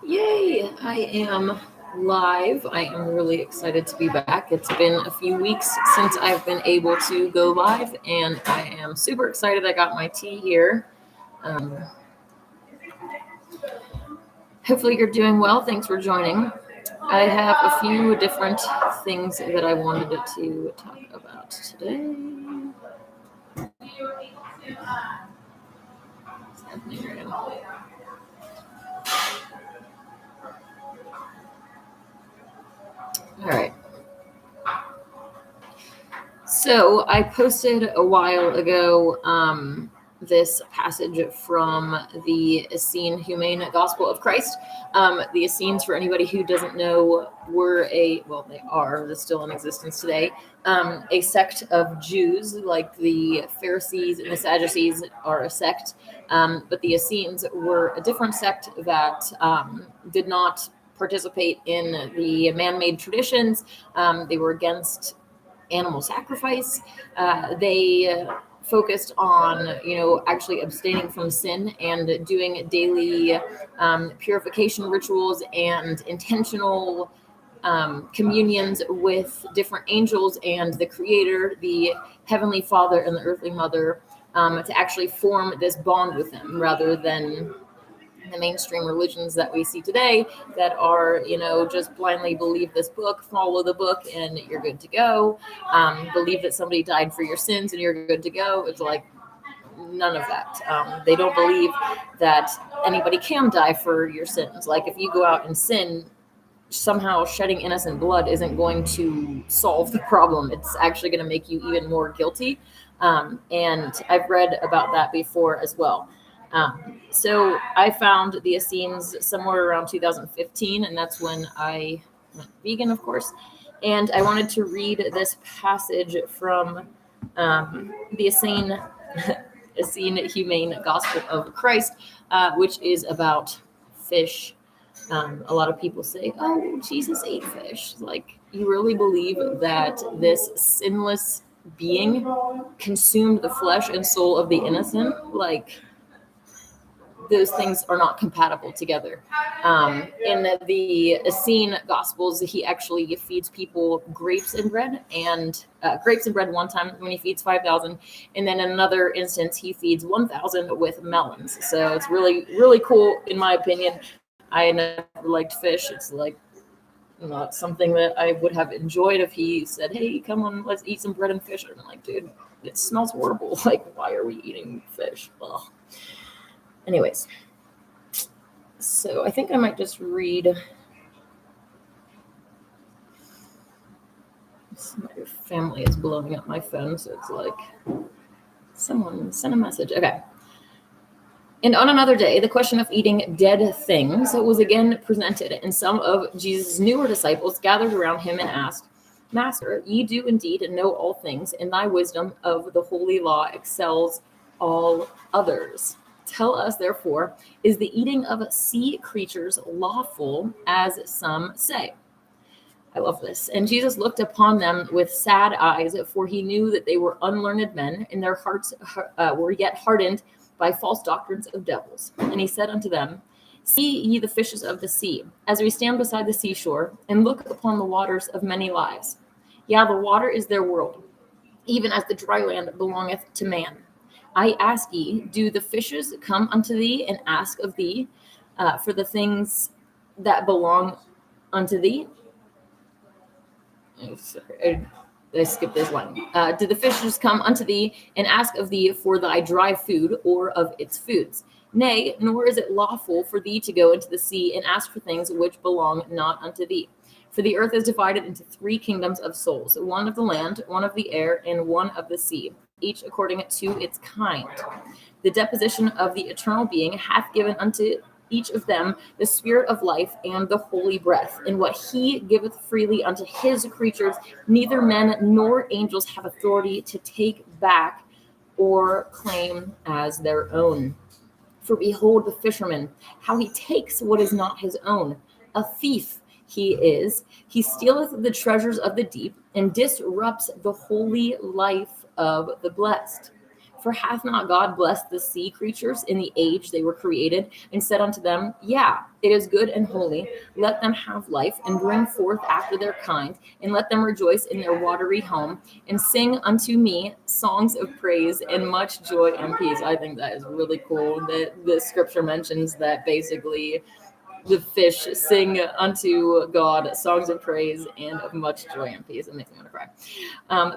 Yay! I am live. I am really excited to be back. It's been a few weeks since I've been able to go live, and I am super excited. I got my tea here. Um, Hopefully, you're doing well. Thanks for joining. I have a few different things that I wanted to talk about today. What's happening right now? All right. So I posted a while ago this passage from the Essene Humane Gospel of Christ. The Essenes, for anybody who doesn't know, they're still in existence today, a sect of Jews, like the Pharisees and the Sadducees are a sect, but the Essenes were a different sect that did not participate in the man-made traditions. They were against animal sacrifice. They focused on, actually abstaining from sin and doing daily purification rituals and intentional communions with different angels and the Creator, the Heavenly Father, and the Earthly Mother, to actually form this bond with them rather than the mainstream religions that we see today that are, just blindly believe this book, follow the book, and you're good to go. Believe that somebody died for your sins and you're good to go. It's like none of that. They don't believe that anybody can die for your sins. Like if you go out and sin, somehow shedding innocent blood isn't going to solve the problem. It's actually going to make you even more guilty. And I've read about that before as well. So I found the Essenes somewhere around 2015, and that's when I went vegan, of course. And I wanted to read this passage from the Essene Humane Gospel of Christ, which is about fish. A lot of people say, "Oh, Jesus ate fish." Like, you really believe that this sinless being consumed the flesh and soul of the innocent? Like, those things are not compatible together. In the Essene Gospels, he actually feeds people grapes and bread, and grapes and bread one time when he feeds 5,000, and then in another instance he feeds 1,000 with melons. So it's really, really cool in my opinion. I never liked fish. It's like not something that I would have enjoyed if he said, "Hey, come on, let's eat some bread and fish." And I'm like, dude, it smells horrible. Like, why are we eating fish? Ugh. Anyways, so I think I might just read. My family is blowing up my phone, so it's like someone sent a message. Okay. And on another day, the question of eating dead things was again presented, and some of Jesus' newer disciples gathered around him and asked, "Master, ye do indeed know all things, and thy wisdom of the holy law excels all others. Tell us, therefore, is the eating of sea creatures lawful, as some say?" I love this. And Jesus looked upon them with sad eyes, for he knew that they were unlearned men, and their hearts were yet hardened by false doctrines of devils. And he said unto them, "See ye the fishes of the sea, as we stand beside the seashore, and look upon the waters of many lives. Yeah, the water is their world, even as the dry land belongeth to man. I ask ye, do the fishes come unto thee and ask of thee for the things that belong unto thee?" I skipped this one. "Do the fishes come unto thee and ask of thee for thy dry food, or of its foods? Nay, nor is it lawful for thee to go into the sea and ask for things which belong not unto thee. For the earth is divided into 3 kingdoms of souls, one of the land, one of the air, and one of the sea, each according to its kind. The deposition of the eternal being hath given unto each of them the spirit of life and the holy breath. And what he giveth freely unto his creatures, neither men nor angels have authority to take back or claim as their own. For behold the fisherman, how he takes what is not his own. A thief he is. He stealeth the treasures of the deep, and disrupts the holy life of the blessed. For hath not God blessed the sea creatures in the age they were created, and said unto them, yeah, it is good and holy. Let them have life, and bring forth after their kind, and let them rejoice in their watery home, and sing unto me songs of praise and much joy and peace. I think that is really cool that the scripture mentions that basically the fish sing unto God songs of praise and of much joy and peace. It makes me want to cry.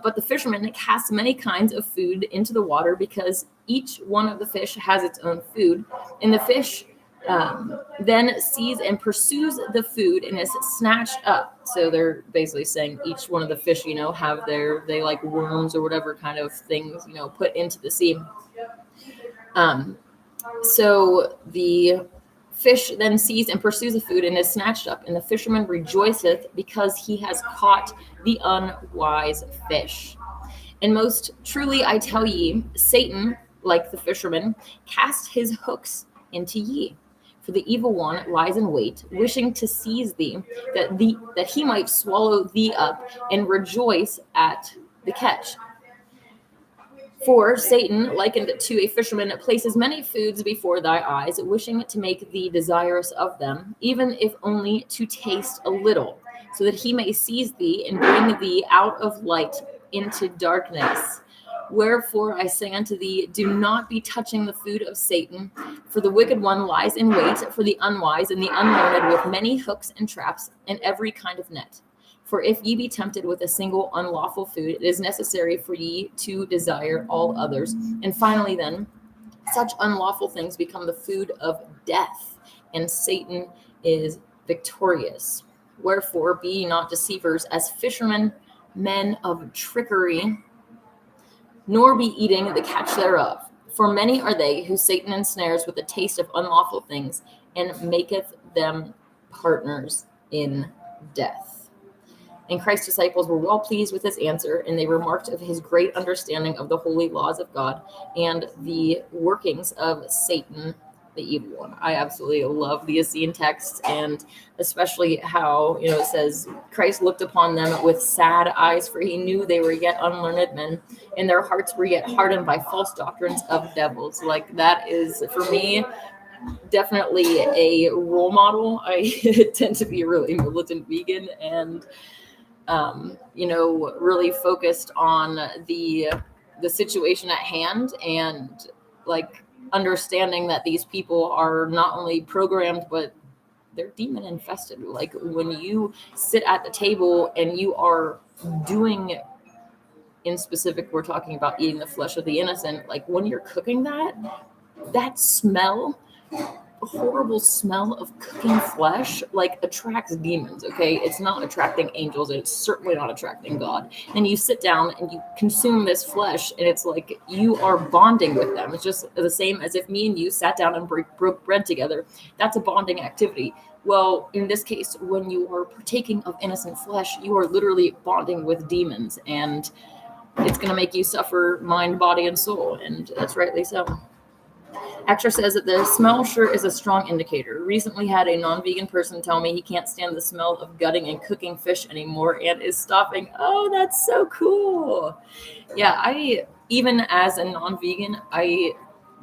But the fishermen cast many kinds of food into the water, because each one of the fish has its own food. And the fish then sees and pursues the food and is snatched up. So they're basically saying each one of the fish, have they like worms or whatever kind of things, put into the sea. So the fish then sees and pursues the food and is snatched up, and the fisherman rejoiceth because he has caught the unwise fish. And most truly I tell ye, Satan, like the fisherman, cast his hooks into ye. For the evil one lies in wait, wishing to seize thee, that he might swallow thee up, and rejoice at the catch. For Satan, likened to a fisherman, places many foods before thy eyes, wishing to make thee desirous of them, even if only to taste a little, so that he may seize thee and bring thee out of light into darkness. Wherefore I say unto thee, do not be touching the food of Satan, for the wicked one lies in wait for the unwise and the unlearned with many hooks and traps and every kind of net. For if ye be tempted with a single unlawful food, it is necessary for ye to desire all others. And finally then, such unlawful things become the food of death, and Satan is victorious. Wherefore be ye not deceivers, as fishermen, men of trickery, nor be eating the catch thereof. For many are they who Satan ensnares with the taste of unlawful things, and maketh them partners in death. And Christ's disciples were well pleased with his answer, and they remarked of his great understanding of the holy laws of God and the workings of Satan, the evil one. I absolutely love the Essene text, and especially how, it says, Christ looked upon them with sad eyes, for he knew they were yet unlearned men, and their hearts were yet hardened by false doctrines of devils. Like, that is, for me, definitely a role model. I tend to be a really militant vegan, and really focused on the situation at hand, and like understanding that these people are not only programmed, but they're demon infested. Like, when you sit at the table and you are doing, in specific, we're talking about eating the flesh of the innocent, like when you're cooking that smell, horrible smell of cooking flesh, like, attracts demons. Okay, it's not attracting angels, and it's certainly not attracting God. And you sit down and you consume this flesh, and it's like you are bonding with them. It's just the same as if me and you sat down and broke bread together. That's a bonding activity. Well, in this case, when you are partaking of innocent flesh, you are literally bonding with demons, and it's going to make you suffer mind, body, and soul, and that's rightly so. Actor says that the smell sure is a strong indicator. Recently had a non-vegan person tell me he can't stand the smell of gutting and cooking fish anymore and is stopping. Oh, that's so cool. Yeah, even as a non-vegan, I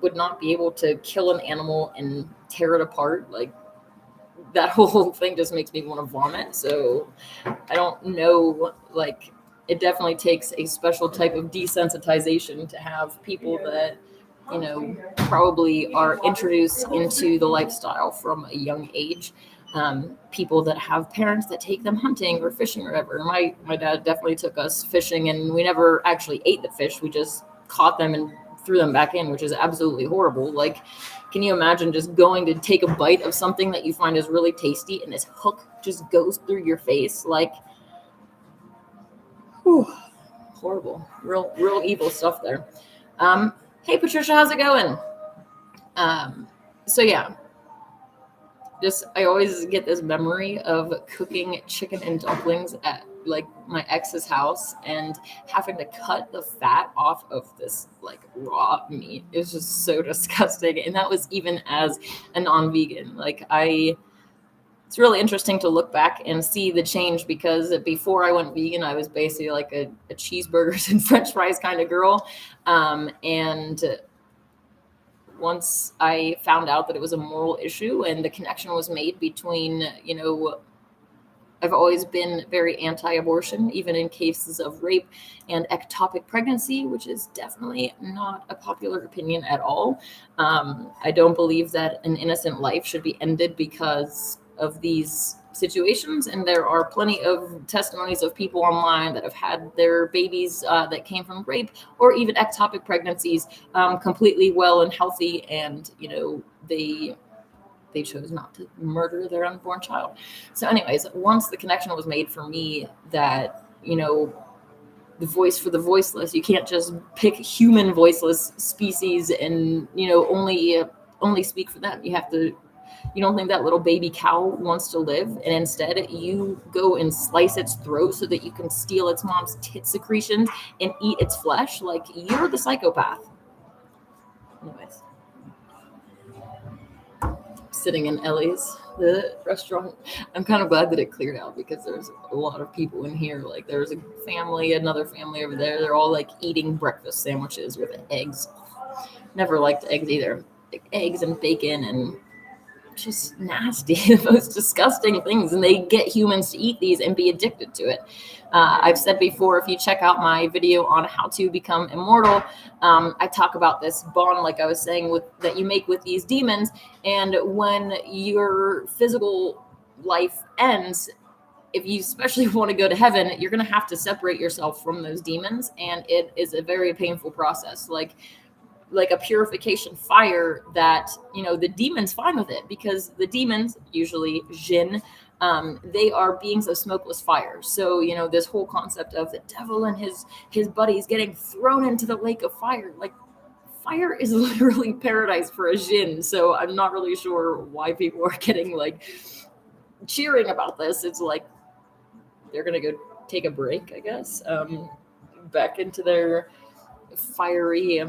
would not be able to kill an animal and tear it apart. Like, that whole thing just makes me want to vomit. So I don't know, like, it definitely takes a special type of desensitization to have people that probably are introduced into the lifestyle from a young age. People that have parents that take them hunting or fishing or whatever. My dad definitely took us fishing, and we never actually ate the fish. We just caught them and threw them back in, which is absolutely horrible. Like, can you imagine just going to take a bite of something that you find is really tasty, and this hook just goes through your face? Like, whew, horrible. Real evil stuff there. Hey, Patricia, how's it going? So yeah, I always get this memory of cooking chicken and dumplings at like my ex's house and having to cut the fat off of this like raw meat. It was just so disgusting. And that was even as a non-vegan. Like, I it's really interesting to look back and see the change, because before I went vegan, I was basically like a cheeseburgers and French fries kind of girl. And once I found out that it was a moral issue and the connection was made between, I've always been very anti-abortion, even in cases of rape and ectopic pregnancy, which is definitely not a popular opinion at all. I don't believe that an innocent life should be ended because of these situations, and there are plenty of testimonies of people online that have had their babies that came from rape or even ectopic pregnancies completely well and healthy, and they chose not to murder their unborn child. So anyways, once the connection was made for me that, the voice for the voiceless, you can't just pick human voiceless species and, only speak for them. You don't think that little baby cow wants to live, and instead you go and slice its throat so that you can steal its mom's tit secretions and eat its flesh. Like, you're the psychopath. Anyways. Sitting in Ellie's, the restaurant. I'm kind of glad that it cleared out, because there's a lot of people in here. Like, there's another family over there. They're all like eating breakfast sandwiches with eggs. Never liked eggs either. Like, eggs and bacon and just nasty, the most disgusting things. And they get humans to eat these and be addicted to it. I've said before, if you check out my video on how to become immortal, I talk about this bond, like I was saying, that you make with these demons. And when your physical life ends, if you especially want to go to heaven, you're going to have to separate yourself from those demons. And it is a very painful process. Like a purification fire that, the demons fine with it, because the demons, usually jinn, they are beings of smokeless fire. So, this whole concept of the devil and his buddies getting thrown into the lake of fire, like, fire is literally paradise for a jinn. So I'm not really sure why people are getting like cheering about this. It's like they're going to go take a break, I guess, back into their fiery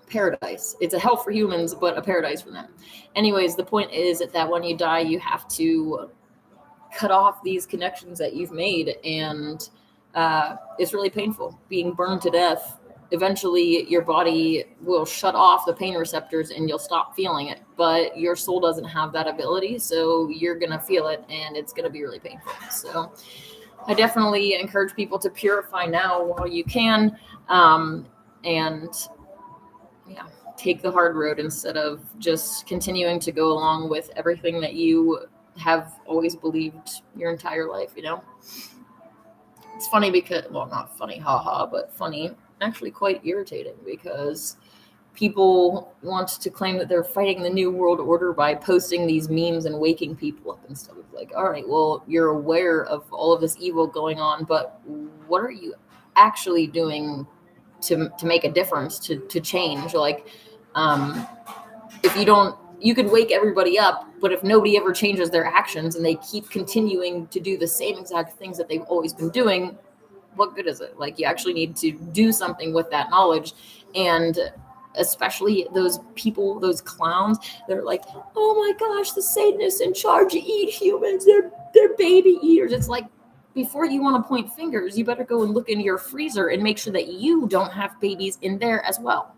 paradise. It's a hell for humans, but a paradise for them. Anyways, the point is that when you die, you have to cut off these connections that you've made, and it's really painful being burned to death. Eventually your body will shut off the pain receptors and you'll stop feeling it, but your soul doesn't have that ability, so you're gonna feel it, and it's gonna be really painful. So I definitely encourage people to purify now while you can, and take the hard road instead of just continuing to go along with everything that you have always believed your entire life. It's funny because, well, not funny, haha, but funny, actually quite irritating, because people want to claim that they're fighting the new world order by posting these memes and waking people up instead of like, all right, well, you're aware of all of this evil going on, but what are you actually doing to make a difference, to change? Like, if you could wake everybody up, but if nobody ever changes their actions and they keep continuing to do the same exact things that they've always been doing, what good is it? Like, you actually need to do something with that knowledge. And especially those people, those clowns, they're like, oh my gosh, the Satanists in charge eat humans, they're baby eaters. It's like, before you want to point fingers, you better go and look in your freezer and make sure that you don't have babies in there as well.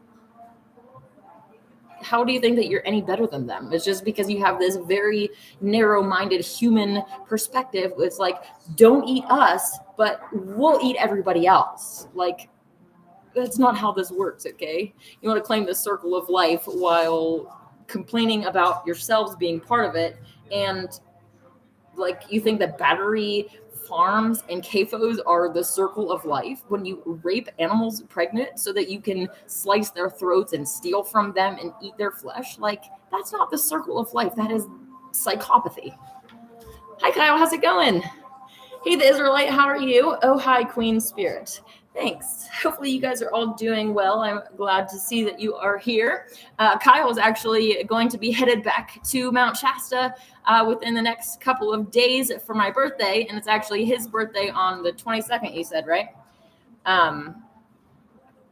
How do you think that you're any better than them? It's just because you have this very narrow-minded human perspective. It's like, don't eat us, but we'll eat everybody else. Like, that's not how this works, okay? You want to claim the circle of life while complaining about yourselves being part of it, and like, you think that battery farms and CAFOs are the circle of life when you rape animals pregnant so that you can slice their throats and steal from them and eat their flesh. Like, that's not the circle of life. That is psychopathy. Hi, Kyle. How's it going? Hey, the Israelite. How are you? Oh, hi, Queen Spirit. Thanks. Hopefully you guys are all doing well. I'm glad to see that you are here. Kyle is actually going to be headed back to Mount Shasta within the next couple of days for my birthday. And it's actually his birthday on the 22nd, you said, right?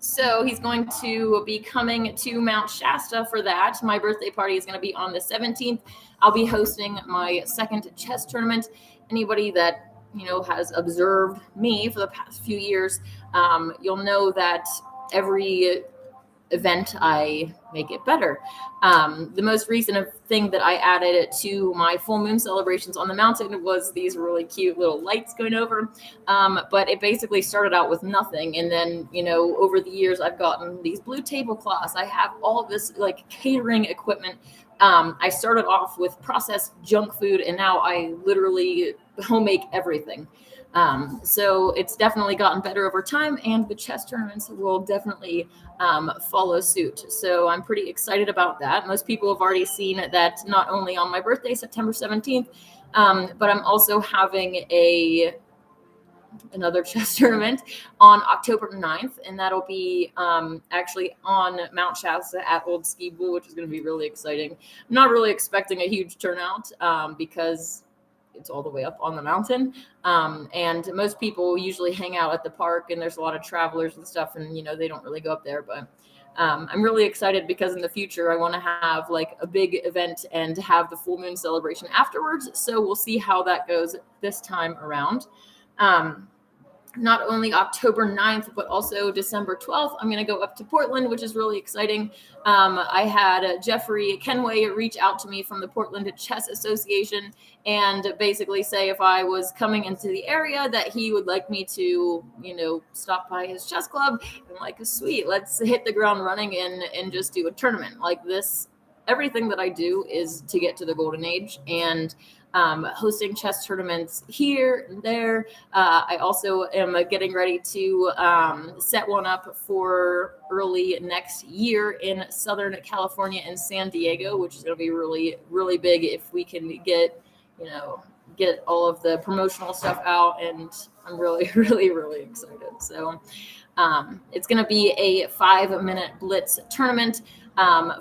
So he's going to be coming to Mount Shasta for that. My birthday party is going to be on the 17th. I'll be hosting my second chess tournament. Anybody that has observed me for the past few years, you'll know that every event I make it better. The most recent thing that I added to my full moon celebrations on the mountain was these really cute little lights going over. But it basically started out with nothing. And then, over the years, I've gotten these blue tablecloths. I have all this like catering equipment. I started off with processed junk food, and now I literally home make everything. So it's definitely gotten better over time, and the chess tournaments will definitely follow suit. So I'm pretty excited about that. Most people have already seen that not only on my birthday, September 17th, but I'm also having another chess tournament on October 9th, and that'll be actually on Mount Shasta at Old Ski Bowl, which is going to be really exciting. I'm not really expecting a huge turnout because it's all the way up on the mountain. And most people usually hang out at the park, and there's a lot of travelers and stuff, and they don't really go up there. But I'm really excited because in the future I want to have like a big event and have the full moon celebration afterwards. So we'll see how that goes this time around. Not only October 9th, but also December 12th, I'm going to go up to Portland, which is really exciting. I had Jeffrey Kenway reach out to me from the Portland Chess Association and basically say if I was coming into the area that he would like me to, stop by his chess club. I'm like, sweet, let's hit the ground running and just do a tournament like this. Everything that I do is to get to the golden age, and hosting chess tournaments here and there. I also am getting ready to set one up for early next year in Southern California and San Diego, which is going to be really, really big if we can get all of the promotional stuff out. And I'm really, really, really excited. So it's going to be a 5-minute blitz tournament.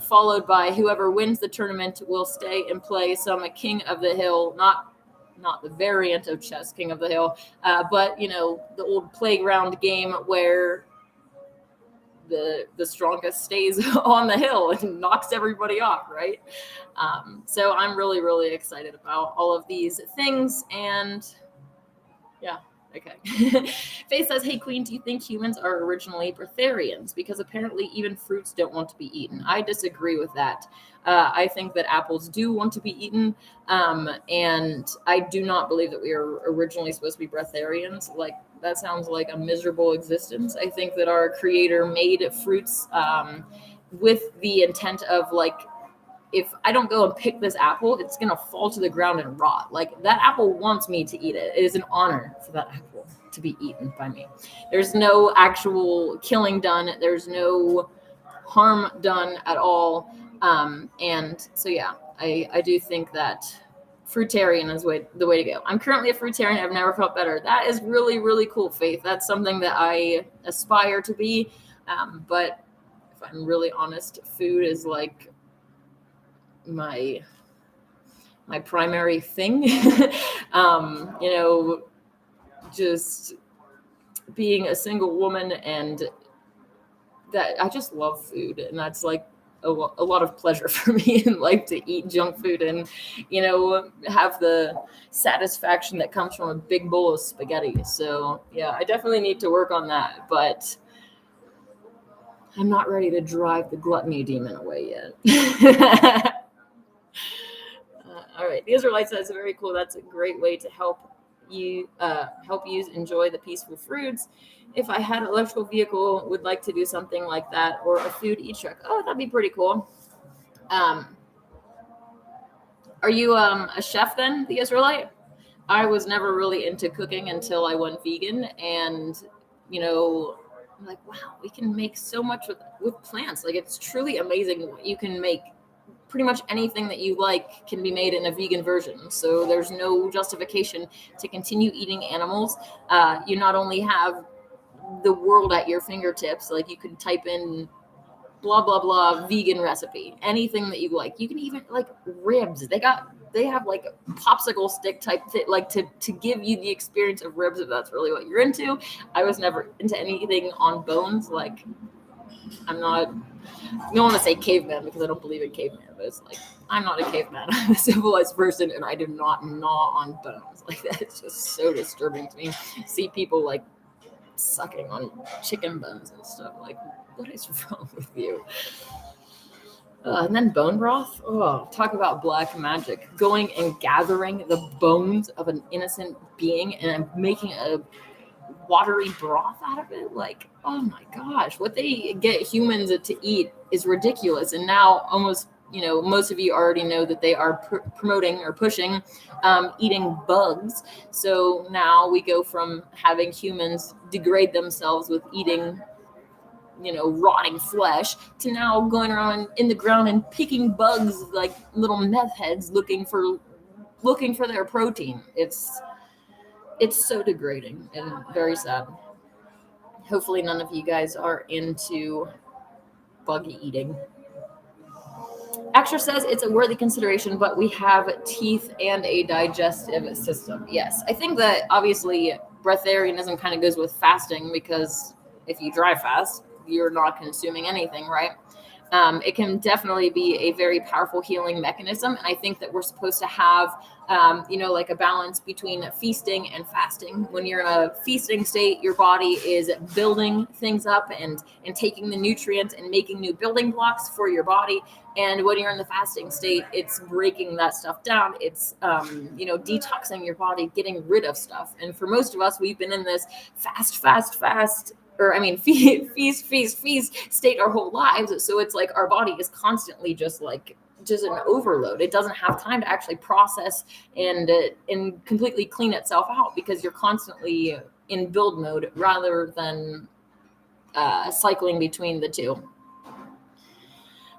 Followed by whoever wins the tournament will stay and play some King of the Hill, not the variant of chess, King of the Hill, but the old playground game where the strongest stays on the hill and knocks everybody off, right? So I'm really, really excited about all of these things, and yeah. Okay. Faye says, hey, Queen, do you think humans are originally breatharians? Because apparently even fruits don't want to be eaten. I disagree with that. I think that apples do want to be eaten. And I do not believe that we are originally supposed to be breatharians. Like, that sounds like a miserable existence. I think that our creator made fruits with the intent of, like, if I don't go and pick this apple, it's going to fall to the ground and rot. Like, that apple wants me to eat it. It is an honor for that apple to be eaten by me. There's no actual killing done. There's no harm done at all. And so, yeah, I do think that fruitarian is the way to go. I'm currently a fruitarian. I've never felt better. That is really, really cool, Faith. That's something that I aspire to be. But if I'm really honest, food is like my primary thing. Just being a single woman, and that I just love food, and that's like a lot of pleasure for me in life to eat junk food and have the satisfaction that comes from a big bowl of spaghetti. So yeah, I definitely need to work on that, but I'm not ready to drive the gluttony demon away yet. All right, the Israelite says, very cool. That's a great way to help you enjoy the peaceful fruits. If I had an electrical vehicle, would like to do something like that, or a food e-truck. Oh, that'd be pretty cool. Are you a chef then, the Israelite? I was never really into cooking until I went vegan, and I'm like, wow, we can make so much with plants. Like, it's truly amazing what you can make. Pretty much anything that you like can be made in a vegan version. So there's no justification to continue eating animals. You not only have the world at your fingertips, like you can type in blah, blah, blah, vegan recipe, anything that you like. You can even like ribs. They have like a popsicle stick type thing, like to give you the experience of ribs, if that's really what you're into. I was never into anything on bones. Like, I'm not, I don't want to say caveman because I don't believe in caveman, but it's like, I'm not a caveman. I'm a civilized person and I do not gnaw on bones. Like, that's just so disturbing to me. See people like sucking on chicken bones and stuff. Like, what is wrong with you? And then bone broth. Oh, talk about black magic. Going and gathering the bones of an innocent being and making a watery broth out of it. Like, oh my gosh, what they get humans to eat is ridiculous. And now almost, most of you already know that they are promoting or pushing eating bugs. So now we go from having humans degrade themselves with eating rotting flesh to now going around in the ground and picking bugs like little meth heads looking for their protein. It's so degrading and very sad. Hopefully none of you guys are into bug eating. Extra says it's a worthy consideration, but we have teeth and a digestive system. Yes, I think that obviously breatharianism kind of goes with fasting, because if you dry fast, you're not consuming anything, right? It can definitely be a very powerful healing mechanism. And I think that we're supposed to have, like a balance between feasting and fasting. When you're in a feasting state, your body is building things up and taking the nutrients and making new building blocks for your body. And when you're in the fasting state, it's breaking that stuff down. It's, detoxing your body, getting rid of stuff. And for most of us, we've been in this fast, feast state our whole lives. So it's like our body is constantly just an overload. It doesn't have time to actually process and completely clean itself out, because you're constantly in build mode rather than cycling between the two.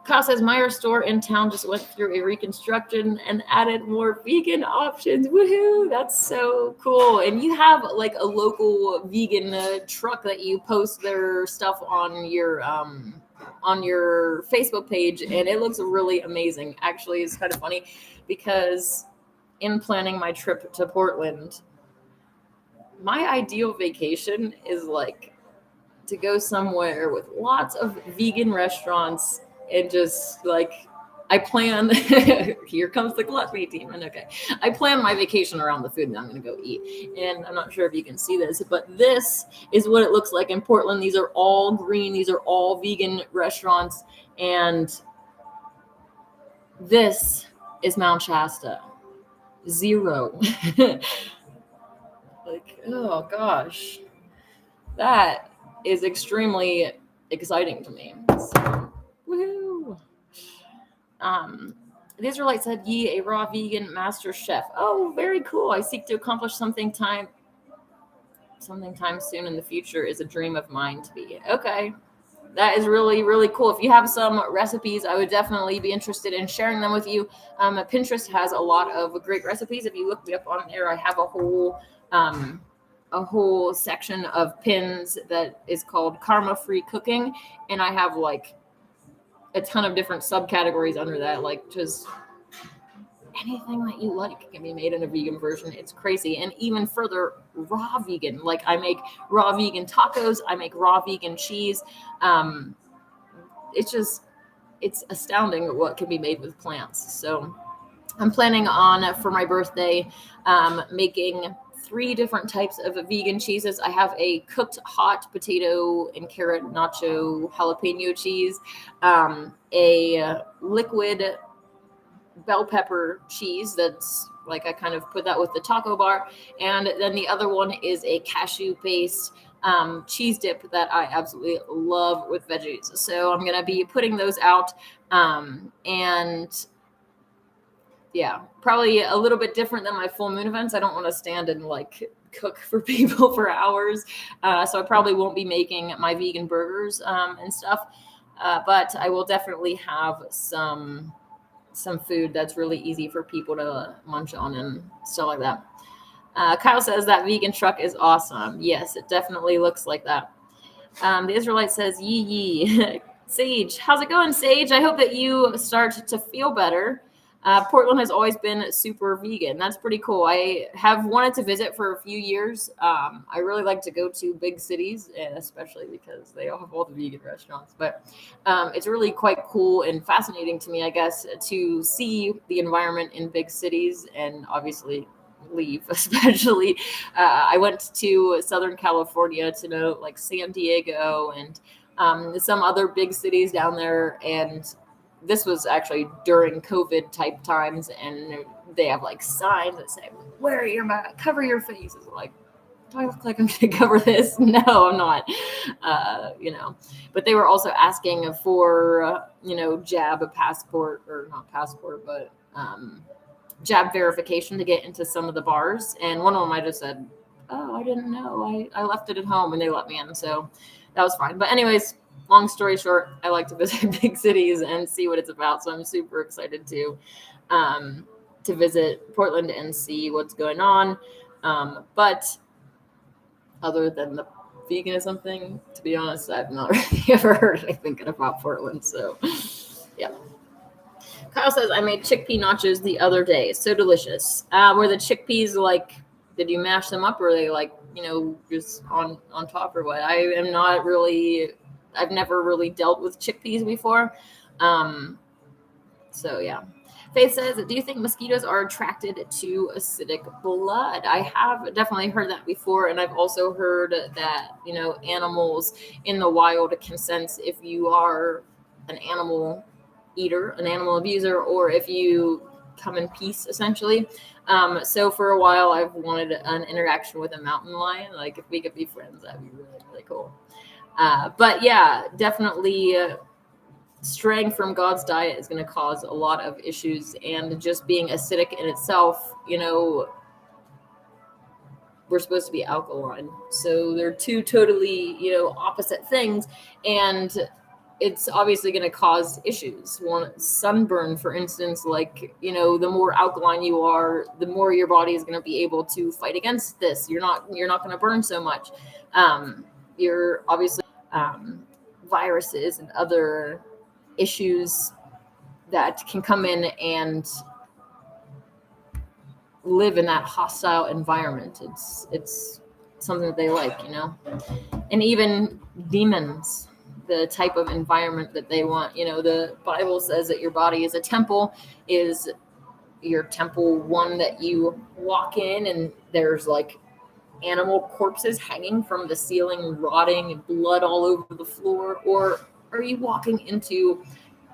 Kyle says, Meyer store in town just went through a reconstruction and added more vegan options. Woohoo! That's so cool. And you have like a local vegan truck that you post their stuff on your Facebook page, and it looks really amazing. Actually, it's kind of funny because in planning my trip to Portland, my ideal vacation is like to go somewhere with lots of vegan restaurants. And just like, I plan, here comes the gluttony demon. Okay. I plan my vacation around the food that I'm going to go eat. And I'm not sure if you can see this, but this is what it looks like in Portland. These are all green. These are all vegan restaurants. And this is Mount Shasta. 0. Like, oh gosh. That is extremely exciting to me. So, woohoo! The Israelite said, ye a raw vegan master chef. Oh, very cool. I seek to accomplish something time soon in the future is a dream of mine to be. Okay. That is really, really cool. If you have some recipes, I would definitely be interested in sharing them with you. Pinterest has a lot of great recipes. If you look me up on there, I have a whole section of pins that is called Karma-Free Cooking. And I have like a ton of different subcategories under that, like just anything that you like can be made in a vegan version. It's crazy. And even further, raw vegan. Like I make raw vegan tacos. I make raw vegan cheese. It's astounding what can be made with plants. So I'm planning on, for my birthday, making 3 different types of vegan cheeses. I have a cooked hot potato and carrot nacho jalapeno cheese, a liquid bell pepper cheese that's like, I kind of put that with the taco bar, and then the other one is a cashew based cheese dip that I absolutely love with veggies. So I'm gonna be putting those out, and yeah, probably a little bit different than my full moon events. I don't want to stand and like cook for people for hours. So I probably won't be making my vegan burgers and stuff. But I will definitely have some food that's really easy for people to munch on and stuff like that. Kyle says that vegan truck is awesome. Yes, it definitely looks like that. The Israelite says, yee. Sage, how's it going, Sage? I hope that you start to feel better. Portland has always been super vegan. That's pretty cool. I have wanted to visit for a few years. I really like to go to big cities, and especially because they all have all the vegan restaurants. But it's really quite cool and fascinating to me, I guess, to see the environment in big cities and obviously leave, especially. I went to Southern California to know like San Diego and some other big cities down there, and this was actually during COVID type times, and they have like signs that say, "Wear your mask, cover your faces." Like, do I look like I'm going to cover this? No, I'm not. But they were also asking for, jab passport, or not passport, but jab verification to get into some of the bars. And one of them I just said, "Oh, I didn't know. I left it at home," and they let me in. So that was fine. But anyways, long story short, I like to visit big cities and see what it's about. So I'm super excited to visit Portland and see what's going on. But other than the veganism thing, to be honest, I've not really ever heard anything good about Portland. So yeah. Kyle says, I made chickpea nachos the other day. So delicious. Were the chickpeas like, did you mash them up, or are they like, just on top, or what? I am not really, I've never really dealt with chickpeas before. So yeah. Faith says, do you think mosquitoes are attracted to acidic blood? I have definitely heard that before. And I've also heard that, animals in the wild can sense if you are an animal eater, an animal abuser, or if you come in peace, essentially. So for a while, I've wanted an interaction with a mountain lion. Like, if we could be friends, that'd be really, really cool. But yeah, definitely straying from God's diet is going to cause a lot of issues. And just being acidic in itself, we're supposed to be alkaline. So they're two totally, opposite things. And it's obviously going to cause issues. One, sunburn, for instance, like, the more alkaline you are, the more your body is going to be able to fight against this. You're not going to burn so much. You're obviously viruses and other issues that can come in and live in that hostile environment. It's something that they like, and even demons, the type of environment that they want. The Bible says that your body is a temple. Is your temple one that you walk in and there's like animal corpses hanging from the ceiling, rotting, and blood all over the floor? Or are you walking into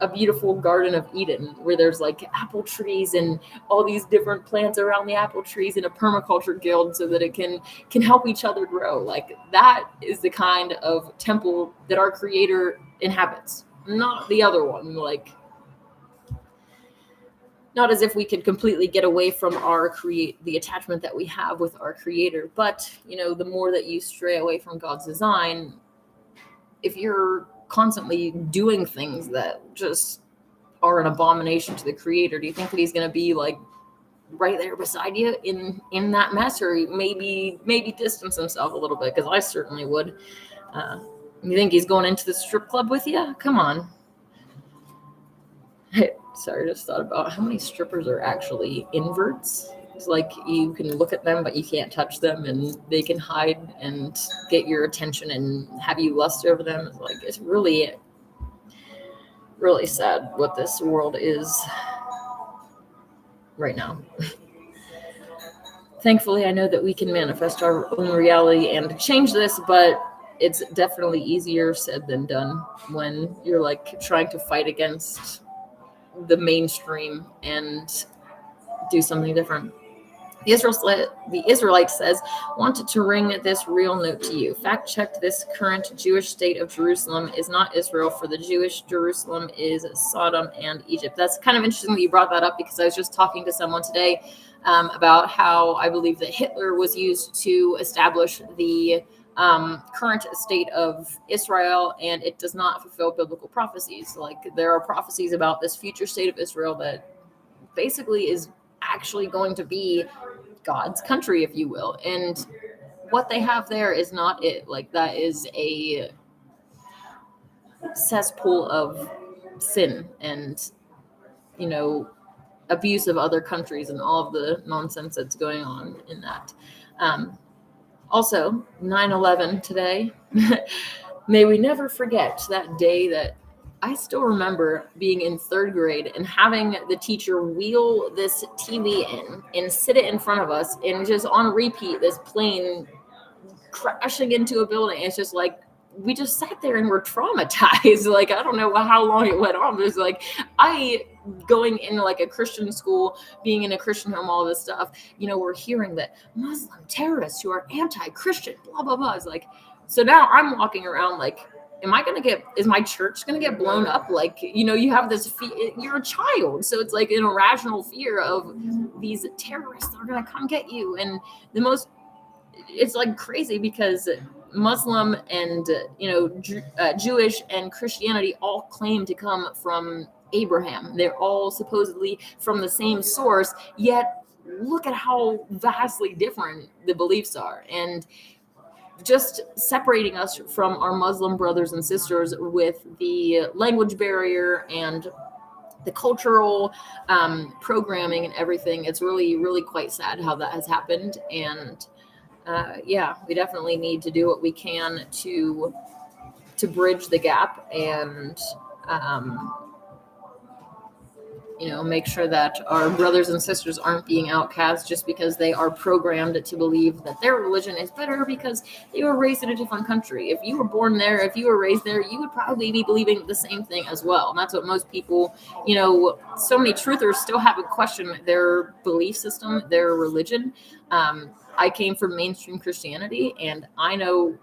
a beautiful Garden of Eden where there's like apple trees and all these different plants around the apple trees in a permaculture guild so that it can help each other grow? Like, that is the kind of temple that our Creator inhabits, not the other one. Like, not as if we could completely get away from the attachment that we have with our Creator, but the more that you stray away from God's design, if you're constantly doing things that just are an abomination to the Creator, do you think that He's going to be like right there beside you in that mess, or maybe distance Himself a little bit? Because I certainly would. You think He's going into the strip club with you? Come on. Sorry, I just thought about how many strippers are actually inverts. It's like you can look at them, but you can't touch them, and they can hide and get your attention and have you lust over them. It's like, it's really, really sad what this world is right now. Thankfully, I know that we can manifest our own reality and change this, but it's definitely easier said than done when you're like trying to fight against the mainstream and do something different. The Israelite says, wanted to ring this real note to you. Fact checked, this current Jewish state of Jerusalem is not Israel. For the Jewish Jerusalem is Sodom and Egypt. That's kind of interesting that you brought that up, because I was just talking to someone today about how I believe that Hitler was used to establish the current state of Israel, and it does not fulfill biblical prophecies. Like, there are prophecies about this future state of Israel that basically is actually going to be God's country, if you will. And what they have there is not it. Like, that is a cesspool of sin and, abuse of other countries and all of the nonsense that's going on in that. Also, 9/11 today. May we never forget that day that I still remember being in third grade and having the teacher wheel this TV in and sit it in front of us, and just on repeat, this plane crashing into a building. It's just like, we just sat there and were traumatized. Like, I don't know how long it went on, but it's like, going in like a Christian school, being in a Christian home, all this stuff, we're hearing that Muslim terrorists who are anti-Christian, blah, blah, blah. It's like, so now I'm walking around like, is my church going to get blown up? Like, you have this, you're a child. So it's like an irrational fear of these terrorists that are going to come get you. And it's like crazy because Muslim and, Jewish and Christianity all claim to come from Abraham. They're all supposedly from the same source, yet look at how vastly different the beliefs are. And just separating us from our Muslim brothers and sisters with the language barrier and the cultural programming and everything, it's really, really quite sad how that has happened. And we definitely need to do what we can to bridge the gap and make sure that our brothers and sisters aren't being outcast just because they are programmed to believe that their religion is better because they were raised in a different country. If you were born there, if you were raised there, you would probably be believing the same thing as well. And that's what most people, so many truthers still haven't questioned their belief system, their religion. I came from mainstream Christianity, and I know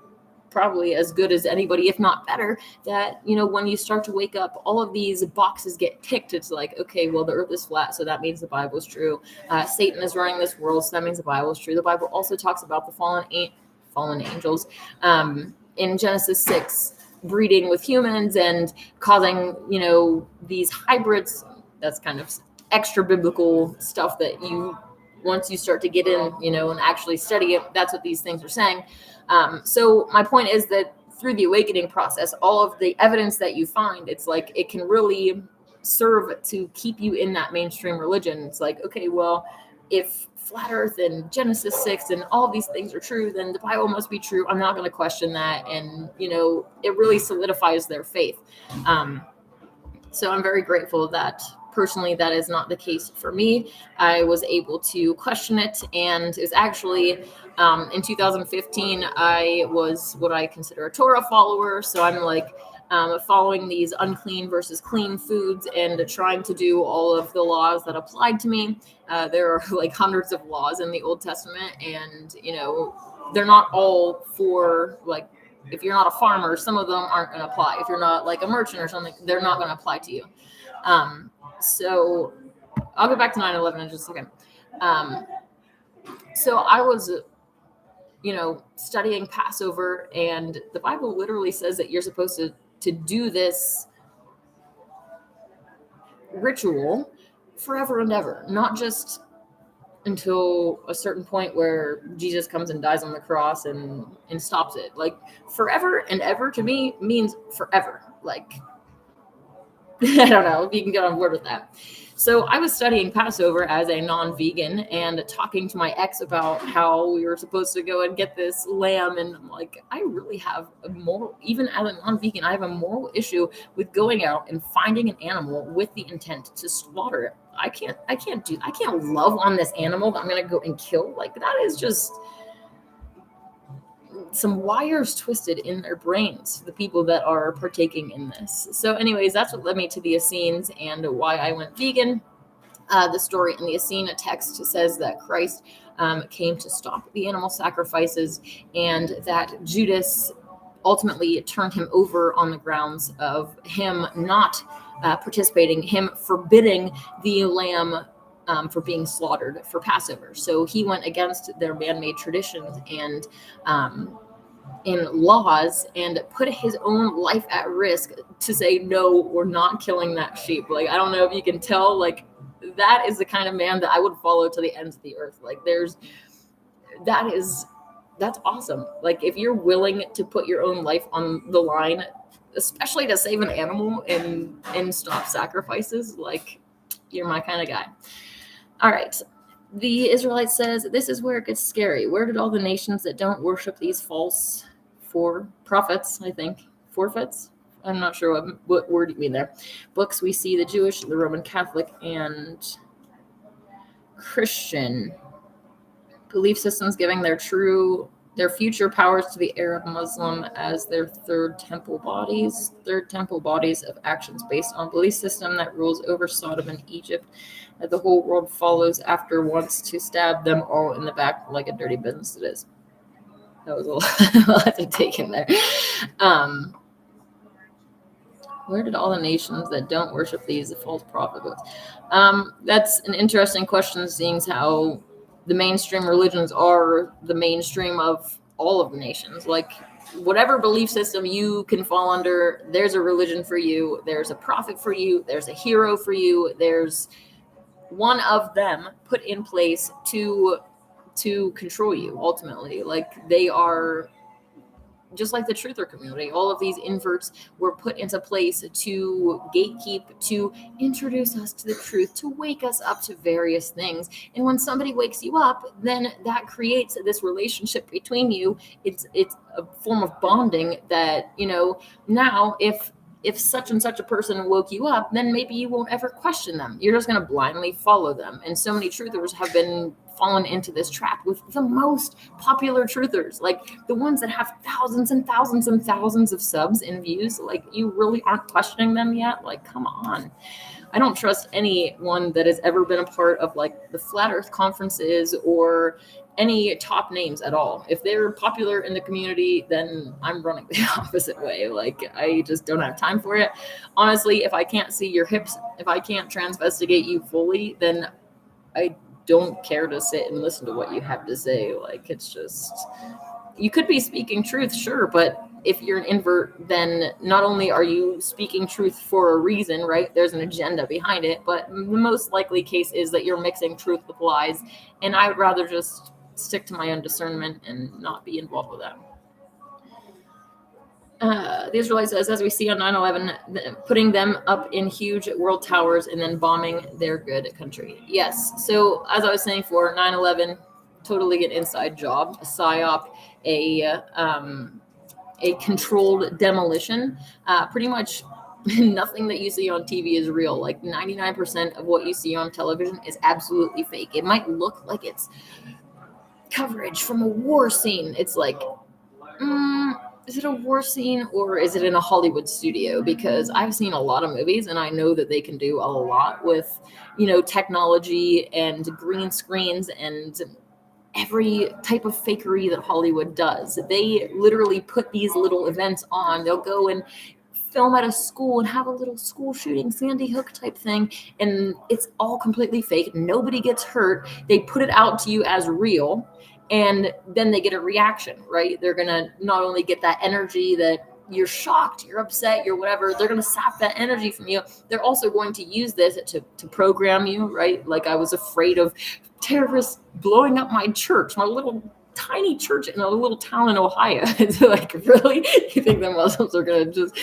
probably as good as anybody, if not better, that, when you start to wake up, all of these boxes get ticked. It's like, okay, well, the earth is flat, so that means the Bible is true. Satan is running this world, so that means the Bible is true. The Bible also talks about the fallen angels in Genesis 6 breeding with humans and causing, these hybrids. That's kind of extra biblical stuff that once you start to get in, and actually study it, that's what these things are saying. So my point is that through the awakening process, all of the evidence that you find, it's like, it can really serve to keep you in that mainstream religion. It's like, okay, well, if flat earth and Genesis 6 and all these things are true, then the Bible must be true. I'm not going to question that. And, it really solidifies their faith. So I'm very grateful that personally that is not the case for me. I was able to question it, and it was actually in 2015, I was what I consider a Torah follower. So I'm like following these unclean versus clean foods and trying to do all of the laws that applied to me. There are like hundreds of laws in the Old Testament, and they're not all for, like, if you're not a farmer, some of them aren't going to apply. If you're not like a merchant or something, they're not going to apply to you. So I'll go back to 9/11 in just a second. So I was, studying Passover, and the Bible literally says that you're supposed to do this ritual forever and ever, not just until a certain point where Jesus comes and dies on the cross and stops it. Like, forever and ever to me means forever. Like, I don't know if you can get on board with that. So I was studying Passover as a non-vegan and talking to my ex about how we were supposed to go and get this lamb. And I'm like, I really have a moral, even as a non-vegan, I have a moral issue with going out and finding an animal with the intent to slaughter it. I can't love on this animal that I'm going to go and kill. Like, that is just some wires twisted in their brains, the people that are partaking in this. So anyways, that's what led me to the Essenes and why I went vegan. The story in the Essene text says that Christ came to stop the animal sacrifices, and that Judas ultimately turned him over on the grounds of him not participating, him forbidding the lamb for being slaughtered for Passover. So he went against their man-made traditions and in laws and put his own life at risk to say, no, we're not killing that sheep. Like, I don't know if you can tell, like, that is the kind of man that I would follow to the ends of the earth. Like, that's awesome. Like, if you're willing to put your own life on the line, especially to save an animal and stop sacrifices, like, You're my kind of guy. All right. The Israelite says, this is where it gets scary. Where did all the nations that don't worship these false prophets, I think, forfeits? I'm not sure what word you mean there. Books we see the Jewish, the Roman Catholic, and Christian belief systems giving their future powers to the Arab Muslim as their third temple bodies of actions based on belief system that rules over Sodom and Egypt, that the whole world follows after wants to stab them all in the back like a dirty business it is. That was a lot to take in there. Where did all the nations that don't worship these false prophet books? That's an interesting question, seeing how the mainstream religions are the mainstream of all of the nations. Like, whatever belief system you can fall under, there's a religion for you, there's a prophet for you, there's a hero for you, there's one of them put in place to control you ultimately. Like, they are just like the truther community. All of these inverts were put into place to gatekeep, to introduce us to the truth, to wake us up to various things. And when somebody wakes you up, then that creates this relationship between you. It's a form of bonding that, now if such and such a person woke you up, then maybe you won't ever question them. You're just going to blindly follow them. And so many truthers have been fallen into this trap with the most popular truthers, like the ones that have thousands and thousands and thousands of subs and views. Like, you really aren't questioning them yet? Like, come on. I don't trust anyone that has ever been a part of like the flat earth conferences or any top names at all. If they're popular in the community, then I'm running the opposite way. Like, I just don't have time for it. Honestly, if I can't see your hips, if I can't transvestigate you fully, then I don't care to sit and listen to what you have to say. Like, it's just, you could be speaking truth, sure, but if you're an invert, then not only are you speaking truth for a reason, right? There's an agenda behind it, but the most likely case is that you're mixing truth with lies, and I would rather just stick to my own discernment and not be involved with that. The Israelite says, as we see on 9/11, putting them up in huge world towers and then bombing their good country. Yes. So as I was saying, for 9/11, totally an inside job, a psyop, a controlled demolition. Pretty much nothing that you see on TV is real. Like 99% of what you see on television is absolutely fake. It might look like it's coverage from a war scene. It's like, is it a war scene or is it in a Hollywood studio? Because I've seen a lot of movies and I know that they can do a lot with, technology and green screens and every type of fakery that Hollywood does. They literally put these little events on. They'll go and film at a school and have a little school shooting, Sandy Hook type thing, and it's all completely fake. Nobody gets hurt. They put it out to you as real, and then they get a reaction, right? They're gonna not only get that energy that you're shocked, you're upset, you're whatever, they're going to sap that energy from you. They're also going to use this to program you, right? Like, I was afraid of terrorists blowing up my church, my little tiny church in a little town in Ohio. It's like, really? You think the Muslims are going to just,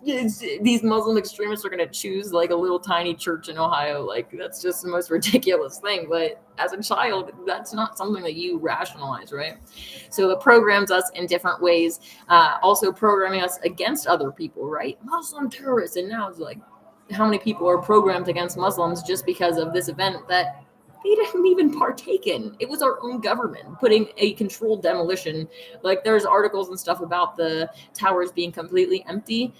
these Muslim extremists are going to choose like a little tiny church in Ohio? Like, that's just the most ridiculous thing. But as a child, that's not something that you rationalize, right? So it programs us in different ways, also programming us against other people, right? Muslim terrorists. And now it's like, how many people are programmed against Muslims just because of this event that they didn't even partake in? It was our own government putting a controlled demolition. Like, there's articles and stuff about the towers being completely empty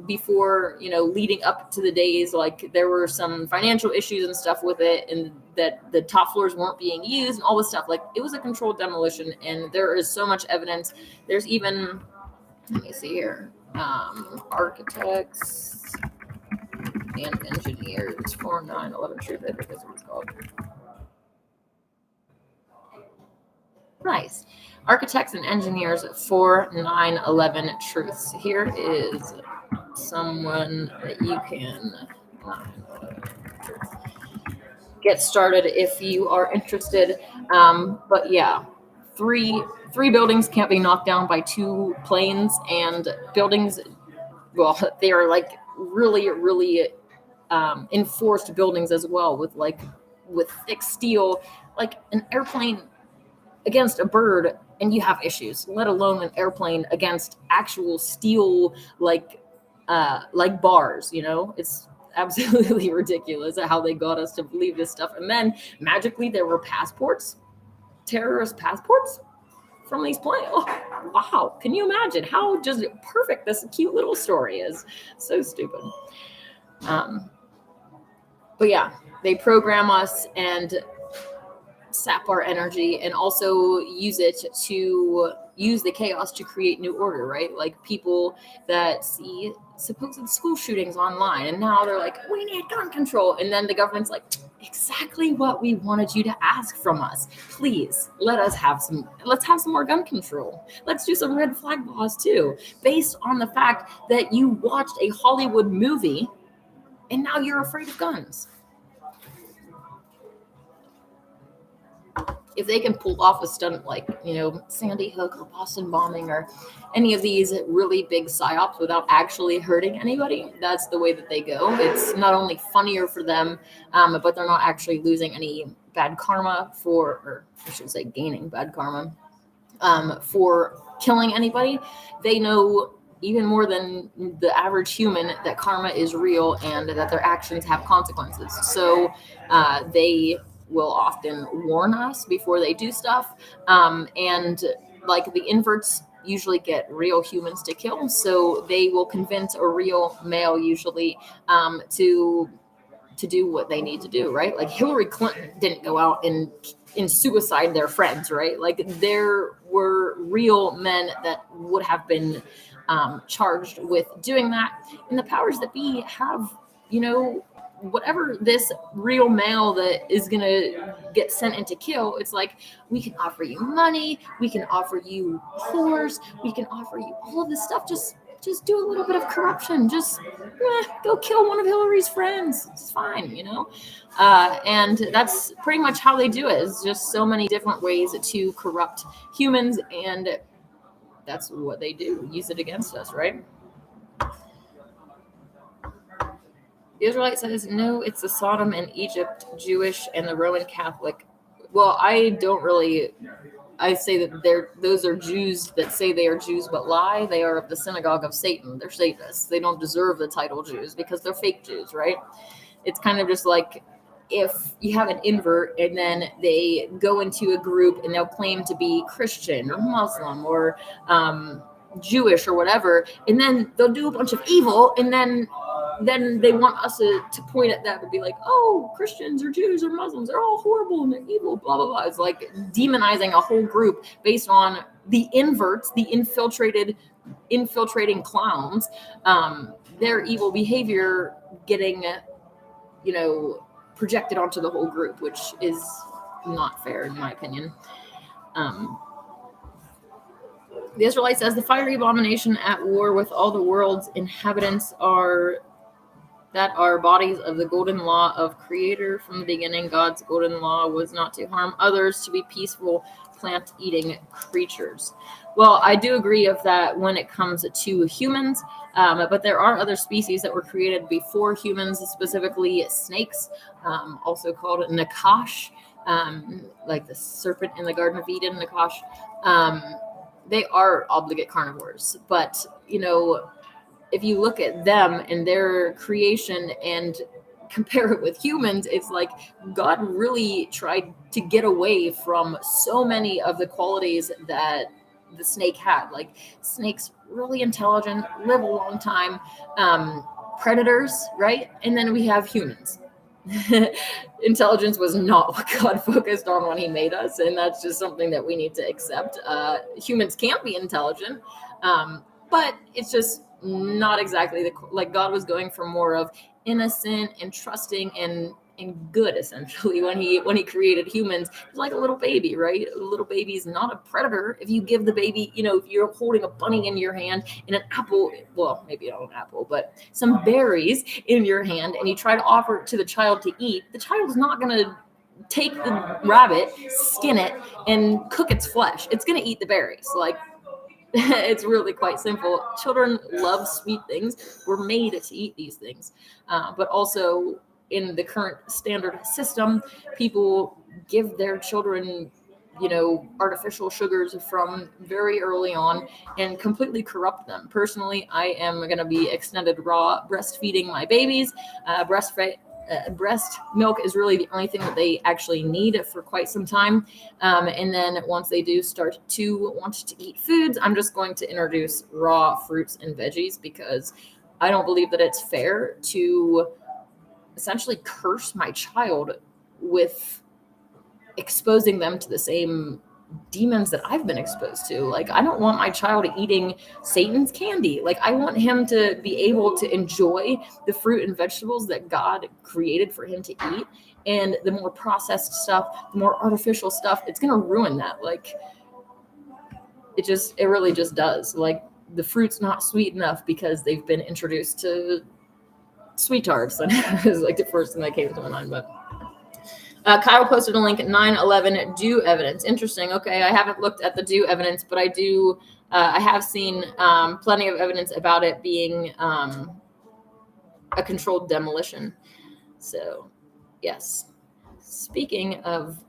before, leading up to the days. Like, there were some financial issues and stuff with it, and that the top floors weren't being used and all this stuff. Like, it was a controlled demolition, and there is so much evidence. There's even, let me see here, architects and engineers for 9/11 truth, I think is what it's called. Nice. Architects and engineers for 9/11 truths. Here is someone that you can get started if you are interested. But yeah, three buildings can't be knocked down by two planes, and buildings, well, they are like really, really enforced buildings as well, with thick steel, like an airplane against a bird, and you have issues, let alone an airplane against actual steel, like bars. It's absolutely ridiculous how they got us to believe this stuff. And then magically there were terrorist passports from these planes. Oh, wow. Can you imagine how just perfect this cute little story is? So stupid. But yeah, they program us and sap our energy, and also use the chaos to create new order, right? Like people that see supposed school shootings online, and now they're like, we need gun control, and then the government's like, exactly what we wanted you to ask from us. Please let's have some more gun control. Let's do some red flag laws too, based on the fact that you watched a Hollywood movie and now you're afraid of guns. If they can pull off a stunt like, Sandy Hook or Boston bombing or any of these really big psyops without actually hurting anybody, that's the way that they go. It's not only funnier for them, but they're not actually losing any bad karma or I should say gaining bad karma for killing anybody. They know even more than the average human that karma is real and that their actions have consequences. So they will often warn us before they do stuff. And like the inverts usually get real humans to kill. So they will convince a real male usually to do what they need to do, right? Like Hillary Clinton didn't go out and suicide their friends, right? Like there were real men that would have been charged with doing that. And the powers that be have, whatever this real male that is going to get sent in to kill, it's like, we can offer you money, we can offer you whores, we can offer you all of this stuff. Just do a little bit of corruption. Just go kill one of Hillary's friends. It's fine, and that's pretty much how they do it. It's just so many different ways to corrupt humans, and that's what they do. Use it against us, right? The Israelite says, no, it's the Sodom and Egypt Jewish and the Roman Catholic. Well, I say that those are Jews that say they are Jews but lie. They are of the synagogue of Satan. They're Satanists. They don't deserve the title Jews because they're fake Jews, right? It's kind of just like if you have an invert and then they go into a group and they'll claim to be Christian or Muslim or Jewish or whatever, and then they'll do a bunch of evil, and then they want us to point at that and be like, oh, Christians or Jews or Muslims, they're all horrible and they're evil, blah, blah, blah. It's like demonizing a whole group based on the inverts, the infiltrating clowns, their evil behavior getting, projected onto the whole group, which is not fair in my opinion. The Israelite says the fiery abomination at war with all the world's inhabitants are bodies of the golden law of Creator. From the beginning, God's golden law was not to harm others, to be peaceful, plant-eating creatures. Well, I do agree of that when it comes to humans, but there are other species that were created before humans, specifically snakes, also called Nakash, like the serpent in the Garden of Eden, Nakash. They are obligate carnivores, but, if you look at them and their creation and compare it with humans, it's like God really tried to get away from so many of the qualities that the snake had. Like snakes, really intelligent, live a long time, predators, right? And then we have humans. Intelligence was not what God focused on when he made us, and that's just something that we need to accept. Humans can't be intelligent, but it's just not exactly like God was going for more of innocent and trusting and good, essentially, when he created humans. It's like a little baby, right? A little baby is not a predator. If you give the baby, if you're holding a bunny in your hand and an apple, well, maybe not an apple, but some berries in your hand, and you try to offer it to the child to eat, the child's not going to take the rabbit, skin it, and cook its flesh. It's going to eat the berries. Like, It's really quite simple. Children love sweet things. We're made to eat these things. But also, in the current standard system, people give their children, artificial sugars from very early on and completely corrupt them. Personally, I am going to be extended raw breastfeeding my babies. Breast milk is really the only thing that they actually need for quite some time. And then once they do start to want to eat foods, I'm just going to introduce raw fruits and veggies, because I don't believe that it's fair to essentially curse my child with exposing them to the same demons that I've been exposed to. Like, I don't want my child eating Satan's candy. Like, I want him to be able to enjoy the fruit and vegetables that God created for him to eat. And the more processed stuff, the more artificial stuff, it's going to ruin that. Like, it really just does. Like, the fruit's not sweet enough because they've been introduced to sweetards. And it was like the first thing that came to my mind. But Kyle posted a link, 9/11 do evidence. Interesting. Okay, I haven't looked at the do evidence, but I have seen plenty of evidence about it being a controlled demolition. So, yes. Speaking of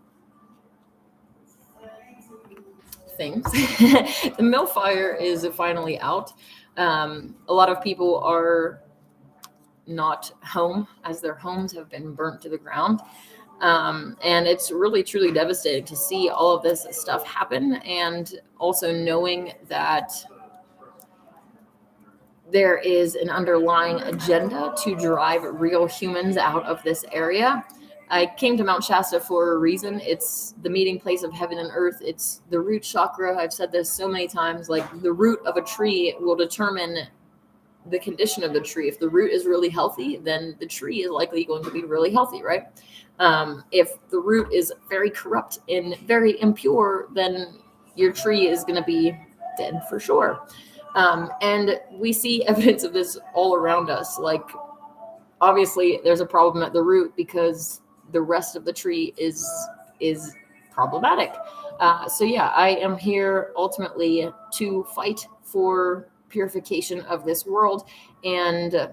things, the mill fire is finally out. A lot of people are not home, as their homes have been burnt to the ground. And it's really, truly devastating to see all of this stuff happen, and also knowing that there is an underlying agenda to drive real humans out of this area. I came to Mount Shasta for a reason. It's the meeting place of heaven and earth. It's the root chakra. I've said this so many times, like, the root of a tree will determine the condition of the tree. If the root is really healthy, then the tree is likely going to be really healthy, right? If the root is very corrupt and very impure, then your tree is going to be dead for sure. And we see evidence of this all around us. Like, obviously, there's a problem at the root because the rest of the tree is problematic. So yeah, I am here ultimately to fight for purification of this world, and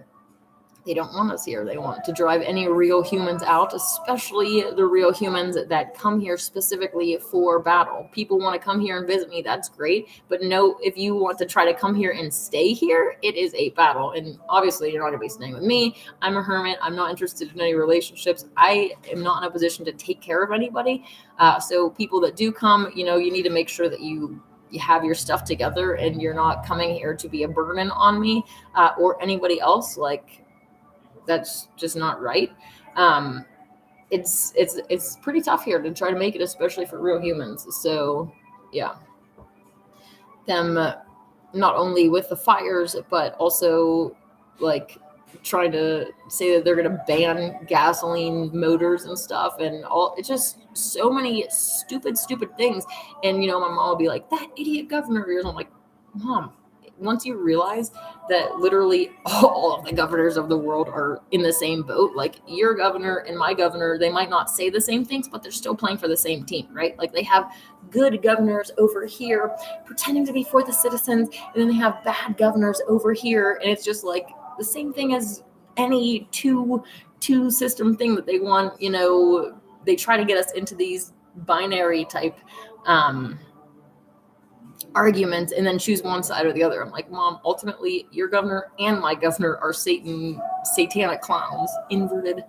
they don't want us here. They want to drive any real humans out, especially the real humans that come here specifically for battle. People want to come here and visit me. That's great. But no, if you want to try to come here and stay here, it is a battle. And obviously, you're not going to be staying with me. I'm a hermit. I'm not interested in any relationships. I am not in a position to take care of anybody. So people that do come, you need to make sure that you have your stuff together and you're not coming here to be a burden on me or anybody else. Like, that's just not right. It's pretty tough here to try to make it, especially for real humans. So yeah, them not only with the fires, but also like trying to say that they're going to ban gasoline motors and stuff, and all. It's just so many stupid things. And my mom will be like, that idiot governor. And I'm like, Mom, once you realize that literally all of the governors of the world are in the same boat, like your governor and my governor, they might not say the same things, but they're still playing for the same team, right? Like, they have good governors over here pretending to be for the citizens, and then they have bad governors over here, and it's just like the same thing as any two system thing that they want. They try to get us into these binary type arguments and then choose one side or the other. I'm like, Mom, ultimately your governor and my governor are satanic clowns, inverted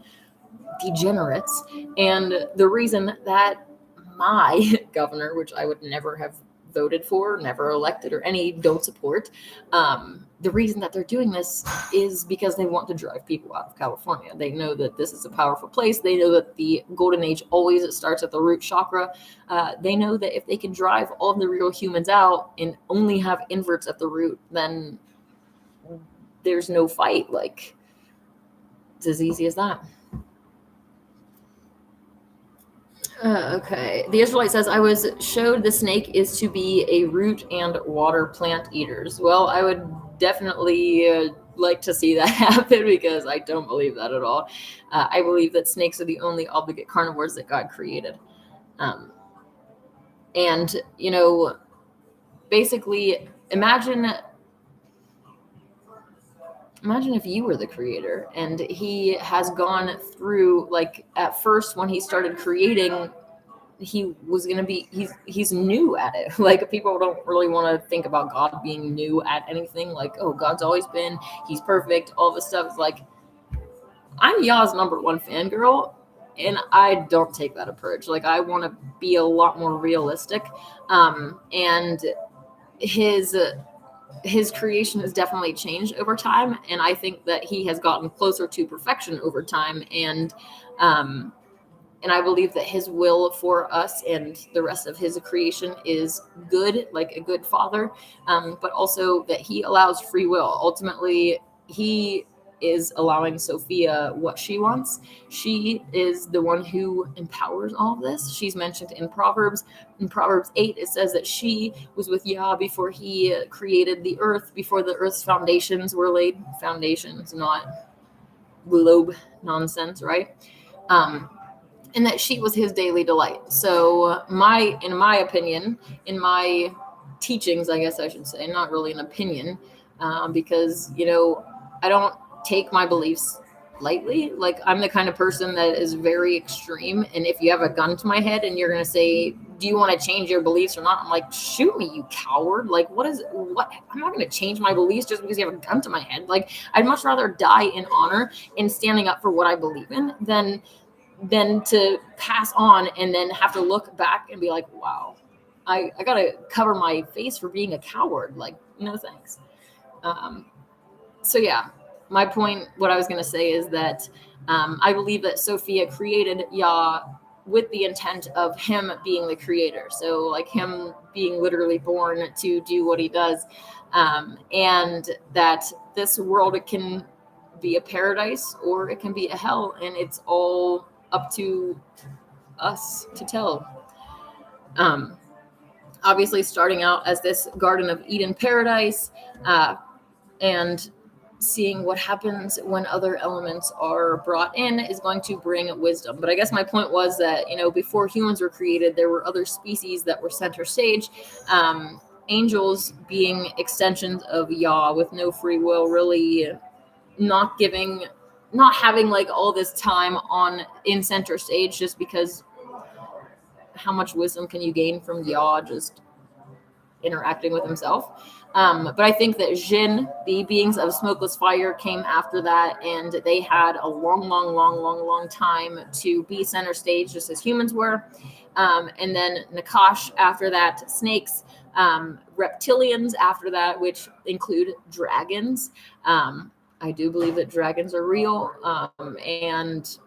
degenerates. And the reason that my governor, which I would never have voted for, never elected, or any don't support, the reason that they're doing this is because they want to drive people out of California. They know that this is a powerful place. They know that the golden age always starts at the root chakra. They know that if they can drive all of the real humans out and only have inverts at the root, then there's no fight. Like, it's as easy as that. Okay. The Israelite says, I was showed the snake is to be a root and water plant eaters. Well, I would definitely like to see that happen, because I don't believe that at all. I believe that snakes are the only obligate carnivores that God created. And, basically imagine if you were the creator and he has gone through, like, at first when he started creating, he was going to be, he's new at it. Like, people don't really want to think about God being new at anything. Like, oh, God's always been, he's perfect, all this stuff. It's like, I'm Yah's #1 fangirl, and I don't take that approach. Like, I want to be a lot more realistic. And his creation has definitely changed over time, and I think that he has gotten closer to perfection over time. And I believe that his will for us and the rest of his creation is good, like a good father, but also that he allows free will. Ultimately, he is allowing Sophia what she wants. She is the one who empowers all of this. She's mentioned in Proverbs. In Proverbs 8, it says that she was with Yah before he created the earth, before the earth's foundations were laid. Foundations, not globe nonsense, right? And that she was his daily delight. So in my opinion, in my teachings, I guess I should say, not really an opinion, because, I don't take my beliefs lightly. Like, I'm the kind of person that is very extreme. And if you have a gun to my head and you're going to say, do you want to change your beliefs or not? I'm like, shoot me, you coward. Like, what? I'm not going to change my beliefs just because you have a gun to my head. Like, I'd much rather die in honor and standing up for what I believe in than to pass on and then have to look back and be like, wow, I gotta cover my face for being a coward. Like, no thanks. So yeah, my point, what I was going to say is that I believe that Sophia created Yah with the intent of him being the creator. So, like, him being literally born to do what he does, and that this world, it can be a paradise or it can be a hell, and it's all up to us to tell. Obviously, starting out as this Garden of Eden paradise, and seeing what happens when other elements are brought in is going to bring wisdom. But I guess my point was that, before humans were created, there were other species that were center stage. Angels being extensions of Yah with no free will, really not having like all this time in center stage, just because how much wisdom can you gain from Yah just interacting with himself? But I think that Jinn, the beings of smokeless fire, came after that, and they had a long time to be center stage, just as humans were. And then Nakash after that, snakes, reptilians after that, which include dragons. I do believe that dragons are real, and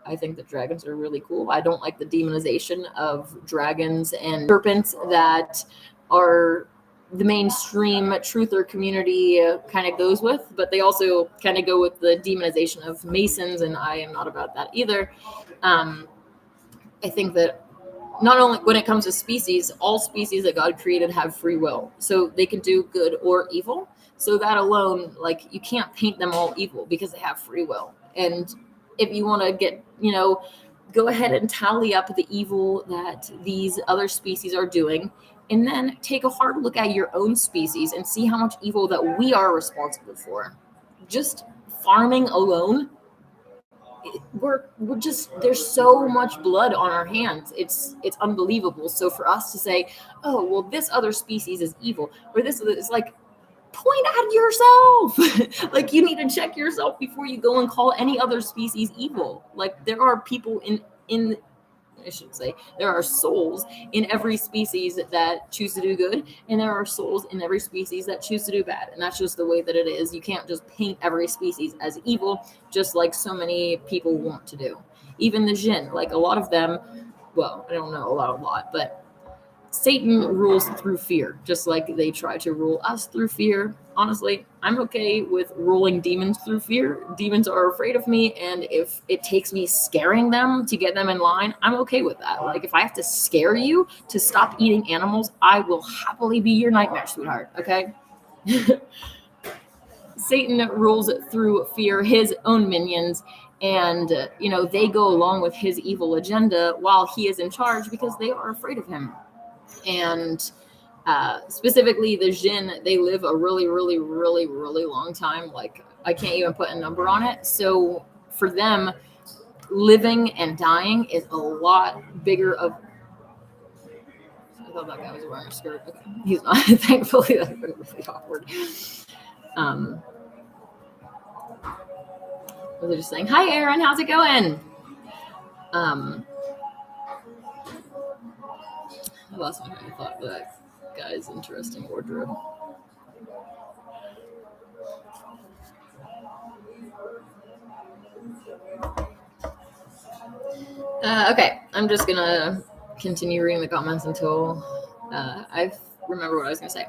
I think that dragons are really cool. I don't like the demonization of dragons and serpents that are the mainstream truther community kind of goes with, but they also kind of go with the demonization of Masons, and I am not about that either. I think that not only when it comes to species, all species that God created have free will, so they can do good or evil. So that alone, like, you can't paint them all evil because they have free will. And if you want to get, go ahead and tally up the evil that these other species are doing, and then take a hard look at your own species and see how much evil that we are responsible for. Just farming alone, we're just, there's so much blood on our hands. It's unbelievable. So for us to say, oh, well, this other species is evil, or this is like, point at yourself. Like, you need to check yourself before you go and call any other species evil. Like, there are people in I should say, there are souls in every species that choose to do good, and there are souls in every species that choose to do bad. And that's just the way that it is. You can't just paint every species as evil, just like so many people want to do. Even the Jinn, like, a lot of them, well, I don't know a lot, but Satan rules through fear, just like they try to rule us through fear. Honestly, I'm okay with ruling demons through fear. Demons are afraid of me, and if it takes me scaring them to get them in line, I'm okay with that. Like, if I have to scare you to stop eating animals, I will happily be your nightmare, sweetheart, okay? Satan rules through fear, his own minions, and they go along with his evil agenda while he is in charge because they are afraid of him. And Specifically, the Jinn, they live a really, really, really, really long time. Like, I can't even put a number on it. So for them, living and dying is a lot bigger of. I thought that guy was wearing a skirt. Okay. He's not. Thankfully, that would have been really awkward. Was just saying, "Hi, Aaron. How's it going?" I lost my train of thought. That guy's interesting wardrobe. Okay, I'm just gonna continue reading the comments until I remember what I was gonna say.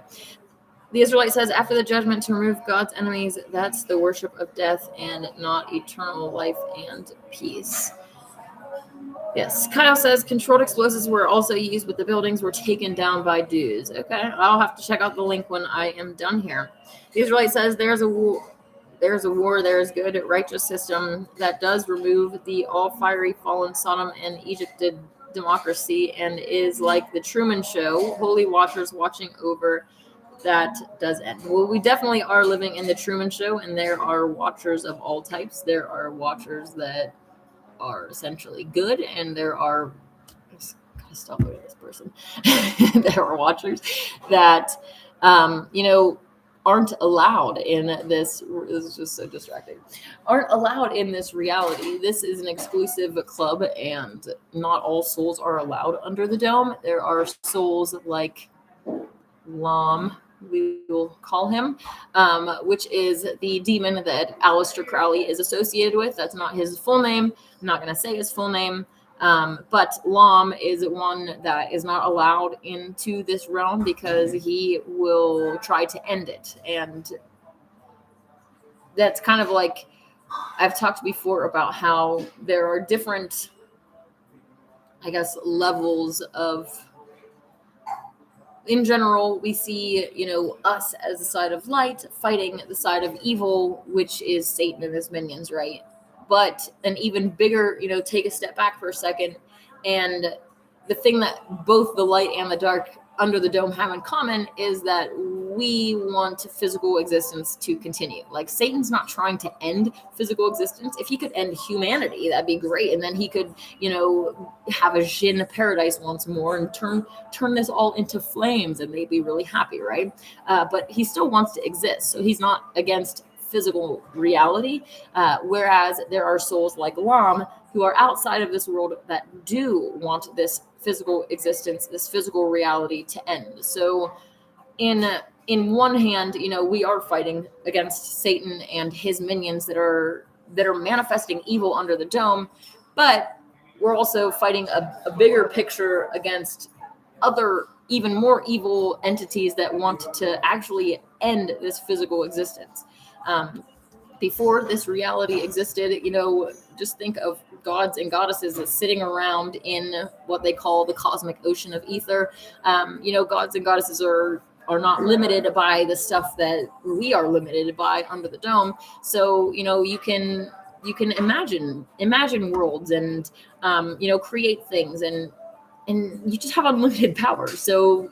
The Israelite says, after the judgment to remove God's enemies, that's the worship of death and not eternal life and peace. Yes, Kyle says controlled explosives were also used, but the buildings were taken down by dudes. Okay, I'll have to check out the link when I am done here. The Israelite says there's a war, there is good, righteous system that does remove the all fiery fallen Sodom and Egypted democracy and is like the Truman Show, holy watchers watching over. That does end. Well, we definitely are living in the Truman Show, and there are watchers of all types. There are watchers that are essentially good, and there are gotta stop looking at this person. There are watchers that aren't allowed in this. This is just so distracting. Aren't allowed in this reality. This is an exclusive club, and not all souls are allowed under the dome. There are souls like Lam, we will call him, which is the demon that Aleister Crowley is associated with. That's not his full name. I'm not going to say his full name. But Lam is one that is not allowed into this realm because he will try to end it. And that's kind of like, I've talked before about how there are different, I guess, levels of. In general, we see, us as the side of light fighting the side of evil, which is Satan and his minions, right? But an even bigger, take a step back for a second. And the thing that both the light and the dark under the dome have in common is that we want physical existence to continue. Like, Satan's not trying to end physical existence. If he could end humanity, that'd be great. And then he could, have a Jinn paradise once more and turn this all into flames, and they'd be really happy, right? But he still wants to exist. So he's not against physical reality. Whereas there are souls like Lam who are outside of this world that do want this physical existence, this physical reality to end. So in one hand, we are fighting against Satan and his minions that are manifesting evil under the dome, but we're also fighting a bigger picture against other even more evil entities that want to actually end this physical existence. Before this reality existed, just think of gods and goddesses sitting around in what they call the cosmic ocean of ether. Gods and goddesses are not limited by the stuff that we are limited by under the dome. So, you can imagine worlds and, create things and you just have unlimited power. So,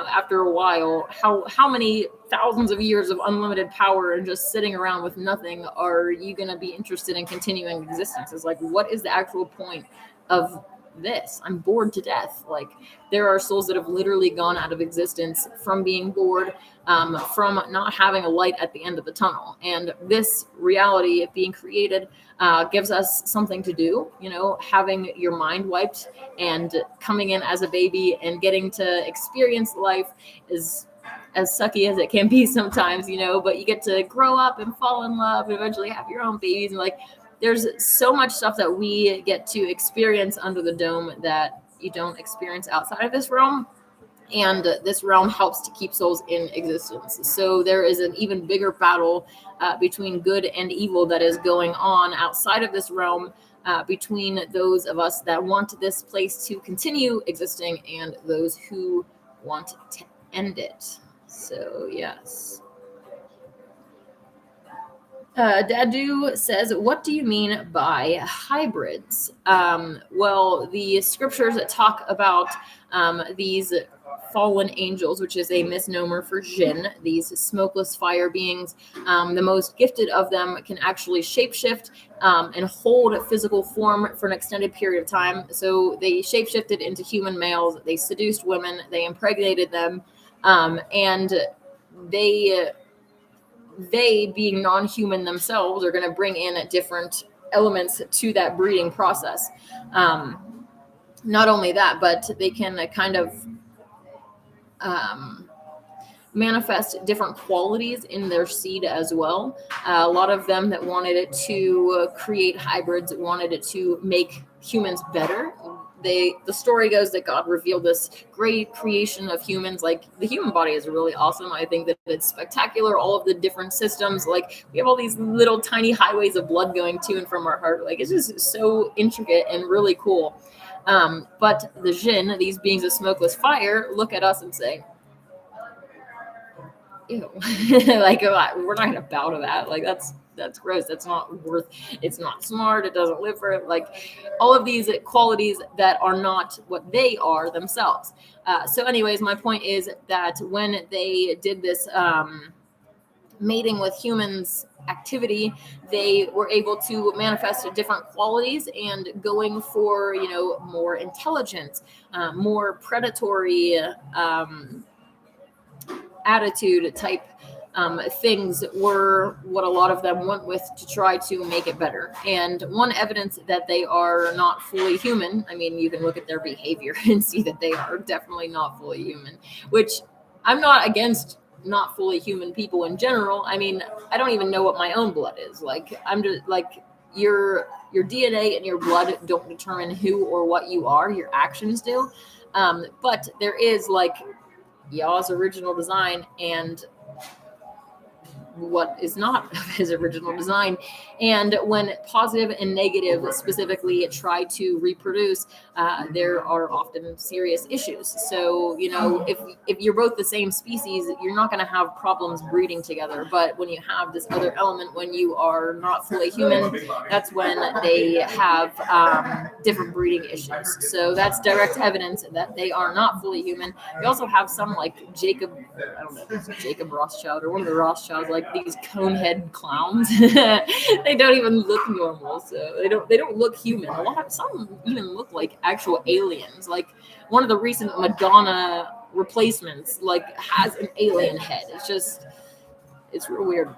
after a while, how many thousands of years of unlimited power and just sitting around with nothing are you going to be interested in continuing existence? It's like, what is the actual point of this? I'm bored to death. Like, there are souls that have literally gone out of existence from being bored, from not having a light at the end of the tunnel. And this reality being created gives us something to do. Having your mind wiped and coming in as a baby and getting to experience life is as sucky as it can be sometimes, but you get to grow up and fall in love and eventually have your own babies. And there's so much stuff that we get to experience under the dome that you don't experience outside of this realm. And this realm helps to keep souls in existence. So there is an even bigger battle between good and evil that is going on outside of this realm, between those of us that want this place to continue existing and those who want to end it. So, yes. Dadu says, what do you mean by hybrids? Well, the scriptures that talk about these fallen angels, which is a misnomer for jinn, these smokeless fire beings. The most gifted of them can actually shapeshift and hold a physical form for an extended period of time. So they shapeshifted into human males, they seduced women, they impregnated them, and they being non-human themselves are going to bring in different elements to that breeding process. Not only that, but they can kind of manifest different qualities in their seed as well. A lot of them that wanted it to create hybrids, wanted it to make humans better. The story goes that God revealed this great creation of humans. Like, the human body is really awesome. I think that it's spectacular. All of the different systems, like, we have all these little tiny highways of blood going to and from our heart. Like, it's just so intricate and really cool. But the jinn, these beings of smokeless fire, look at us and say, ew. Like, we're not gonna bow to that. Like, that's gross. That's not worth. It's not smart. It doesn't live for it. Like, all of these qualities that are not what they are themselves. So anyways, my point is that when they did this mating with humans activity, they were able to manifest different qualities, and going for, more intelligence, more predatory attitude type things were what a lot of them went with to try to make it better. And one evidence that they are not fully human, I mean, you can look at their behavior and see that they are definitely not fully human, which I'm not against not fully human people in general. I mean, I don't even know what my own blood is. Like, I'm just like, your DNA and your blood don't determine who or what you are. Your actions do. But there is, like, Yah's original design and what is not of his original design. And when positive and negative specifically try to reproduce, there are often serious issues. So, if you're both the same species, you're not going to have problems breeding together. But when you have this other element, when you are not fully human, that's when they have different breeding issues. So that's direct evidence that they are not fully human. We also have some, like, Jacob, I don't know, if it's Jacob Rothschild or one of the Rothschilds, like these conehead clowns. They don't even look normal, so they don't look human. A lot of some even look like actual aliens. Like, one of the recent Madonna replacements, like, has an alien head. It's real weird.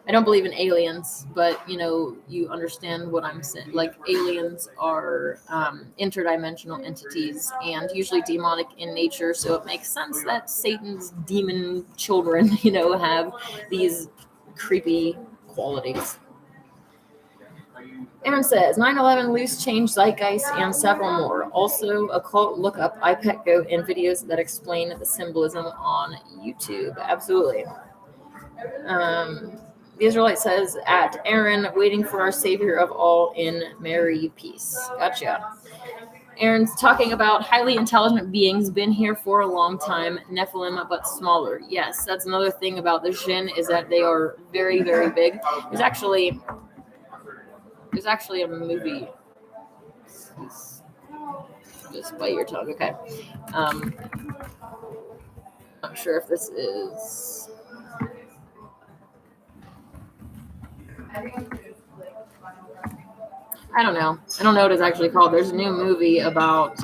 I don't believe in aliens, but you understand what I'm saying. Like, aliens are interdimensional entities and usually demonic in nature, so it makes sense that Satan's demon children, have these creepy qualities. Aaron says 9/11 loose change zeitgeist and several more. Also, occult lookup iPet Goat and videos that explain the symbolism on YouTube. Absolutely. The Israelite says at Aaron, waiting for our Savior of all in merry peace. Gotcha. Aaron's talking about highly intelligent beings, been here for a long time, Nephilim, but smaller. Yes, that's another thing about the jinn, is that they are very, very big. There's actually a movie. Just bite your tongue, okay. Not sure if this is... I don't know what it's actually called. There's a new movie about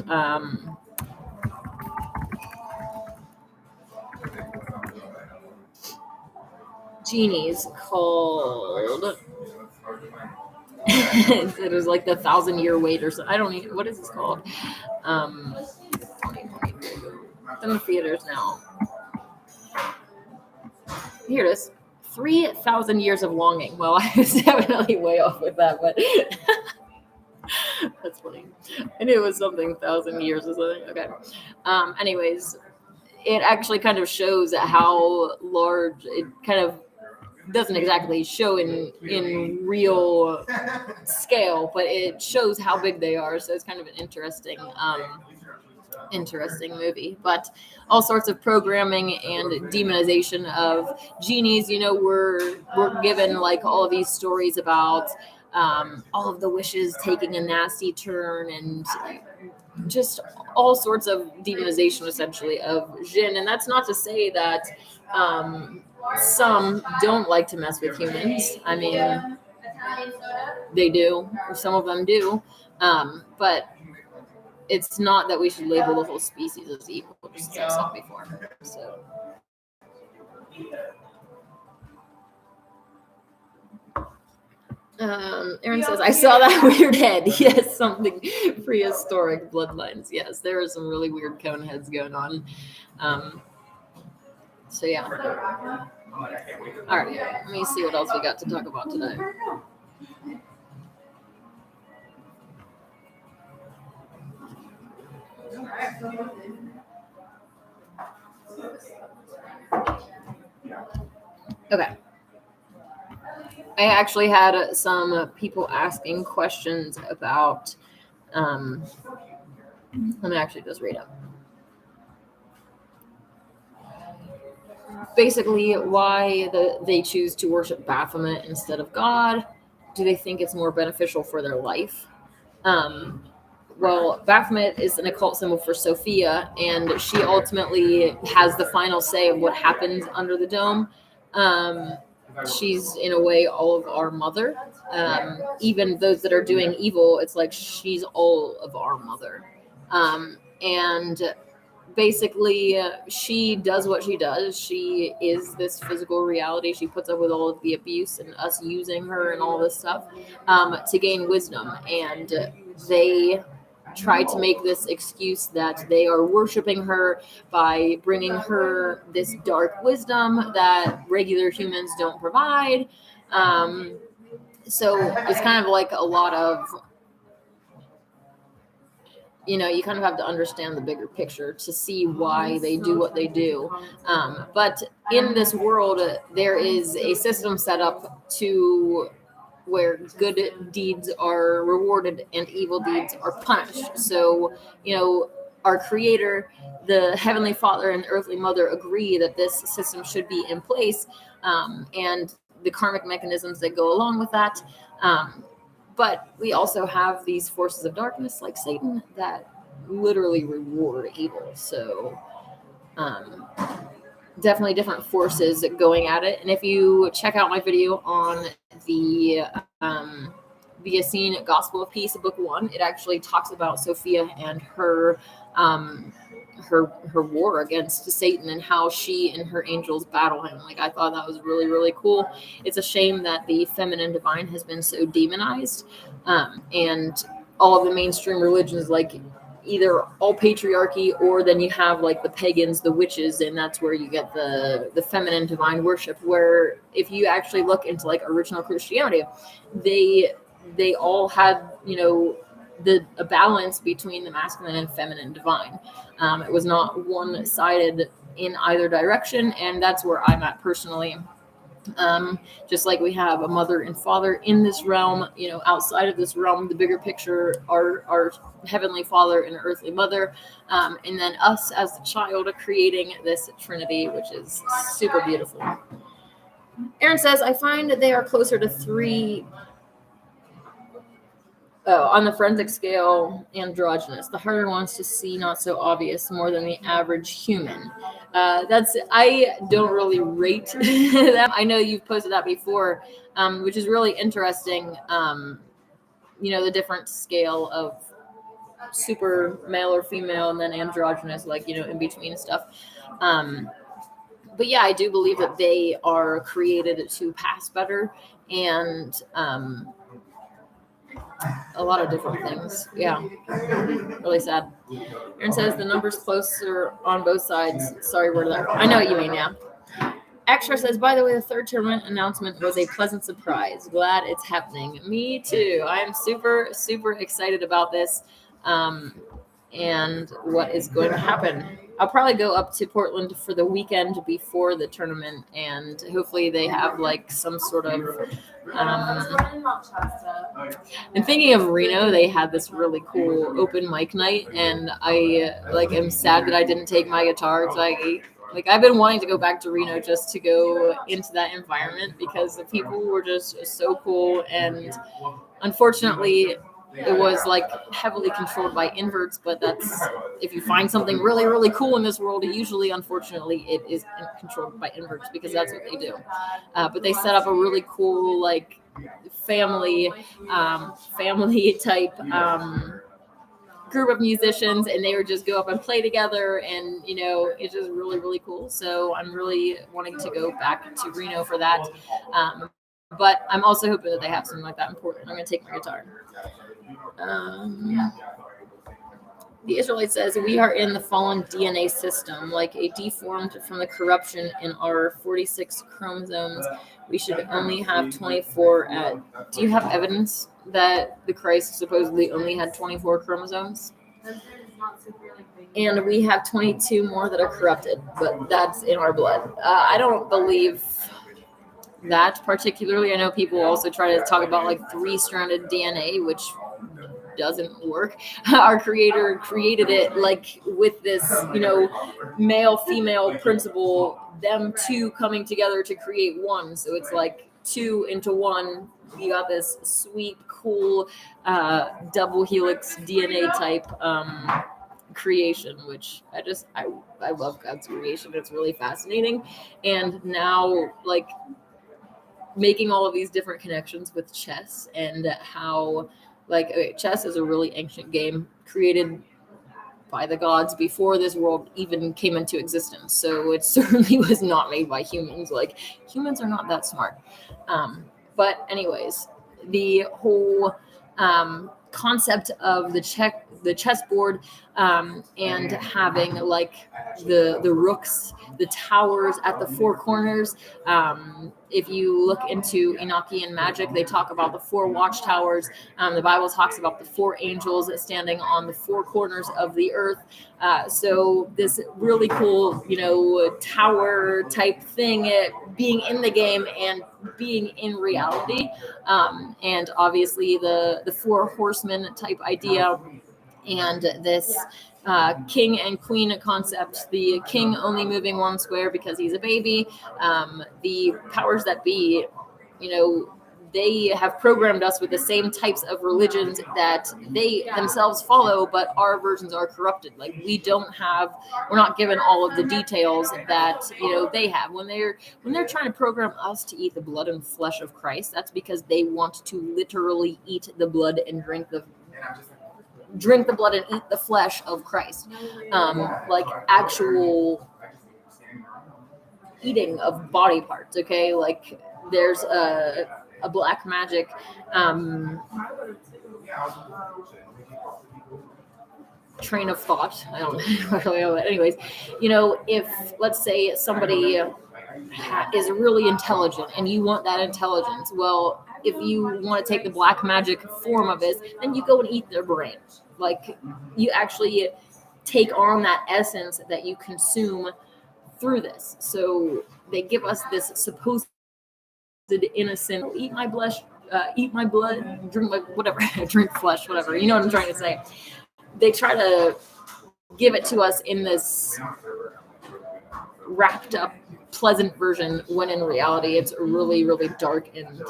genies called it was like the 1,000-year wait or something. I don't even, what is this called? It's in the theaters now. Here it is. 3,000 years of longing. Well, I was definitely way off with that, but that's funny. I knew it was something 1,000 years or something. Okay. Anyways, it actually kind of shows how large it kind of doesn't exactly show in real scale, but it shows how big they are. So it's kind of an interesting movie. But all sorts of programming and demonization of genies. We're given, like, all of these stories about all of the wishes taking a nasty turn and just all sorts of demonization, essentially, of Jinn. And that's not to say that some don't like to mess with humans. I mean, they do. Some of them do. But it's not that we should label the whole species as evil, just as I said before. So. Aaron says, I saw that weird head. Yes, something prehistoric bloodlines. Yes, there are some really weird cone heads going on. So yeah. All right, let me see what else we got to talk about today. Okay. I actually had some people asking questions about, let me actually just read it. Basically, why they choose to worship Baphomet instead of God. Do they think it's more beneficial for their life? Well, Baphomet is an occult symbol for Sophia, and she ultimately has the final say of what happens under the dome. She's, in a way, all of our mother. Even those that are doing evil, it's like she's all of our mother. And basically, she does what she does. She is this physical reality. She puts up with all of the abuse and us using her and all this stuff to gain wisdom. And they try to make this excuse that they are worshiping her by bringing her this dark wisdom that regular humans don't provide. So it's kind of like a lot of, you kind of have to understand the bigger picture to see why they do what they do. But in this world, there is a system set up to where good deeds are rewarded and evil deeds are punished. So, our Creator, the Heavenly Father and Earthly Mother agree that this system should be in place, and the karmic mechanisms that go along with that. But we also have these forces of darkness like Satan that literally reward evil. So definitely different forces going at it. And if you check out my video on the Essene Gospel of Peace, book 1, it actually talks about Sophia and her war against Satan and how she and her angels battle him. Like, I thought that was really, really cool. It's a shame that the feminine divine has been so demonized, and all of the mainstream religions, like either all patriarchy, or then you have like the pagans, the witches, and that's where you get the feminine divine worship, where if you actually look into like original Christianity, they all had, a balance between the masculine and feminine divine. It was not one-sided in either direction, and that's where I'm at personally. Just like we have a mother and father in this realm, outside of this realm, the bigger picture, our Heavenly Father and earthly mother, and then us as the child are creating this Trinity, which is super beautiful. Aaron says, I find that they are closer to 3. On the forensic scale, androgynous. The harder ones to see, not so obvious, more than the average human. I don't really rate that. I know you've posted that before, which is really interesting. The different scale of super male or female, and then androgynous, like, in between stuff. But yeah, I do believe that they are created to pass better, and a lot of different things. Yeah, really sad. Aaron says the numbers closer on both sides. Sorry, word there. I know what you mean. Yeah. Extra says, by the way, the third tournament announcement was a pleasant surprise. Glad it's happening. Me too. I am super, super excited about this, and what is going to happen. I'll probably go up to Portland for the weekend before the tournament, and hopefully they have like some sort of I'm thinking of Reno. They had this really cool open mic night, and I am sad that I didn't take my guitar. So I've been wanting to go back to Reno just to go into that environment, because the people were just so cool. And unfortunately, it was like heavily controlled by inverts, but that's, if you find something really, really cool in this world, usually, unfortunately, it is controlled by inverts because that's what they do. But they set up a really cool, like, family type group of musicians, and they would just go up and play together, and it's just really, really cool. So I'm really wanting to go back to Reno for that. But I'm also hoping that they have something like that in Portland. I'm going to take my guitar. The Israelite says, we are in the fallen DNA system, like a deformed from the corruption in our 46 chromosomes. We should only have 24 do you have evidence that the Christ supposedly only had 24 chromosomes? And we have 22 more that are corrupted, but that's in our blood. I don't believe that particularly. I know people also try to talk about like 3-stranded DNA, which doesn't work. Our creator created it like with this, male female principle, them two coming together to create one. So it's like 2 into 1. You got this sweet, cool double helix DNA type creation, which I love God's creation. It's really fascinating. And now, like, making all of these different connections with chess, and how, like, chess is a really ancient game created by the gods before this world even came into existence. So it certainly was not made by humans. Like, humans are not that smart. But anyways, the whole concept of the chessboard, and having like the rooks, the towers at the 4 corners. If you look into Enochian magic, they talk about the 4 watchtowers. The Bible talks about the 4 angels standing on the 4 corners of the earth. So this really cool, tower type thing, being in the game and being in reality. And obviously the 4 horsemen type idea, and this king and queen concept, the king only moving 1 square because he's a baby. The powers that be, they have programmed us with the same types of religions that they themselves follow, but our versions are corrupted. Like, we're not given all of the details that they have. When they're trying to program us to eat the blood and flesh of Christ, that's because they want to literally eat the blood and drink the blood and eat the flesh of Christ. Like actual eating of body parts. Okay, like there's a black magic train of thought. I don't really know. But anyways, if let's say somebody is really intelligent and you want that intelligence, well, if you want to take the black magic form of it, then you go and eat their brain. Like, you actually take on that essence that you consume through this. So they give us this supposed innocent, eat my blood, drink my whatever, drink flesh, whatever. You know what I'm trying to say? They try to give it to us in this wrapped up, pleasant version, when in reality it's really, really dark and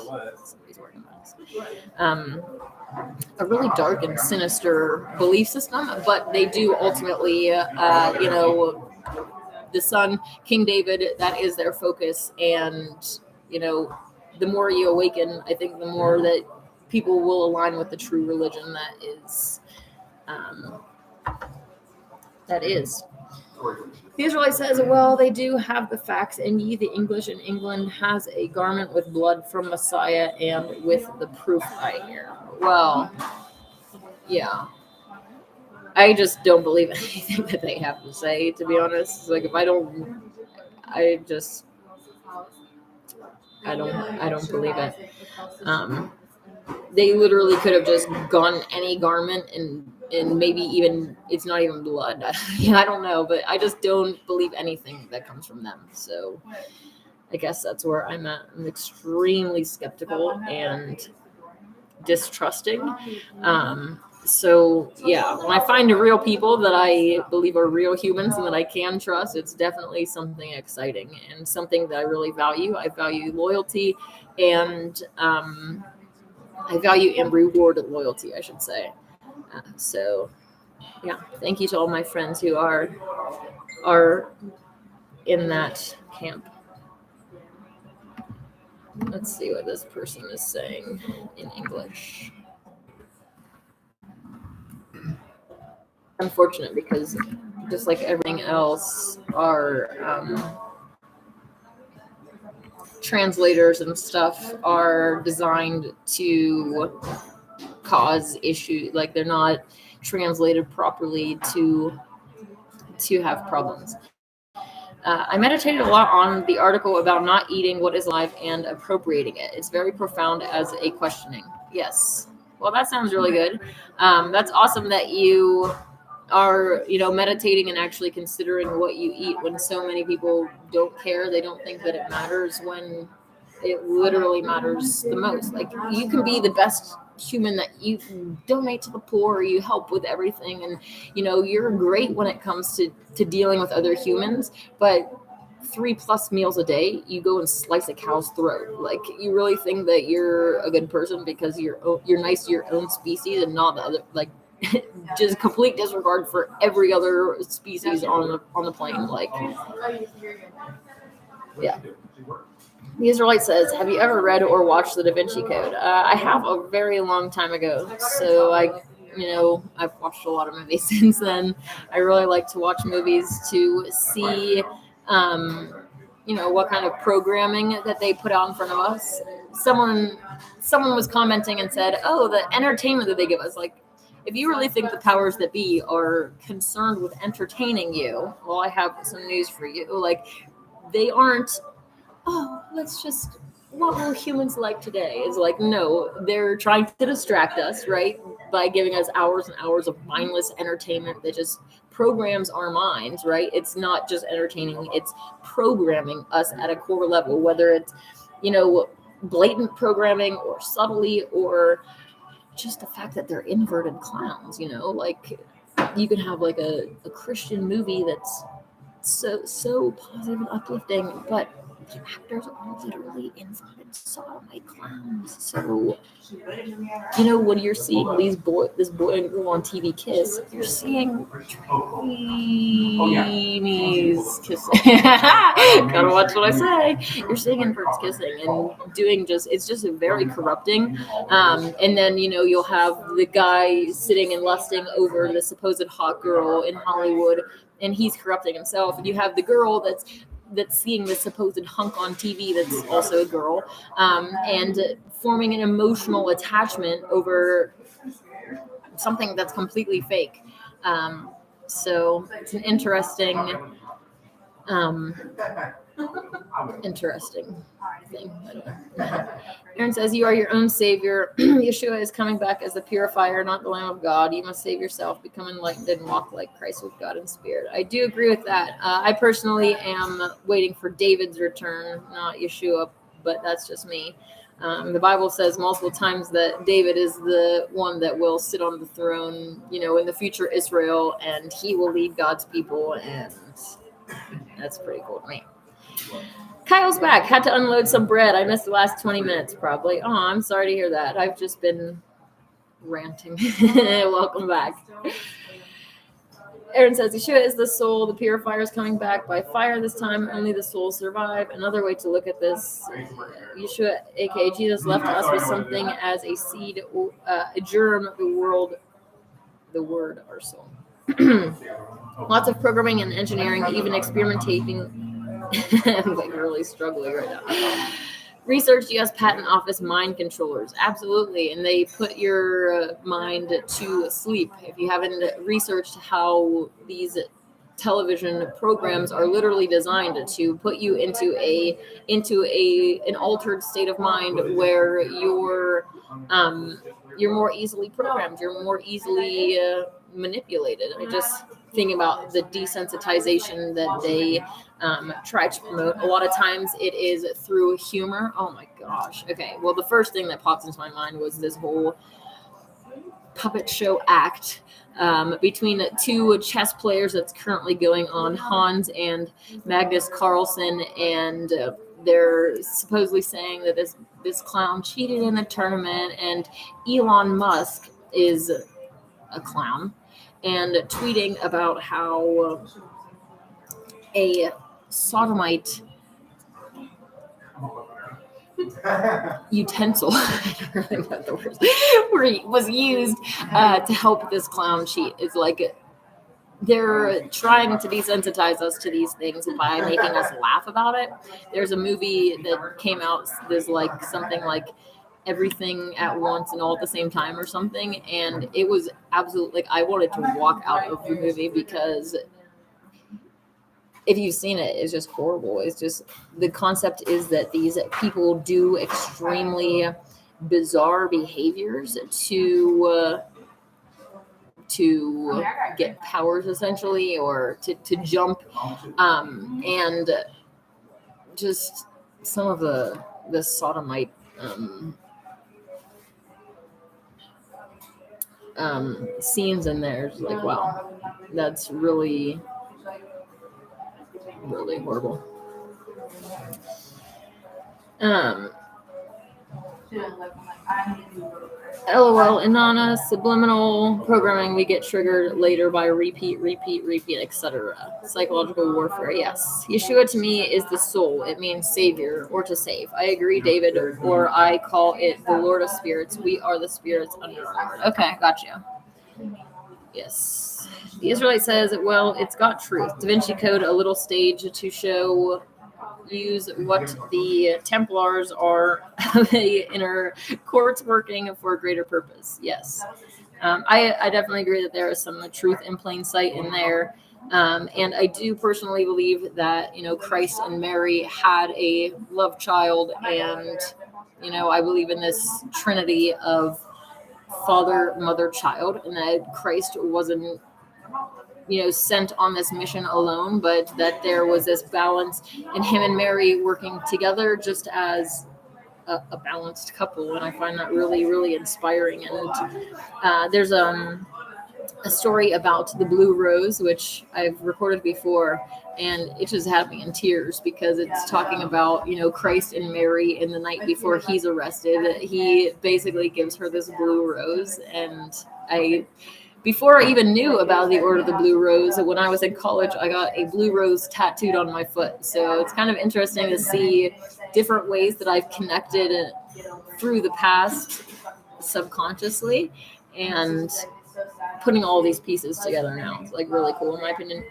a really dark and sinister belief system. But they do ultimately, the son, King David, that is their focus. And the more you awaken, I think the more that people will align with the true religion that is. The Israelite says, well, they do have the facts, and ye the English in England has a garment with blood from Messiah, and with the proof I hear. Well, yeah. I just don't believe anything that they have to say, to be honest. Like, if I don't believe it. They literally could have just gotten any garment and maybe even it's not even blood. I don't know, but I just don't believe anything that comes from them. So I guess that's where I'm at. I'm extremely skeptical and distrusting. So yeah, when I find real people that I believe are real humans and that I can trust, it's definitely something exciting and something that I really value. I value loyalty and I value and reward loyalty, I should say. So yeah, thank you to all my friends who are in that camp. Let's see what this person is saying in English. Unfortunate, because just like everything else, our translators and stuff are designed to cause issues. Like, they're not translated properly to have problems. I meditated a lot on the article about not eating what is alive and appropriating it. It's very profound as a questioning. Yes. Well, that sounds really good. That's awesome that you are, meditating and actually considering what you eat, when so many people don't care. They don't think that it matters, when it literally matters the most. Like, you can be the best human, that you donate to the poor, you help with everything, and you're great when it comes to dealing with other humans, but 3+ meals a day you go and slice a cow's throat. Like, you really think that you're a good person because you're nice to your own species and not the other, like, just complete disregard for every other species on the plane. Like, yeah. The Israelite says, have you ever read or watched The Da Vinci Code? I have, a very long time ago. So I've watched a lot of movies since then. I really like to watch movies to see, what kind of programming that they put out in front of us. Someone was commenting and said, oh, the entertainment that they give us. Like, if you really think the powers that be are concerned with entertaining you, well, I have some news for you. Like, they aren't, oh, what will humans like today? Is like, no, they're trying to distract us, right? By giving us hours and hours of mindless entertainment that just programs our minds, right? It's not just entertaining, it's programming us at a core level, whether it's, blatant programming or subtly, or just the fact that they're inverted clowns, like, you can have like a Christian movie that's so positive and uplifting, but the actors are literally inverted sodomite clowns. So, when you're seeing this boy and girl on TV kiss, you're seeing trainees kissing. Gotta watch what I say. You're seeing inverts kissing and doing it's just very corrupting. And then, you'll have the guy sitting and lusting over the supposed hot girl in Hollywood, and he's corrupting himself. And you have the girl that's seeing the supposed hunk on TV that's also a girl, and forming an emotional attachment over something that's completely fake. So it's an interesting thing. Aaron says, you are your own savior. Yeshua is coming back as the purifier, not the Lamb of God. You must save yourself, become enlightened, and walk like Christ with God in spirit. I do agree with that. I personally am waiting for David's return, not Yeshua, but that's just me. The Bible says multiple times that David is the one that will sit on the throne, in the future Israel, and he will lead God's people, and that's pretty cool to me. Kyle's back. Had to unload some bread. I missed the last 20 minutes, probably. Oh, I'm sorry to hear that. I've just been ranting. Welcome back. Aaron says, Yeshua is the soul. The purifier is coming back by fire this time. Only the souls survive. Another way to look at this, Yeshua, a.k.a. Jesus, left us with something as a seed, a germ, the word, our soul. Lots of programming and engineering, even experimenting. I'm like really struggling right now. Research U.S. Patent Office mind controllers. Absolutely. And they put your mind to sleep. If you haven't researched how these television programs are literally designed to put you into an altered state of mind where you're more easily programmed, you're more easily manipulated. I just think about the desensitization that they try to promote. A lot of times it is through humor. Oh my gosh. Okay. Well, the first thing that pops into my mind was this whole puppet show act between two chess players that's currently going on, Hans and Magnus Carlsen, and they're supposedly saying that this clown cheated in the tournament, and Elon Musk is a clown, and tweeting about how a sodomite utensil I don't really know the words, was used to help this clown cheat. It's like they're trying to desensitize us to these things by making us laugh about it. There's a movie that came out, there's like something like Everything at Once and All at the Same Time or something, and it was absolutely, like, I wanted to walk out of the movie because if you've seen it, it's just horrible. It's just, the concept is that these people do extremely bizarre behaviors to get powers, essentially, or to jump, and just some of the sodomite scenes in there is like, wow, that's really horrible. LOL, Inanna, subliminal programming, we get triggered later by repeat, etc. Psychological warfare, yes. Yeshua to me is the soul. It means savior or to save. I agree, David, or I call it the Lord of Spirits. We are the spirits under our Lord. Okay, gotcha. Yes. The Israelite says, well, it's got truth. Da Vinci Code, a little stage to use what the Templars are, the inner courts working for a greater purpose. Yes. I definitely agree that there is some truth in plain sight in there. And I do personally believe that, Christ and Mary had a love child, and, I believe in this trinity of Father, Mother, Child, and that Christ wasn't, sent on this mission alone, but that there was this balance in him and Mary working together just as a balanced couple. And I find that really, really inspiring. And there's a story about the blue rose, which I've recorded before, and it just had me in tears because it's talking about, Christ and Mary in the night before he's arrested. He basically gives her this blue rose, and before I even knew about the Order of the Blue Rose, when I was in college, I got a blue rose tattooed on my foot. So it's kind of interesting to see different ways that I've connected through the past subconsciously, and putting all these pieces together now. It's like really cool in my opinion.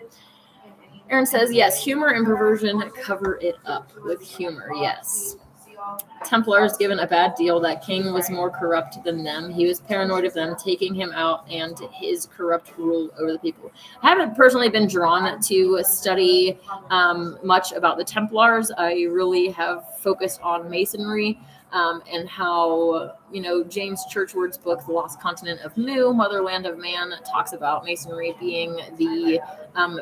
Aaron says, yes, humor and perversion cover it up with humor. Yes. Templars given a bad deal. That king was more corrupt than them. He was paranoid of them taking him out and his corrupt rule over the people. I haven't personally been drawn to study much about the Templars. I really have focused on Masonry, and how, James Churchward's book, The Lost Continent of Mu, Motherland of Man, talks about Masonry being the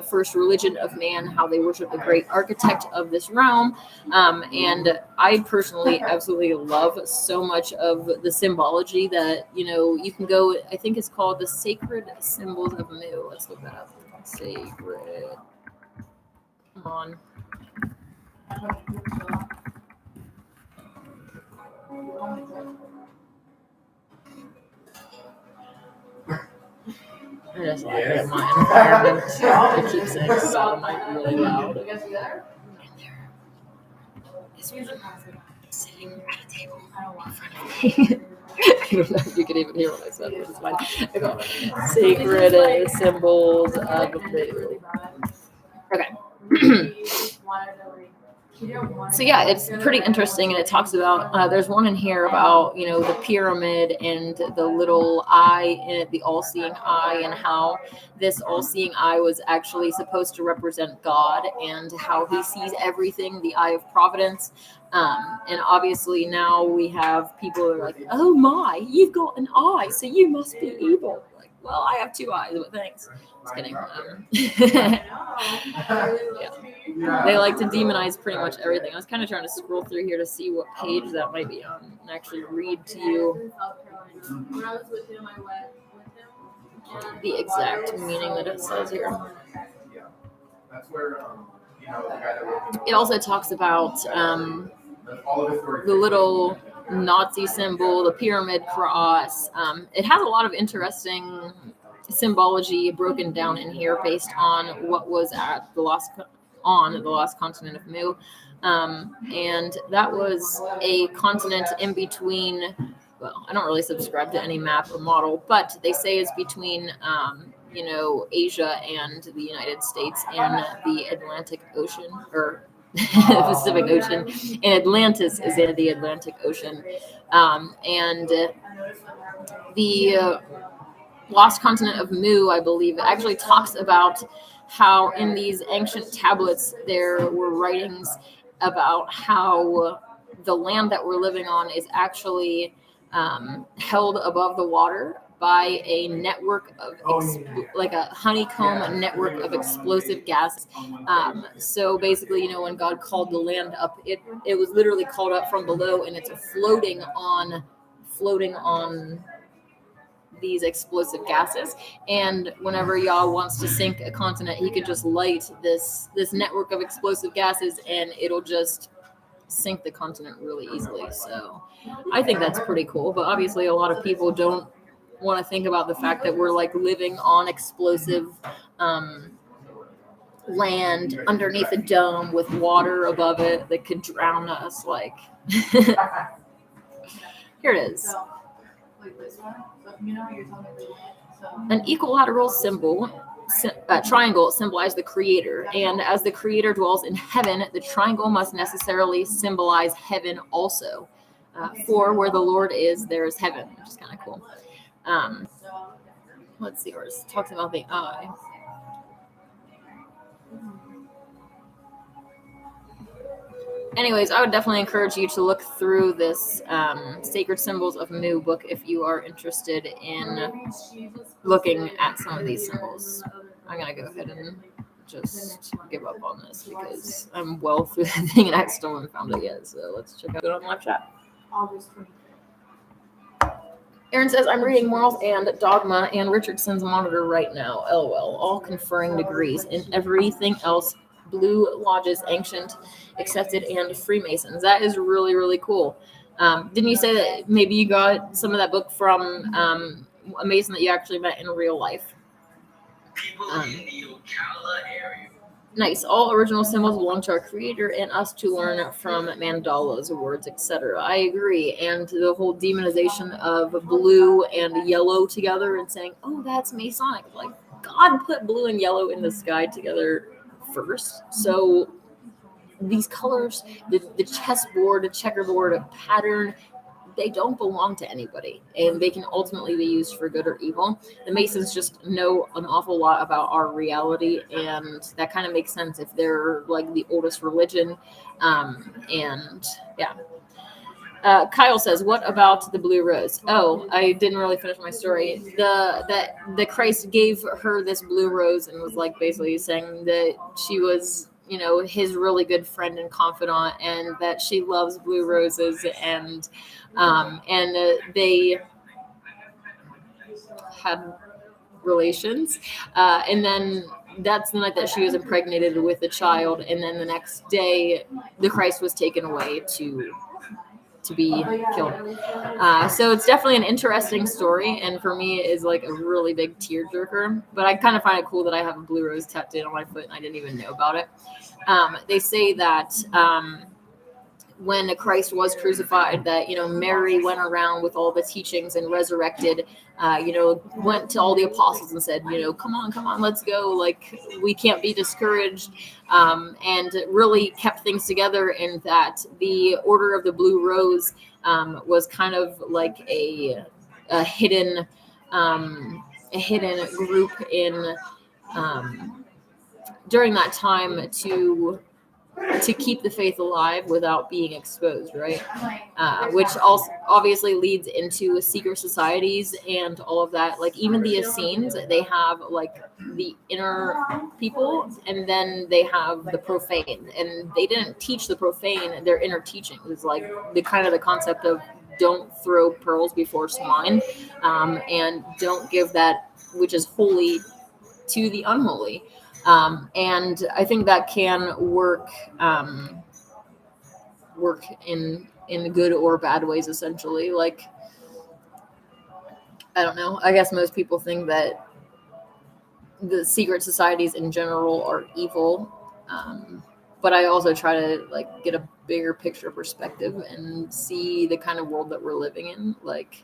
first religion of man, how they worship the great architect of this realm. And I personally absolutely love so much of the symbology that, you can go, I think it's called the Sacred Symbols of Mu. Let's look that up. Sacred. Come on. I just like it in my environment. I keep saying sodomite really loud. And there is one sitting at a table in front of me. I don't know if you can even hear what I said, but it's fine. Okay. Sacred Symbols of Mu. Okay. So yeah, it's pretty interesting, and it talks about, there's one in here about, the pyramid and the little eye in it, the all-seeing eye, and how this all-seeing eye was actually supposed to represent God, and how he sees everything, the eye of providence. And obviously now we have people who are like, oh my, you've got an eye, so you must be evil. Like, well, I have two eyes, but thanks. Just kidding. Yeah. They like to demonize pretty much everything. I was kind of trying to scroll through here to see what page that might be on and actually read to you. When I was with him, I went the exact meaning that it says here. It also talks about the little Nazi symbol, the pyramid cross. It has a lot of interesting symbology broken down in here based on what was at the lost continent of Mu. And that was a continent in between. Well, I don't really subscribe to any map or model, but they say it's between Asia and the United States and the Atlantic Ocean, or Pacific Ocean, and Atlantis is in the Atlantic Ocean. And the lost continent of Mu, I believe, actually talks about how in these ancient tablets there were writings about how the land that we're living on is actually held above the water by a network of like a honeycomb network of explosive gas. So basically, when God called the land up, it was literally called up from below, and it's floating on these explosive gases. And whenever Yah wants to sink a continent, he could just light this network of explosive gases, and it'll just sink the continent really easily. So I think that's pretty cool. But obviously, a lot of people don't want to think about the fact that we're like living on explosive land underneath a dome with water above it that could drown us. Like here it is. An equilateral triangle symbolizes the creator, and as the creator dwells in heaven, the triangle must necessarily symbolize heaven also. For where the Lord is, there is heaven, which is kind of cool. Let's see, where it talks about the eye. Anyways, I would definitely encourage you to look through this Sacred Symbols of Mu book if you are interested in looking at some of these symbols. I'm going to go ahead and just give up on this because I'm well through the thing and I still haven't found it yet. So let's check out it on live chat. Aaron says, I'm reading Morals and Dogma and Richardson's Monitor right now. LOL. All conferring degrees in everything else. Blue Lodges, Ancient, Accepted, and Freemasons. That is really, really cool. Didn't you say that maybe you got some of that book from a Mason that you actually met in real life? Nice. All original symbols belong to our creator and us to learn from mandalas, words, etc. I agree. And the whole demonization of blue and yellow together and saying, oh, that's Masonic. Like, God put blue and yellow in the sky together first. So these colors, the chessboard, the checkerboard pattern, they don't belong to anybody, and they can ultimately be used for good or evil. The Masons just know an awful lot about our reality, and that kind of makes sense if they're like the oldest religion. And yeah. Kyle says, what about the blue rose? Oh, I didn't really finish my story. The Christ gave her this blue rose and was like basically saying that she was, his really good friend and confidant, and that she loves blue roses, and they had relations, and then that's the night that she was impregnated with a child, and then the next day the Christ was taken away to be killed. So it's definitely an interesting story, and for me it is like a really big tearjerker, but I kind of find it cool that I have a blue rose tattooed on my foot and I didn't even know about it. They say that when Christ was crucified, that Mary went around with all the teachings and resurrected, went to all the apostles and said, come on, let's go, like we can't be discouraged, and really kept things together. And that the Order of the Blue Rose was kind of like a hidden group in during that time to keep the faith alive without being exposed, right? Which also obviously leads into secret societies and all of that. Like even the Essenes, they have like the inner people, and then they have the profane, and they didn't teach the profane their inner teaching. It's like the concept of don't throw pearls before swine, and don't give that which is holy to the unholy. And I think that can work in good or bad ways, essentially. Like, I don't know. I guess most people think that the secret societies in general are evil. But I also try to like get a bigger picture perspective and see the kind of world that we're living in. Like,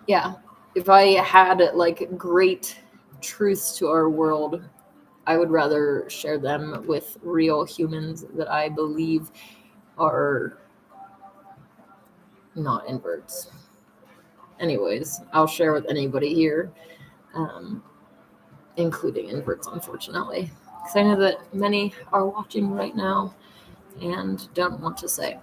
yeah, if I had like great truths to our world, I would rather share them with real humans that I believe are not inverts. Anyways, I'll share with anybody here, including inverts, unfortunately, because I know that many are watching right now and don't want to say.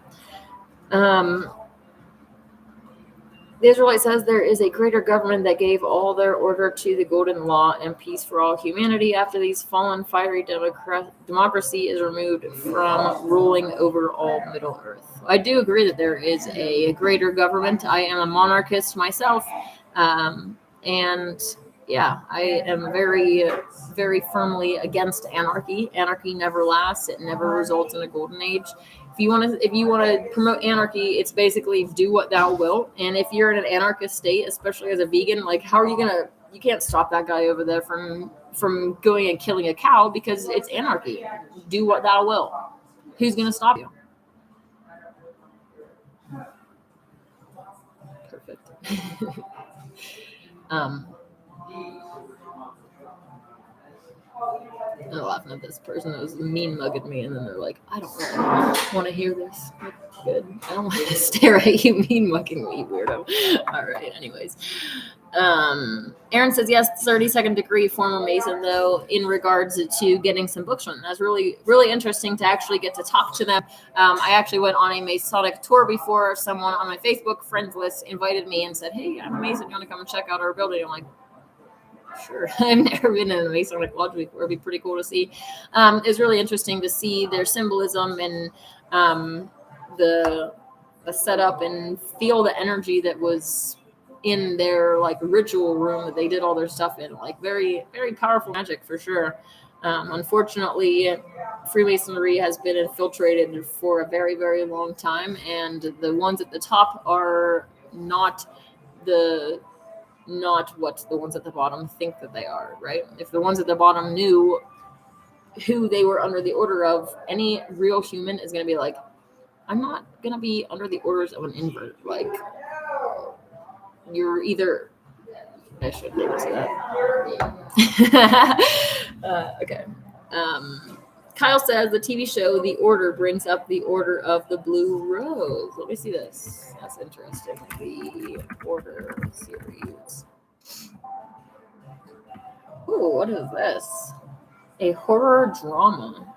The Israelite says there is a greater government that gave all their order to the golden law and peace for all humanity after these fallen fiery democracy is removed from ruling over all Middle Earth. I do agree that there is a greater government. I am a monarchist myself, and yeah, I am very, very firmly against anarchy. Anarchy never lasts. It never results in a golden age. If you want to promote anarchy, it's basically do what thou wilt. And if you're in an anarchist state, especially as a vegan, like how are you gonna? You can't stop that guy over there from going and killing a cow because it's anarchy. Do what thou wilt. Who's gonna stop you? Perfect. I'm laughing at this person that was mean mugging me, and then they're like, I don't really want to hear this. Like, good. I don't want to stare at you mean mugging me, weirdo. All right, anyways. Aaron says, yes, 32nd degree former Mason, though, in regards to getting some books from them. That's really, really interesting to actually get to talk to them. I actually went on a Masonic tour before. Someone on my Facebook friends list invited me and said, hey, I'm a Mason. You want to come and check out our building? I'm like, sure. I've never been in a Masonic lodge before. It'd be pretty cool to see. It's really interesting to see their symbolism and the setup and feel the energy that was in their like ritual room that they did all their stuff in. Like very, very powerful magic for sure. Unfortunately, Freemasonry has been infiltrated for a very, very long time, and the ones at the top are not what the ones at the bottom think that they are, right? If the ones at the bottom knew who they were under the order of, any real human is going to be like, I'm not going to be under the orders of an invert. Like, you're either... I should never say that. Okay. Kyle says the TV show The Order brings up the Order of the Blue Rose. Let me see this. That's interesting. The Order series. Ooh, what is this? A horror drama.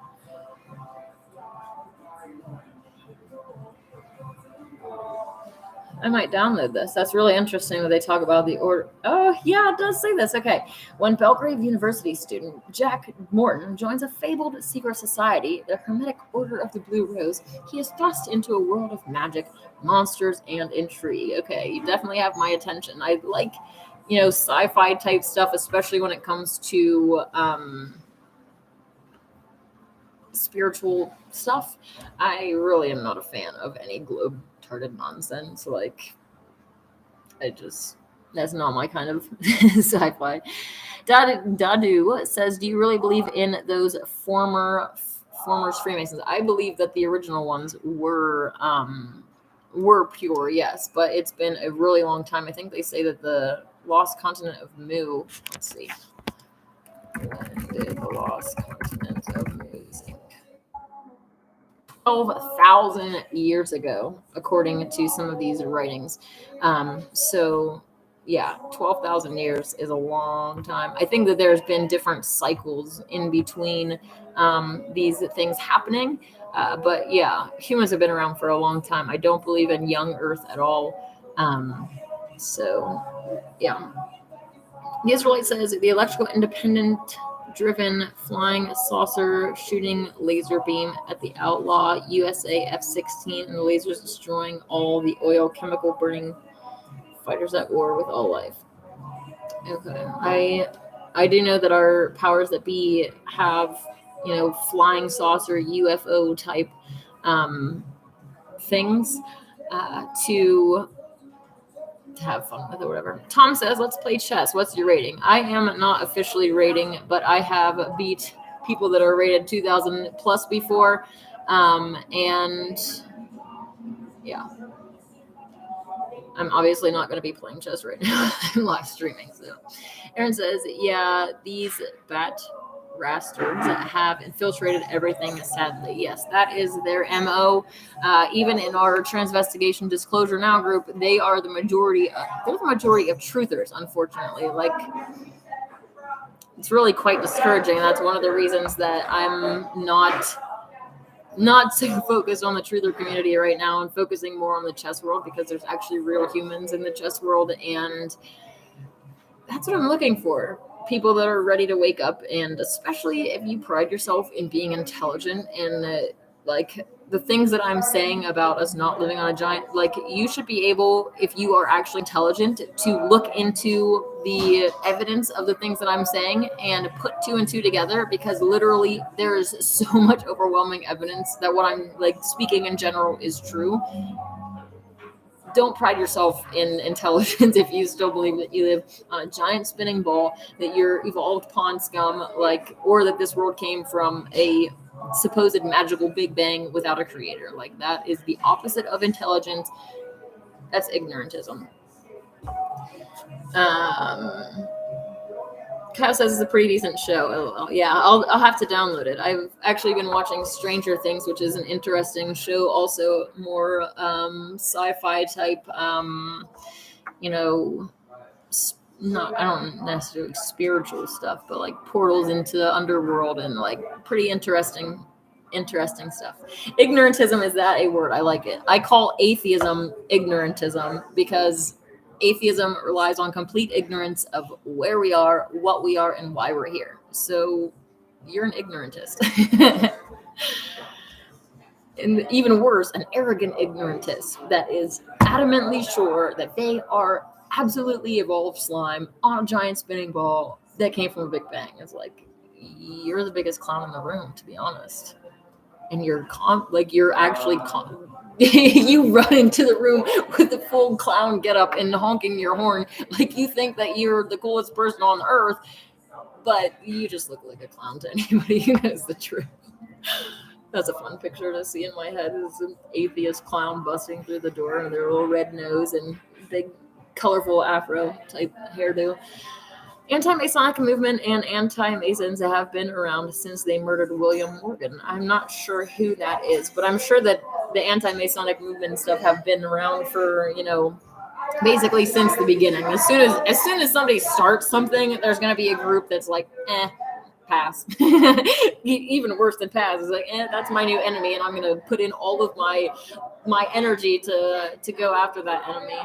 I might download this. That's really interesting that they talk about the order. Oh, yeah, it does say this. Okay. When Belgrave University student Jack Morton joins a fabled secret society, the Hermetic Order of the Blue Rose, he is thrust into a world of magic, monsters, and intrigue. Okay, you definitely have my attention. I like, sci-fi type stuff, especially when it comes to spiritual stuff. I really am not a fan of any globe-tarded nonsense. Like, that's not my kind of sci-fi. Dadu says, do you really believe in those former Freemasons? I believe that the original ones were pure, yes, but it's been a really long time. I think they say that the lost continent of Mu, let's see, when did the lost continent of Mu sink? 12,000 years ago, according to some of these writings. So yeah, 12,000 years is a long time. I think that there's been different cycles in between these things happening. But yeah, humans have been around for a long time. I don't believe in young Earth at all. So yeah. The Israelite says the electrical independent driven flying saucer shooting laser beam at the outlaw USA F-16 and the lasers destroying all the oil chemical burning fighters at war with all life. Okay. I do know that our powers that be have, flying saucer UFO type things to have fun with or whatever. Tom says, let's play chess. What's your rating? I am not officially rating, but I have beat people that are rated 2,000 plus before. And yeah, I'm obviously not going to be playing chess right now. I'm live streaming. So Aaron says, yeah, these bat rastards have infiltrated everything, sadly. Yes, that is their MO. Even in our Transvestigation Disclosure Now group, they are the majority. They're the majority of truthers, unfortunately. Like, it's really quite discouraging. That's one of the reasons that I'm not so focused on the truther community right now and focusing more on the chess world, because there's actually real humans in the chess world, and that's what I'm looking for. People that are ready to wake up, and especially if you pride yourself in being intelligent and like the things that I'm saying about us not living on a giant, like, you should be able, if you are actually intelligent, to look into the evidence of the things that I'm saying and put two and two together, because literally there is so much overwhelming evidence that what I'm like speaking in general is true. Don't pride yourself in intelligence if you still believe that you live on a giant spinning ball, that you're evolved pond scum, like, or that this world came from a supposed magical Big Bang without a creator. Like, that is the opposite of intelligence. That's ignorantism. Kyle says it's a pretty decent show. Yeah, I'll have to download it. I've actually been watching Stranger Things, which is an interesting show. Also, more sci-fi type. Not, I don't necessarily spiritual stuff, but like portals into the underworld and like pretty interesting stuff. Ignorantism, is that a word? I like it. I call atheism ignorantism, because atheism relies on complete ignorance of where we are, what we are, and why we're here. So you're an ignorantist. And even worse, an arrogant ignorantist that is adamantly sure that they are absolutely evolved slime on a giant spinning ball that came from a Big Bang. It's like, you're the biggest clown in the room, to be honest. And you're actually you run into the room with the full clown getup and honking your horn like you think that you're the coolest person on earth, but you just look like a clown to anybody who knows the truth. That's a fun picture to see in my head, is an atheist clown busting through the door with their little red nose and big colorful afro type hairdo. Anti-Masonic movement and anti-Masons have been around since they murdered William Morgan. I'm not sure who that is, but I'm sure that the anti-Masonic movement and stuff have been around for, basically since the beginning. As soon as somebody starts something, there's going to be a group that's like, pass. Even worse than pass is like, that's my new enemy, and I'm going to put in all of my energy to go after that enemy.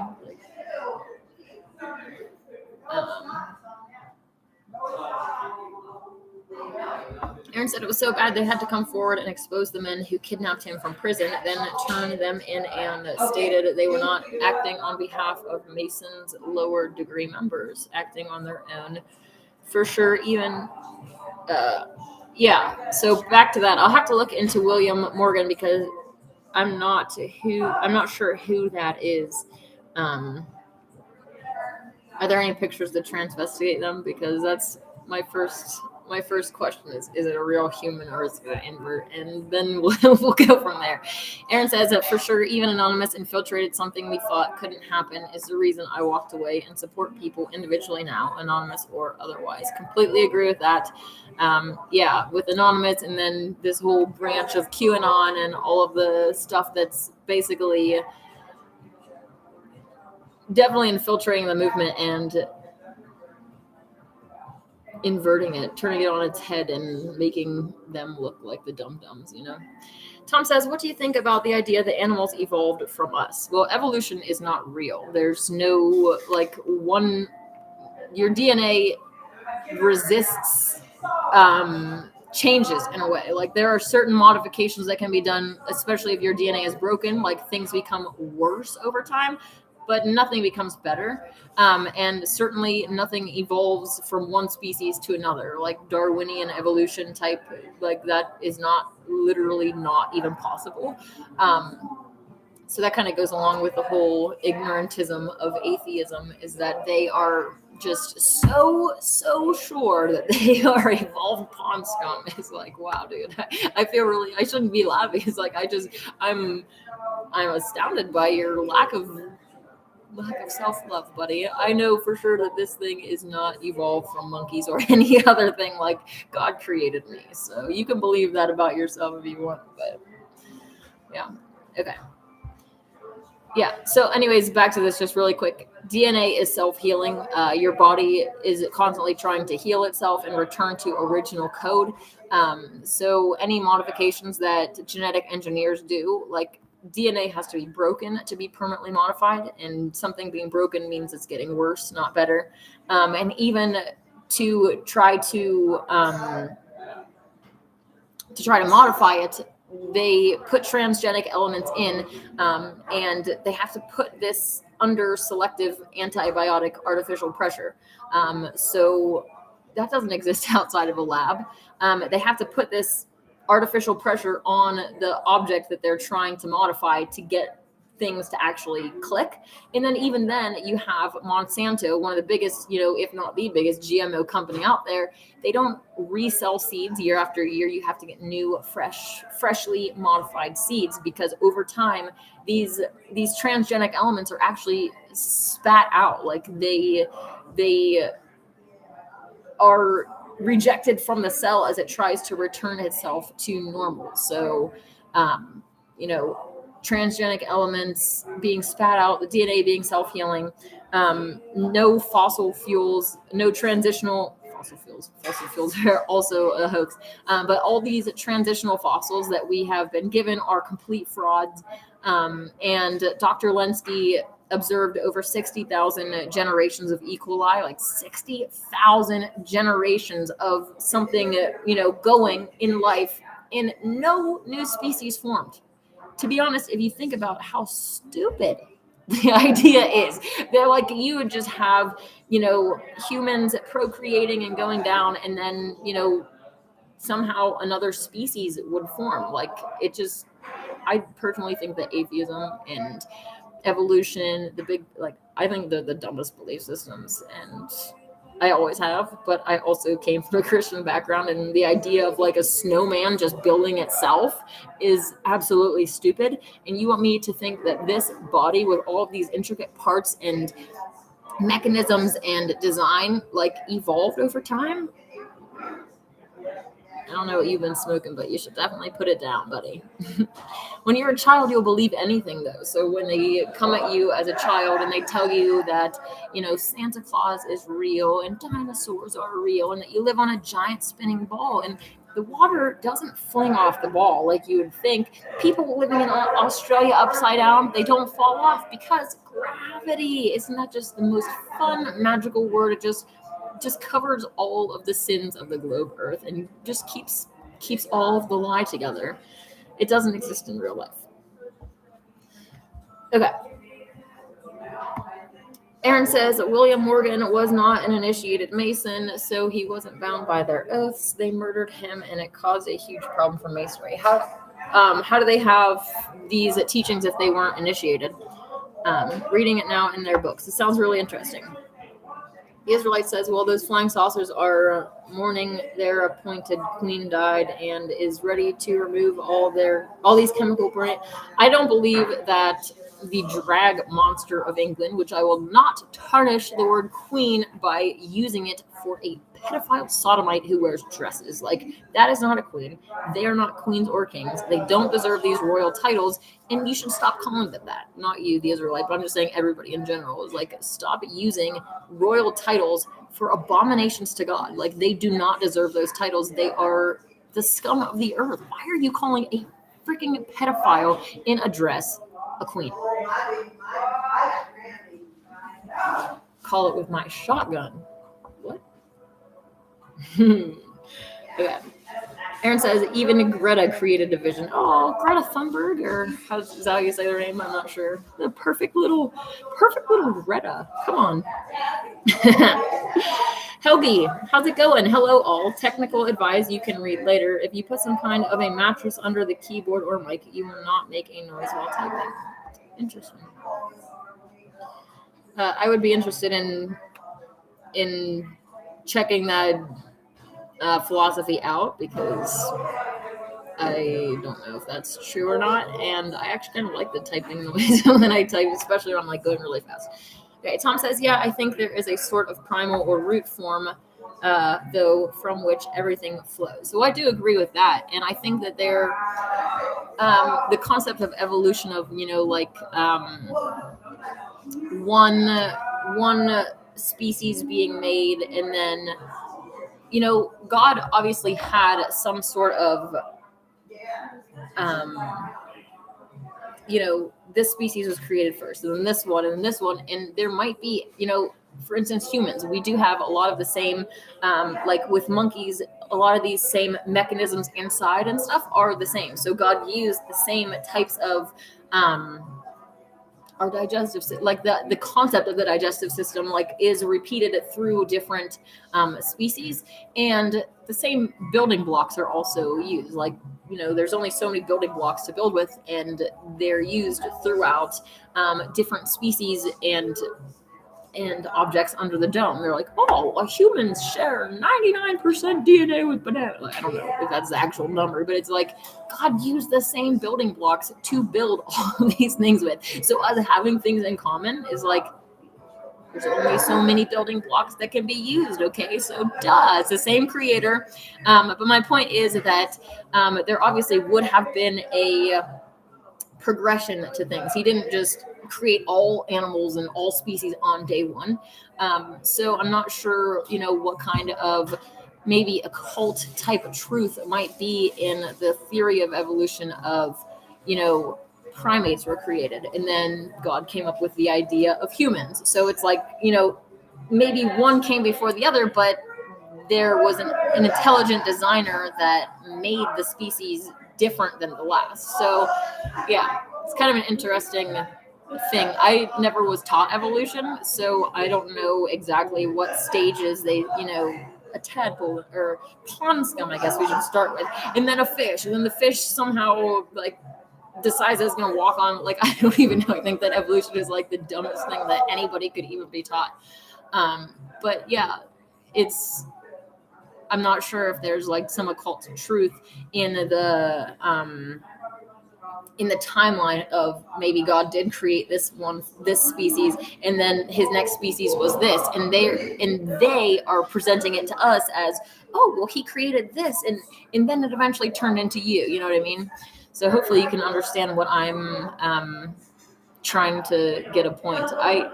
Aaron said it was so bad they had to come forward and expose the men who kidnapped him from prison, then turn them in, and stated they were not acting on behalf of Masons' lower degree members, acting on their own. For sure, even yeah. So back to that. I'll have to look into William Morgan, because I'm not sure who that is. Are there any pictures that transvestigate them? Because that's my first question is it a real human or is it an invert? And then we'll go from there. Aaron says that for sure, even Anonymous infiltrated something we thought couldn't happen is the reason I walked away and support people individually now, Anonymous or otherwise. Completely agree with that. Yeah, with Anonymous, and then this whole branch of QAnon and all of the stuff that's basically definitely infiltrating the movement and inverting it, turning it on its head and making them look like the dum-dums, Tom says, what do you think about the idea that animals evolved from us? Well, evolution is not real. There's no, your DNA resists changes in a way. Like there are certain modifications that can be done, especially if your DNA is broken, like things become worse over time, but nothing becomes better. And certainly nothing evolves from one species to another, like Darwinian evolution type, like that is not literally not even possible. So that kind of goes along with the whole ignorantism of atheism, is that they are just so sure that they are evolved pond scum. It's like, wow, dude, I feel really, I shouldn't be laughing. It's like, I'm astounded by your lack of self-love, buddy. I know for sure that this thing is not evolved from monkeys or any other thing. Like, God created me, so you can believe that about yourself if you want. But yeah, okay. Yeah. So, anyways, back to this just really quick. DNA is self-healing. Your body is constantly trying to heal itself and return to original code. So, any modifications that genetic engineers do, like DNA, has to be broken to be permanently modified, and something being broken means it's getting worse, not better. And even to try to modify it, they put transgenic elements in, and they have to put this under selective antibiotic artificial pressure. So that doesn't exist outside of a lab. They have to put this artificial pressure on the object that they're trying to modify to get things to actually click. And then even then, you have Monsanto, one of the biggest, if not the biggest GMO company out there. They don't resell seeds year after year. You have to get new, freshly modified seeds, because over time, these transgenic elements are actually spat out. Like they are rejected from the cell as it tries to return itself to normal. So, transgenic elements being spat out, the DNA being self-healing, no fossil fuels, no transitional fossil fuels. Fossil fuels are also a hoax. But all these transitional fossils that we have been given are complete frauds. And Dr. Lenski observed over 60,000 generations of E. coli, like 60,000 generations of something, going in life, and no new species formed. To be honest, if you think about how stupid the idea is, they're like, you would just have, humans procreating and going down, and then, somehow another species would form. Like, it just, I personally think that atheism and evolution, I think they're the dumbest belief systems, and I always have. But I also came from a Christian background, and the idea of like a snowman just building itself is absolutely stupid. And you want me to think that this body with all of these intricate parts and mechanisms and design like evolved over time? I don't know what you've been smoking, but you should definitely put it down, buddy. When you're a child, you'll believe anything, though. So when they come at you as a child and they tell you that, Santa Claus is real and dinosaurs are real and that you live on a giant spinning ball and the water doesn't fling off the ball like you would think. People living in Australia upside down, they don't fall off because gravity. Isn't that just the most fun, magical word? It just covers all of the sins of the globe Earth and just keeps all of the lie together. It doesn't exist in real life. Okay. Aaron says that William Morgan was not an initiated Mason, so he wasn't bound by their oaths. They murdered him, and it caused a huge problem for Masonry. How do they have these teachings if they weren't initiated? Reading it now in their books. It sounds really interesting. The Israelite says, well, those flying saucers are mourning their appointed queen died and is ready to remove all these chemical brain. I don't believe that the drag monster of England, which I will not tarnish the word queen by using it for a pedophile sodomite who wears dresses. Like, that is not a queen. They are not queens or kings. They don't deserve these royal titles, and you should stop calling them that. Not you, the Israelite, but I'm just saying everybody in general is like, stop using royal titles for abominations to God. Like, they do not deserve those titles. They are the scum of the earth. Why are you calling a freaking pedophile in a dress a queen? Call it with my shotgun. What? Okay. Aaron says even Greta created division. Oh, Greta Thunberg, or is that how you say their name? I'm not sure. The perfect little Greta. Come on. Helgi, how's it going? Hello, all. Technical advice you can read later. If you put some kind of a mattress under the keyboard or mic, you will not make a noise while typing. Interesting. I would be interested in checking that philosophy out, because I don't know if that's true or not, and I actually kind of like the typing noise when I type, especially when I'm like going really fast. Okay, Tom says, yeah, I think there is a sort of primal or root form, though, from which everything flows. So I do agree with that, and I think that the concept of evolution of, like one species being made, and then, God obviously had some sort of this species was created first, and then this one, and this one, and there might be, for instance, humans. We do have a lot of the same, like with monkeys, a lot of these same mechanisms inside and stuff are the same. So God used the same types of our digestive system, like the concept of the digestive system, like is repeated through different species, and the same building blocks are also used. Like, there's only so many building blocks to build with, and they're used throughout different species and objects under the dome. They're like, oh, humans share 99% DNA with banana. Like, I don't know if that's the actual number, but it's like God used the same building blocks to build all of these things with. So us having things in common is like, there's only so many building blocks that can be used. Okay, so duh, it's the same creator. But my point is that there obviously would have been a progression to things. He didn't just create all animals and all species on day one. So I'm not sure, what kind of maybe occult type of truth might be in the theory of evolution of, primates were created, and then God came up with the idea of humans. So it's like, maybe one came before the other, but there was an intelligent designer that made the species different than the last. So yeah, it's kind of an interesting thing. I never was taught evolution, so I don't know exactly what stages they, a tadpole or pond scum, I guess we should start with, and then a fish, and then the fish somehow like decides it's going to walk on. Like, I don't even know. I think that evolution is like the dumbest thing that anybody could even be taught. But yeah, I'm not sure if there's like some occult truth in the timeline of maybe God did create this species, and then his next species was this, and they are presenting it to us as, oh, well, he created this, and then it eventually turned into you. You know what I mean? So hopefully you can understand what I'm trying to get the point that I'm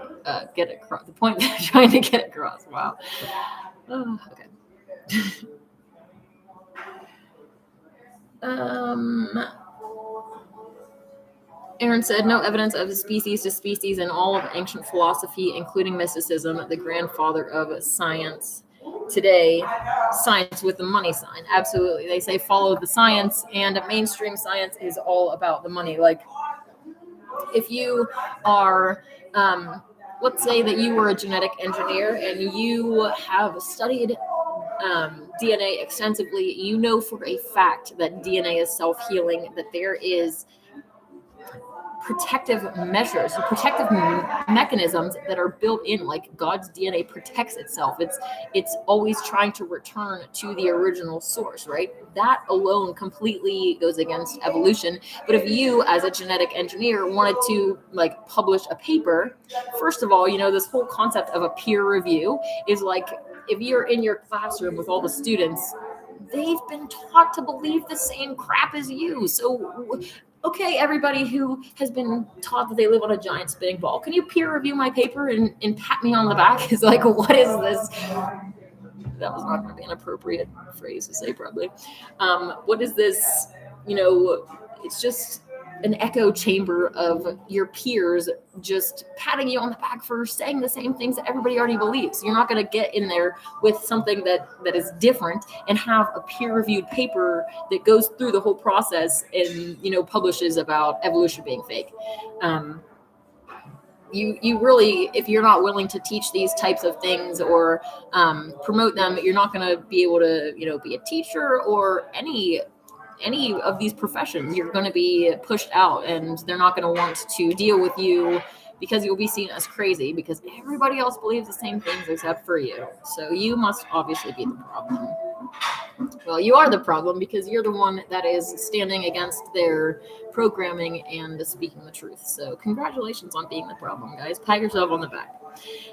trying to get across. Wow. Oh, okay. Aaron said, no evidence of species to species in all of ancient philosophy, including mysticism, the grandfather of science. Today, science with the money sign. Absolutely. They say follow the science, and mainstream science is all about the money. Like, if you are, let's say that you were a genetic engineer and you have studied DNA extensively, you know for a fact that DNA is self-healing, that there is protective measures, protective mechanisms that are built in. Like, God's DNA protects itself. It's always trying to return to the original source, right? That alone completely goes against evolution. But if you, as a genetic engineer, wanted to like publish a paper, first of all, this whole concept of a peer review is like, if you're in your classroom with all the students, they've been taught to believe the same crap as you. So okay, everybody who has been taught that they live on a giant spinning ball, can you peer review my paper and pat me on the back? It's like, what is this? That was not going to be an appropriate phrase to say, probably. What is this? It's just an echo chamber of your peers just patting you on the back for saying the same things that everybody already believes. You're not going to get in there with something that is different and have a peer-reviewed paper that goes through the whole process and, you know, publishes about evolution being fake. You really, if you're not willing to teach these types of things or promote them, you're not going to be able to, you know, be a teacher or any of these professions. You're going to be pushed out, and they're not going to want to deal with you because you'll be seen as crazy because everybody else believes the same things except for you. So you must obviously be the problem. Well, you are the problem because you're the one that is standing against their programming and speaking the truth. So congratulations on being the problem, guys. Pat yourself on the back.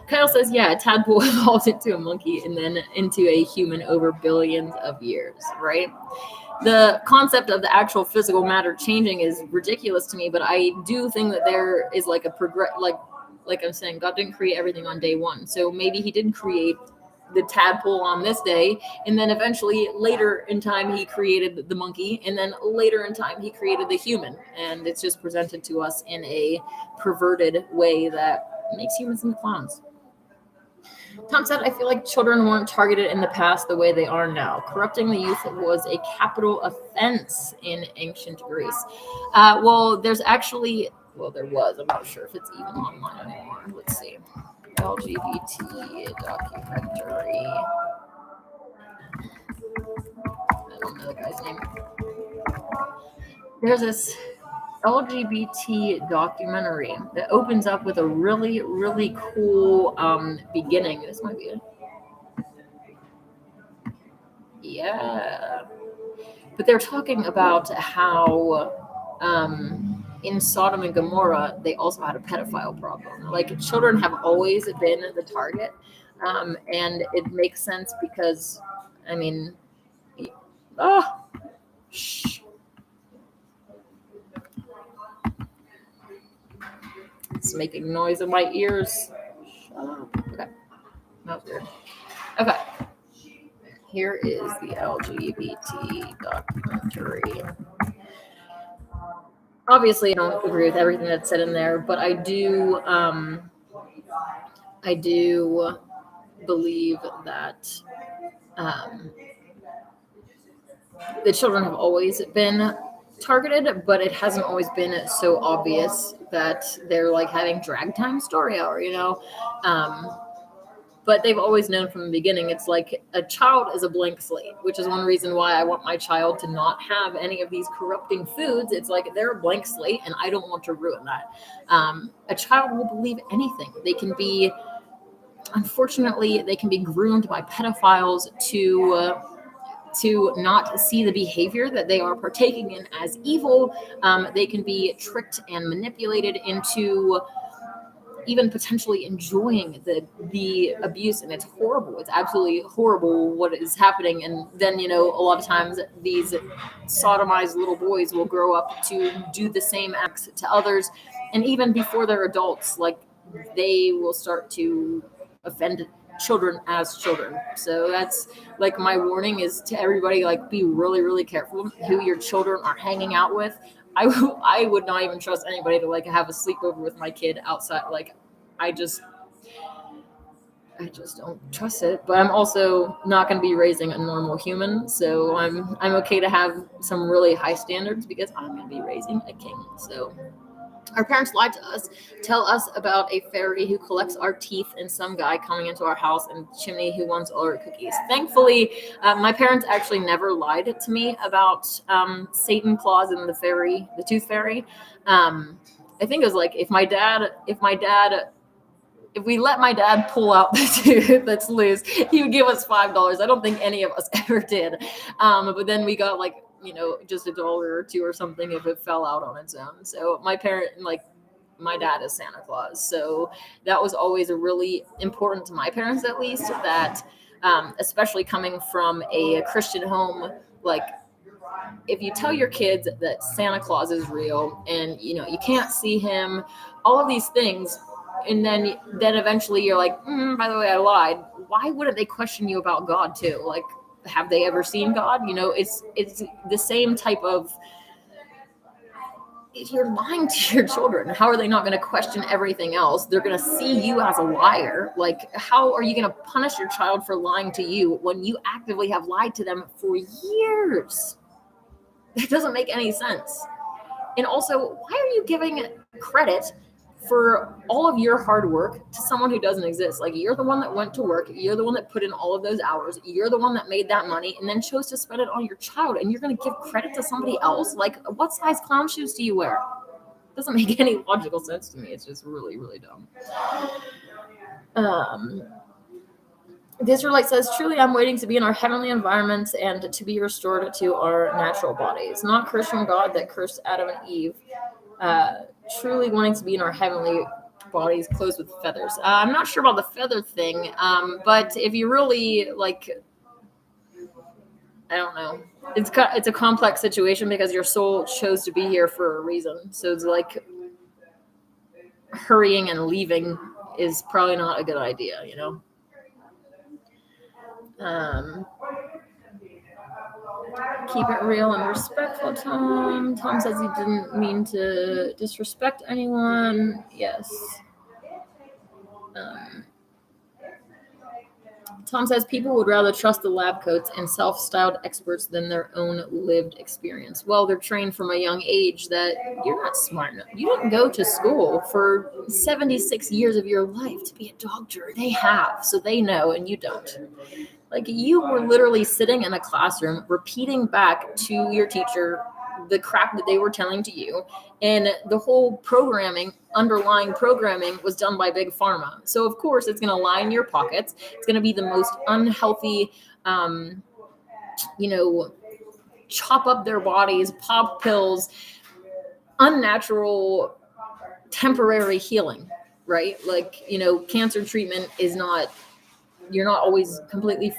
Kyle says, yeah, a tadpole evolved into a monkey and then into a human over billions of years, right? The concept of the actual physical matter changing is ridiculous to me, but I do think that there is like a like I'm saying, God didn't create everything on day one. So maybe he didn't create the tadpole on this day, and then eventually later in time he created the monkey, and then later in time he created the human, and it's just presented to us in a perverted way that makes humans into clowns. Tom said, I feel like children weren't targeted in the past the way they are now. Corrupting the youth was a capital offense in ancient Greece. Well, there was. I'm not sure if it's even online anymore. Let's see. LGBT documentary. I don't know the guy's name. There's this LGBT documentary that opens up with a really, really cool beginning. This might be it. Yeah. But they're talking about how in Sodom and Gomorrah, they also had a pedophile problem. Like, children have always been the target. And it makes sense because, I mean, shh. It's making noise in my ears. Shut up. Okay. That's weird. Okay. Here is the LGBT documentary. Obviously, I don't agree with everything that's said in there, but I do believe that the children have always been targeted, but it hasn't always been so obvious that they're like having drag time story hour, you know. But they've always known from the beginning. It's like a child is a blank slate, which is one reason why I want my child to not have any of these corrupting foods. It's like they're a blank slate, and I don't want to ruin that. A child will believe anything. They can be, unfortunately, they can be groomed by pedophiles to not see the behavior that they are partaking in as evil. They can be tricked and manipulated into even potentially enjoying the abuse, and it's horrible. It's absolutely horrible what is happening. And then, you know, a lot of times these sodomized little boys will grow up to do the same acts to others, and even before they're adults, like, they will start to offend children as children. So that's like my warning is to everybody, like, be really, really careful who your children are hanging out with. I would not even trust anybody to like have a sleepover with my kid outside. Like, I just don't trust it. But I'm also not going to be raising a normal human, so I'm okay to have some really high standards because I'm going to be raising a king. So our parents lied to us, tell us about a fairy who collects our teeth and some guy coming into our house and chimney who wants all our cookies. Thankfully, my parents actually never lied to me about Satan Claus and the tooth fairy. I think it was like if we let my dad pull out the tooth that's loose, he would give us $5. I don't think any of us ever did. But then we got like, you know, just $1 or $2 or something if it fell out on its own. So my dad is Santa Claus. So that was always a really important to my parents, at least, that especially coming from a Christian home, like, if you tell your kids that Santa Claus is real and, you know, you can't see him, all of these things, and then eventually you're like, by the way, I lied. Why wouldn't they question you about God too? Like, have they ever seen God? You know, it's the same type of you're lying to your children. How are they not going to question everything else? They're going to see you as a liar. Like, how are you going to punish your child for lying to you when you actively have lied to them for years? That doesn't make any sense. And also, why are you giving credit for all of your hard work to someone who doesn't exist? Like, you're the one that went to work, you're the one that put in all of those hours, you're the one that made that money and then chose to spend it on your child, and you're going to give credit to somebody else? Like, what size clown shoes do you wear? It doesn't make any logical sense to me. It's just really, really dumb. The Israelite says, truly, I'm waiting to be in our heavenly environment and to be restored to our natural bodies. Not Christian God that cursed Adam and Eve. Truly wanting to be in our heavenly bodies clothed with feathers. I'm not sure about the feather thing, but if you really, like, I don't know. It's a complex situation because your soul chose to be here for a reason. So it's like hurrying and leaving is probably not a good idea, you know? Keep it real and respectful, Tom. Tom says he didn't mean to disrespect anyone. Yes. Tom says people would rather trust the lab coats and self-styled experts than their own lived experience. Well, they're trained from a young age that you're not smart enough. You didn't go to school for 76 years of your life to be a doctor. They have, so they know, and you don't. Like, you were literally sitting in a classroom repeating back to your teacher the crap that they were telling to you, and the whole underlying programming was done by Big Pharma. So of course it's going to line your pockets. It's going to be the most unhealthy, chop up their bodies, pop pills, unnatural, temporary healing, right? Like, cancer treatment is not, you're not always completely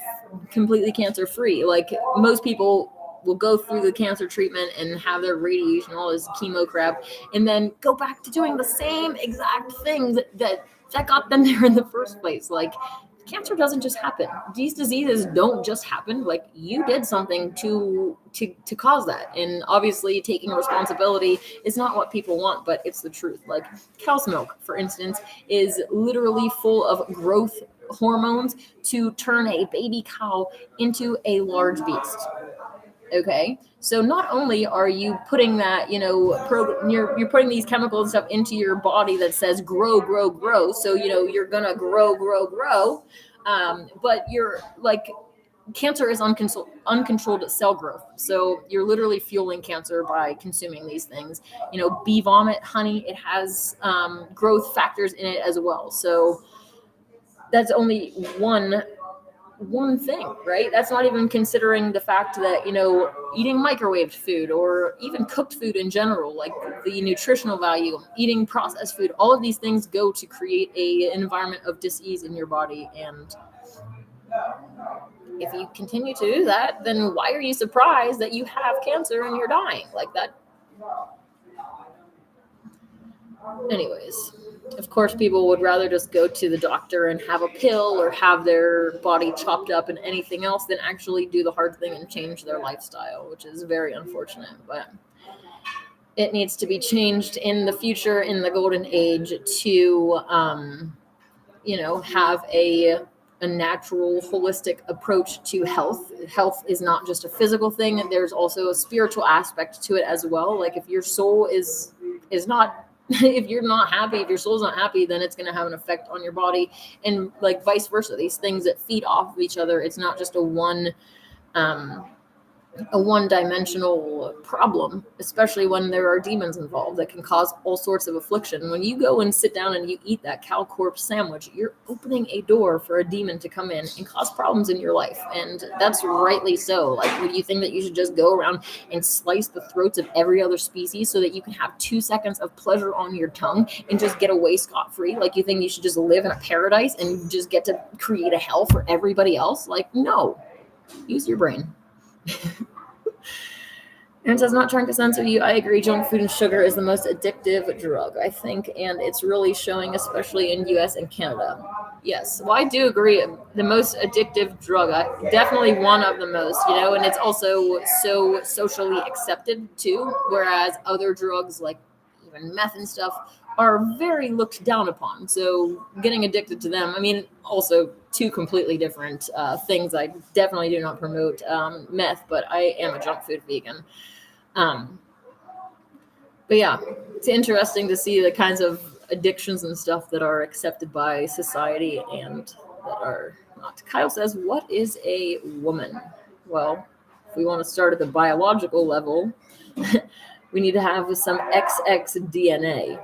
cancer free. Like, most people will go through the cancer treatment and have their radiation, all this chemo crap, and then go back to doing the same exact things that got them there in the first place. Like, cancer doesn't just happen. These diseases don't just happen. Like, you did something to cause that. And obviously taking responsibility is not what people want, but it's the truth. Like, cow's milk, for instance, is literally full of growth hormones to turn a baby cow into a large beast. Okay, so not only are you putting that, you're putting these chemicals and stuff into your body that says grow, grow, grow. So, you're gonna grow, but you're like, cancer is uncontrolled cell growth. So you're literally fueling cancer by consuming these things. Bee vomit, honey, it has growth factors in it as well. So that's only one thing, right? That's not even considering the fact that, eating microwaved food or even cooked food in general, like the nutritional value, eating processed food, all of these things go to create an environment of dis-ease in your body. And if you continue to do that, then why are you surprised that you have cancer and you're dying like that? Anyways, of course, people would rather just go to the doctor and have a pill or have their body chopped up and anything else than actually do the hard thing and change their lifestyle, which is very unfortunate. But it needs to be changed in the future, in the golden age, to, have a natural, holistic approach to health. Health is not just a physical thing. There's also a spiritual aspect to it as well. Like, if your soul is not, if you're not happy, if your soul's not happy, then it's going to have an effect on your body, and like vice versa. These things that feed off of each other. It's not just a one-dimensional problem, especially when there are demons involved that can cause all sorts of affliction. When you go and sit down and you eat that cow corpse sandwich, you're opening a door for a demon to come in and cause problems in your life. And that's rightly so. Like, would you think that you should just go around and slice the throats of every other species so that you can have 2 seconds of pleasure on your tongue and just get away scot-free? Like, you think you should just live in a paradise and just get to create a hell for everybody else? Like, no. Use your brain. And says, not trying to censor you. I agree. Junk food and sugar is the most addictive drug, I think. And it's really showing, especially in US and Canada. Yes. Well, I do agree. The most addictive drug, definitely one of the most, and it's also so socially accepted too. Whereas other drugs like and meth and stuff are very looked down upon. So getting addicted to them, I mean, also two completely different things. I definitely do not promote meth, but I am a junk food vegan. But yeah, it's interesting to see the kinds of addictions and stuff that are accepted by society and that are not. Kyle says, what is a woman? Well, if we want to start at the biological level, we need to have some XX DNA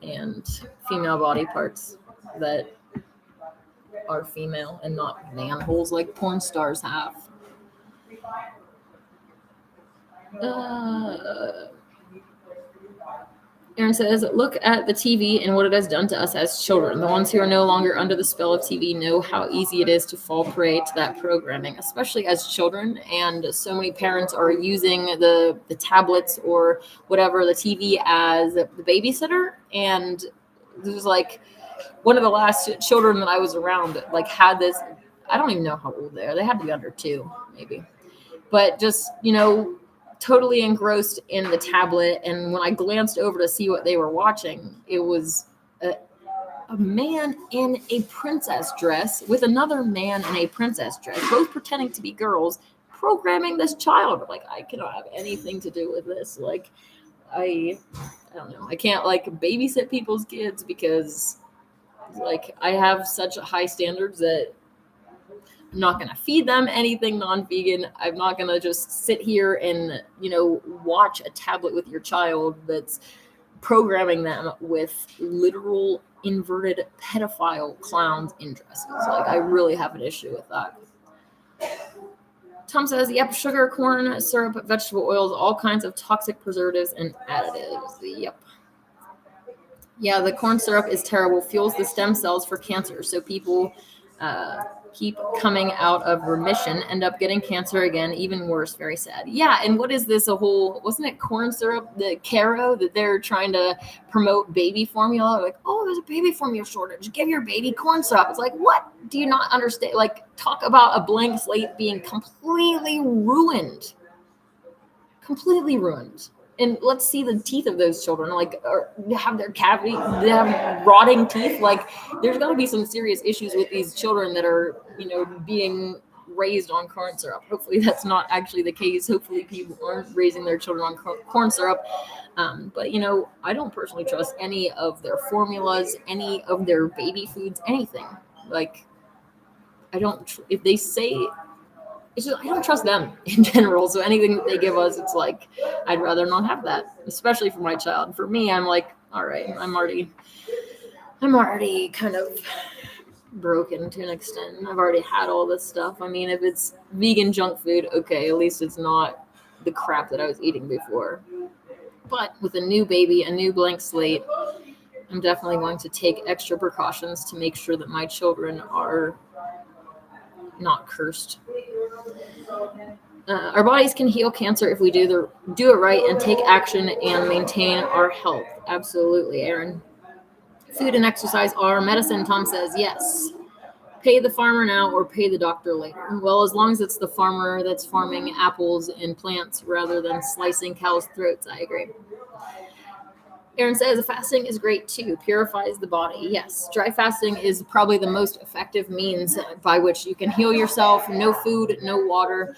and female body parts that are female and not manholes like porn stars have. Aaron says, look at the TV and what it has done to us as children. The ones who are no longer under the spell of TV know how easy it is to fall prey to that programming, especially as children. And so many parents are using the tablets or whatever, the TV as the babysitter. And there's like one of the last children that I was around, like had this, I don't even know how old they are. They had to be under 2, maybe. But just, totally engrossed in the tablet, and when I glanced over to see what they were watching, it was a man in a princess dress with another man in a princess dress, both pretending to be girls, programming this child. Like, I cannot have anything to do with this. Like, I don't know. I can't babysit people's kids because I have such high standards that I'm not going to feed them anything non-vegan. I'm not going to just sit here and, watch a tablet with your child that's programming them with literal inverted pedophile clowns in dresses. I really have an issue with that. Tom says, yep, sugar, corn, syrup, vegetable oils, all kinds of toxic preservatives and additives. Yep. Yeah, the corn syrup is terrible, fuels the stem cells for cancer. So people keep coming out of remission, end up getting cancer again, even worse, very sad. Yeah, and what is this, wasn't it corn syrup, the Caro, that they're trying to promote baby formula? Like, oh, there's a baby formula shortage, give your baby corn syrup. It's like, what? Do you not understand? Talk about a blank slate being completely ruined. Completely ruined. And let's see the teeth of those children, or have their cavity, they have rotting teeth. There's got to be some serious issues with these children that are, being raised on corn syrup. Hopefully that's not actually the case. Hopefully people aren't raising their children on corn syrup. But, I don't personally trust any of their formulas, any of their baby foods, anything. I don't, if they say, it's just, I don't trust them in general. So anything that they give us, it's I'd rather not have that, especially for my child. For me, I'm all right, I'm already kind of broken to an extent. I've already had all this stuff. I mean, if it's vegan junk food, okay, at least it's not the crap that I was eating before. But with a new baby, a new blank slate, I'm definitely going to take extra precautions to make sure that my children are not cursed. Our bodies can heal cancer if we do it right and take action and maintain our health. Absolutely, Aaron. Food and exercise are medicine, Tom says. Yes. Pay the farmer now or pay the doctor later. Well, as long as it's the farmer that's farming apples and plants rather than slicing cows' throats, I agree. Aaron says fasting is great too, purifies the body. Yes, dry fasting is probably the most effective means by which you can heal yourself. No food, no water,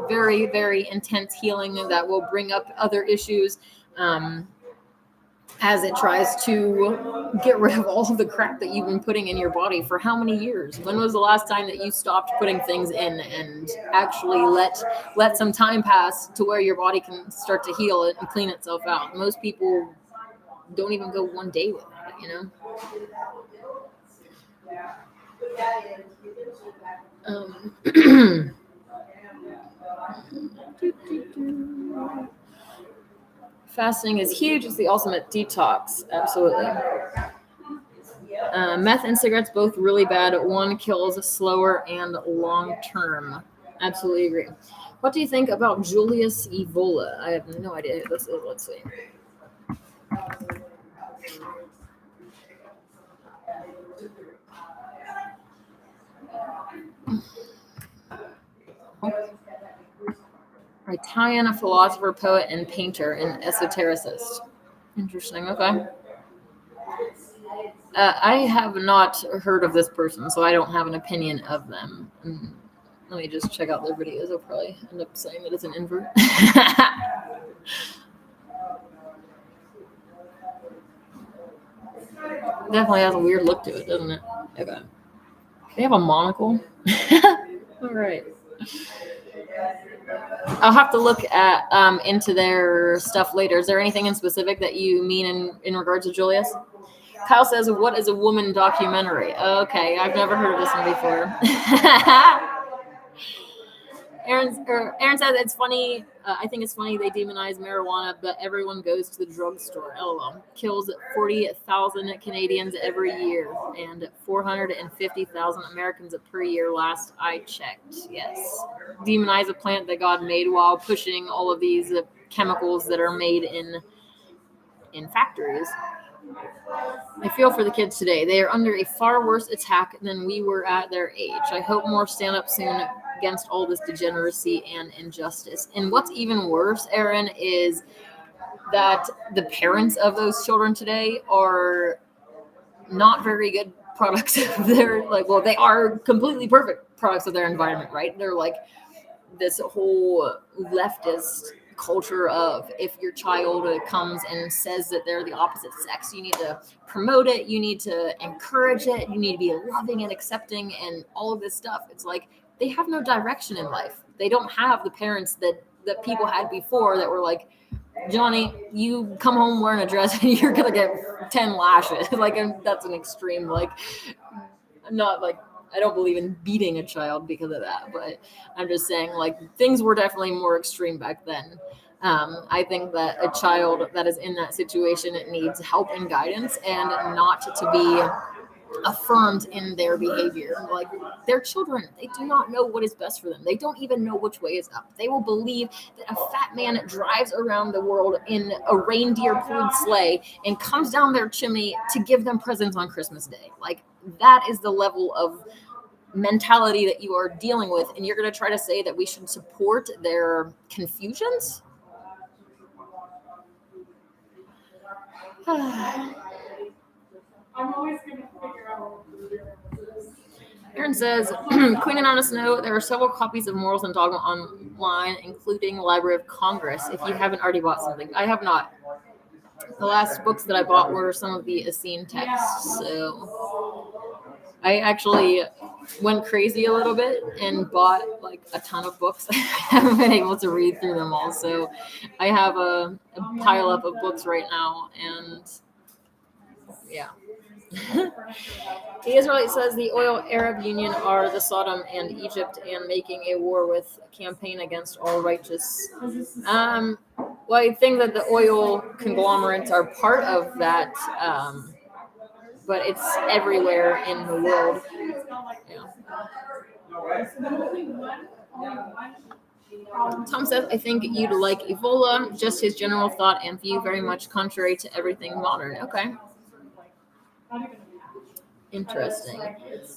very, very intense healing that will bring up other issues as it tries to get rid of all of the crap that you've been putting in your body for how many years? When was the last time that you stopped putting things in and actually let some time pass to where your body can start to heal it and clean itself out? Most people don't even go one day with it, Fasting is huge. It's the ultimate detox. Absolutely. Meth and cigarettes, both really bad. One kills slower and long term. Absolutely agree. What do you think about Julius Evola? I have no idea who this is. Let's see. Italian philosopher, poet, and painter, and esotericist. Interesting. Okay. I have not heard of this person, so I don't have an opinion of them. Let me just check out their videos. I'll probably end up saying that it's an invert. Definitely has a weird look to it, doesn't it? Okay. They have a monocle. All right. I'll have to look at into their stuff later. Is there anything in specific that you mean in regards to Julius? Kyle says, "What is a woman documentary?" Okay, I've never heard of this one before. Aaron says it's funny. I think it's funny they demonize marijuana, but everyone goes to the drugstore. LOL. Kills 40,000 Canadians every year and 450,000 Americans per year. Last I checked. Yes, demonize a plant that God made while pushing all of these chemicals that are made in factories. I feel for the kids today. They are under a far worse attack than we were at their age. I hope more stand up soon against all this degeneracy and injustice. And what's even worse, Aaron, is that the parents of those children today are not very good products of their, they are completely perfect products of their environment, right? They're like this whole leftist culture of if your child comes and says that they're the opposite sex, you need to promote it, you need to encourage it, you need to be loving and accepting and all of this stuff. It's like they have no direction in life. They don't have the parents that people had before that were like, Johnny, you come home wearing a dress and you're gonna get 10 lashes. That's an extreme, not like, I don't believe in beating a child because of that, but I'm just saying, things were definitely more extreme back then. I think that a child that is in that situation needs help and guidance and not to be affirmed in their behavior. Like, they're children. They do not know what is best for them. They don't even know which way is up. They will believe that a fat man drives around the world in a reindeer-pulled sleigh and comes down their chimney to give them presents on Christmas Day. That is the level of mentality that you are dealing with, and you're going to try to say that we should support their confusions? I'm always going to figure out. Aaron says, Queen Anonymous know there are several copies of Morals and Dogma online, including Library of Congress, if you haven't already bought something. I have not. The last books that I bought were some of the Essene texts, so I actually went crazy a little bit and bought a ton of books. I haven't been able to read through them all, so I have a pile up of books right now, and yeah. The Israelite says the Oil Arab Union are the Sodom and Egypt and making a war with campaign against all righteous. Well, I think that the oil conglomerates are part of that, but it's everywhere in the world. Yeah. Tom says, I think you'd like Evola, just his general thought and view, very much contrary to everything modern. Okay. Interesting.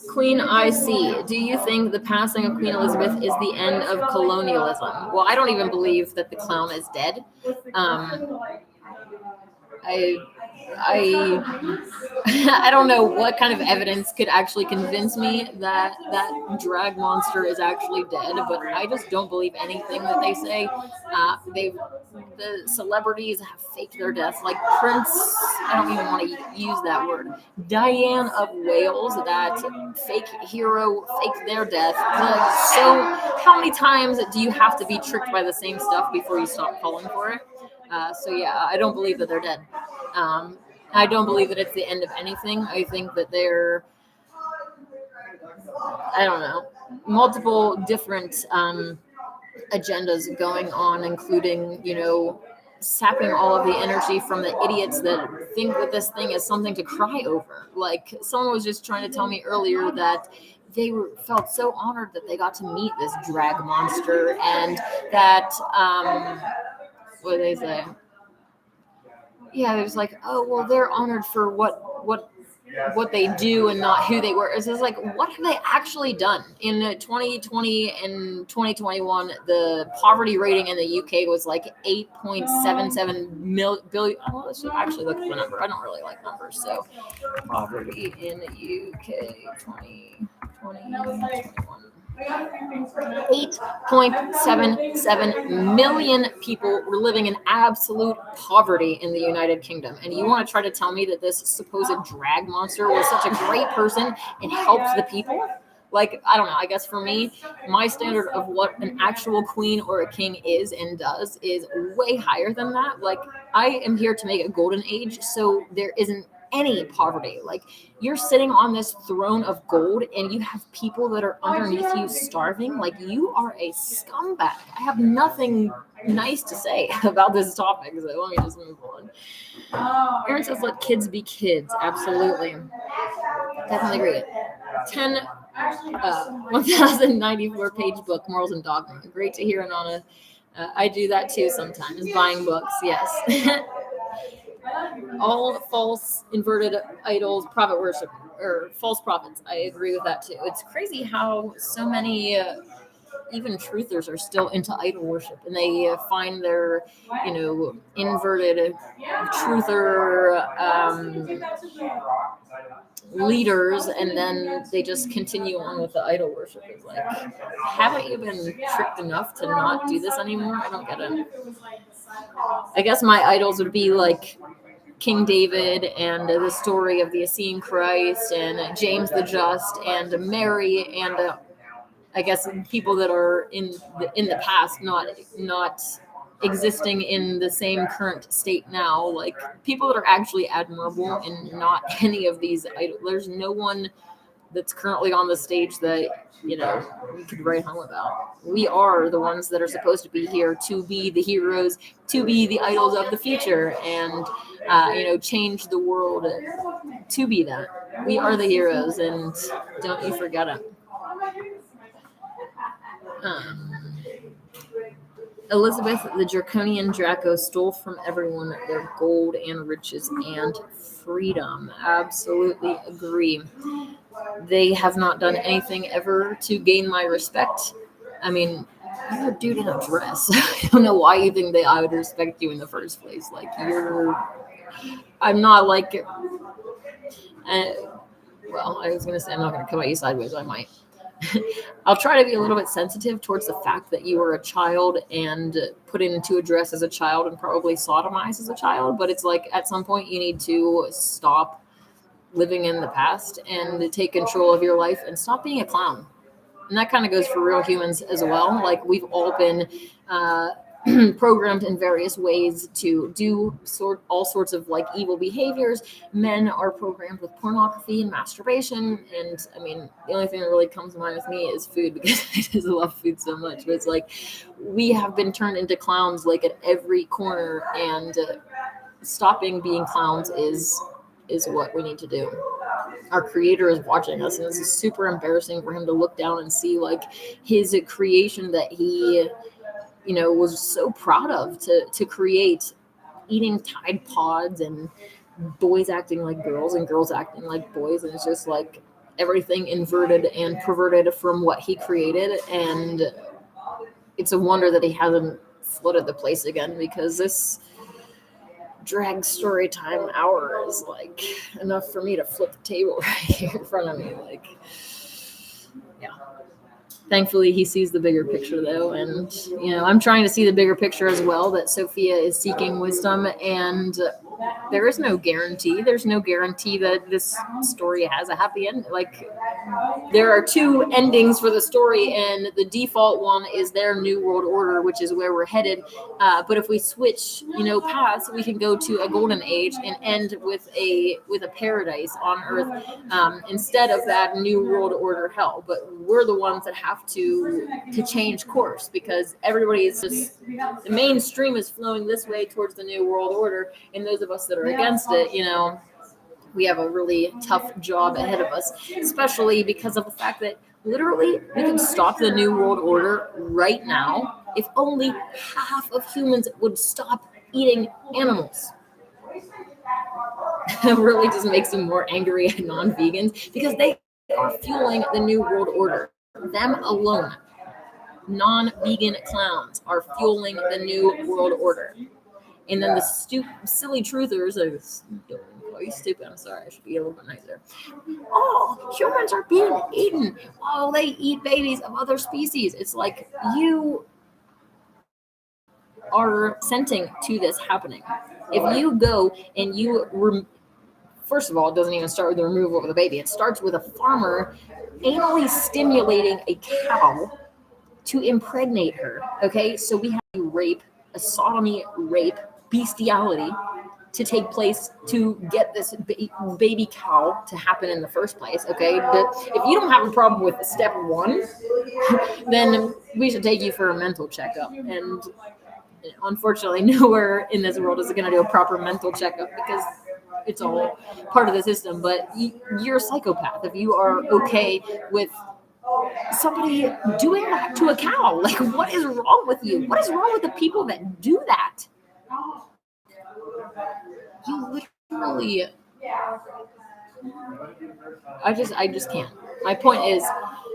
Queen IC, do you think the passing of Queen Elizabeth is the end of colonialism? Well, I don't even believe that the clown is dead. I don't know what kind of evidence could actually convince me that that drag monster is actually dead, but I just don't believe anything that they say. The celebrities have faked their deaths, like Prince. I don't even want to use that word. Diane of Wales, that fake hero, faked their death. So how many times do you have to be tricked by the same stuff before you stop falling for it? So yeah, I don't believe that they're dead. I don't believe that it's the end of anything. I think that there, I don't know, multiple different agendas going on, including, sapping all of the energy from the idiots that think that this thing is something to cry over. Like, someone was just trying to tell me earlier that they felt so honored that they got to meet this drag monster, and that, what did they say? Yeah, it was like, oh, well, they're honored for what what they do and not who they were. It's just like, what have they actually done? In 2020 and 2021, the poverty rating in the UK was like 8.77 billion. Oh, let's actually look at the number. I don't really like numbers. So poverty in the UK 2020, 2021. 8.77 million people were living in absolute poverty in the United Kingdom. And you want to try to tell me that this supposed drag monster was such a great person and helped the people? Like, I don't know. I guess for me, my standard of what an actual queen or a king is and does is way higher than that. Like, I am here to make a golden age, so there isn't any poverty. Like, you're sitting on this throne of gold and you have people that are underneath you starving. Like, you are a scumbag. I have nothing nice to say about this topic, so let me just move on. Aaron says, let kids be kids. Absolutely. Definitely agree. 1094 page book, Morals and Dogma. Great to hear, Anana. I do that too sometimes, buying books, yes. All false, inverted idols, prophet worship, or false prophets. I agree with that too. It's crazy how so many even truthers are still into idol worship, and they find their, inverted truther leaders, and then they just continue on with the idol worship. It's like, haven't you been tricked enough to not do this anymore? I don't get it. I guess my idols would be like King David and the story of the Essene Christ and James the Just and Mary and I guess people that are in the past, not existing in the same current state now, like people that are actually admirable and not any of these idols. There's no one that's currently on the stage that we could write home about. We are the ones that are supposed to be here to be the heroes, to be the idols of the future, and change the world to be that. We are the heroes, and don't you forget it. Elizabeth, the draconian Draco, stole from everyone their gold and riches and freedom. Absolutely agree. They have not done anything ever to gain my respect. I mean, you're a dude in a dress. I don't know why you think I would respect you in the first place. Like, I'm not like, well, I was going to say I'm not going to come at you sideways. I might. I'll try to be a little bit sensitive towards the fact that you were a child and put into a dress as a child and probably sodomized as a child. But it's like, at some point you need to stop living in the past and take control of your life and stop being a clown. And that kind of goes for real humans as well. Like, we've all been programmed in various ways to do all sorts of like evil behaviors. Men are programmed with pornography and masturbation, and I mean, the only thing that really comes to mind with me is food, because I just love food so much. But it's like, we have been turned into clowns like at every corner, and stopping being clowns is what we need to do. Our creator is watching us, and it's super embarrassing for him to look down and see like his creation that he was so proud of to create, eating Tide Pods and boys acting like girls and girls acting like boys. And it's just like everything inverted and perverted from what he created. And it's a wonder that he hasn't flooded the place again, because this drag story time hour is like enough for me to flip the table right here in front of me. Like, yeah. Thankfully, he sees the bigger picture, though, and I'm trying to see the bigger picture as well, that Sophia is seeking wisdom, and there is no guarantee. There's no guarantee that this story has a happy end. Like, there are two endings for the story, and the default one is their new world order, which is where we're headed. But if we switch, paths, we can go to a golden age and end with a paradise on Earth, instead of that new world order hell. But we're the ones that have to change course, because everybody is just, the mainstream is flowing this way towards the new world order, and those of us that are against it, we have a really tough job ahead of us, especially because of the fact that literally we can stop the new world order right now if only half of humans would stop eating animals. really just makes you more angry at non-vegans, because they are fueling the new world order. Them alone, non-vegan clowns, are fueling the new world order. And then the silly truthers are, you stupid, I'm sorry, I should be a little bit nicer. Oh, humans are being eaten while they eat babies of other species. It's like, you are consenting to this happening. If you go and you first of all, it doesn't even start with the removal of the baby. It starts with a farmer anally stimulating a cow to impregnate her. Okay, so we have a rape, a sodomy, rape, bestiality to take place to get this baby cow to happen in the first place. Okay, but if you don't have a problem with step one, then we should take you for a mental checkup. And unfortunately, nowhere in this world is it going to do a proper mental checkup, because it's all part of the system. But you're a psychopath if you are okay with somebody doing that to a cow. Like, what is wrong with you? What is wrong with the people that do that? You literally, I just can't. My point is,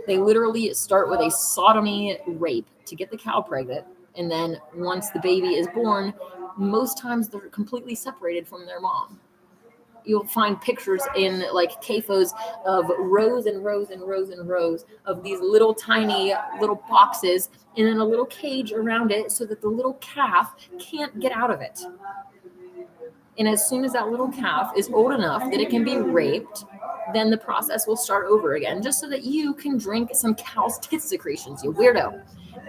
they literally start with a sodomy rape to get the cow pregnant, and then once the baby is born, most times they're completely separated from their mom. You'll find pictures in like CAFOs of rows and rows and rows and rows of these little tiny little boxes, and then a little cage around it so that the little calf can't get out of it. And as soon as that little calf is old enough that it can be raped, then the process will start over again, just so that you can drink some cow's tit secretions, you weirdo.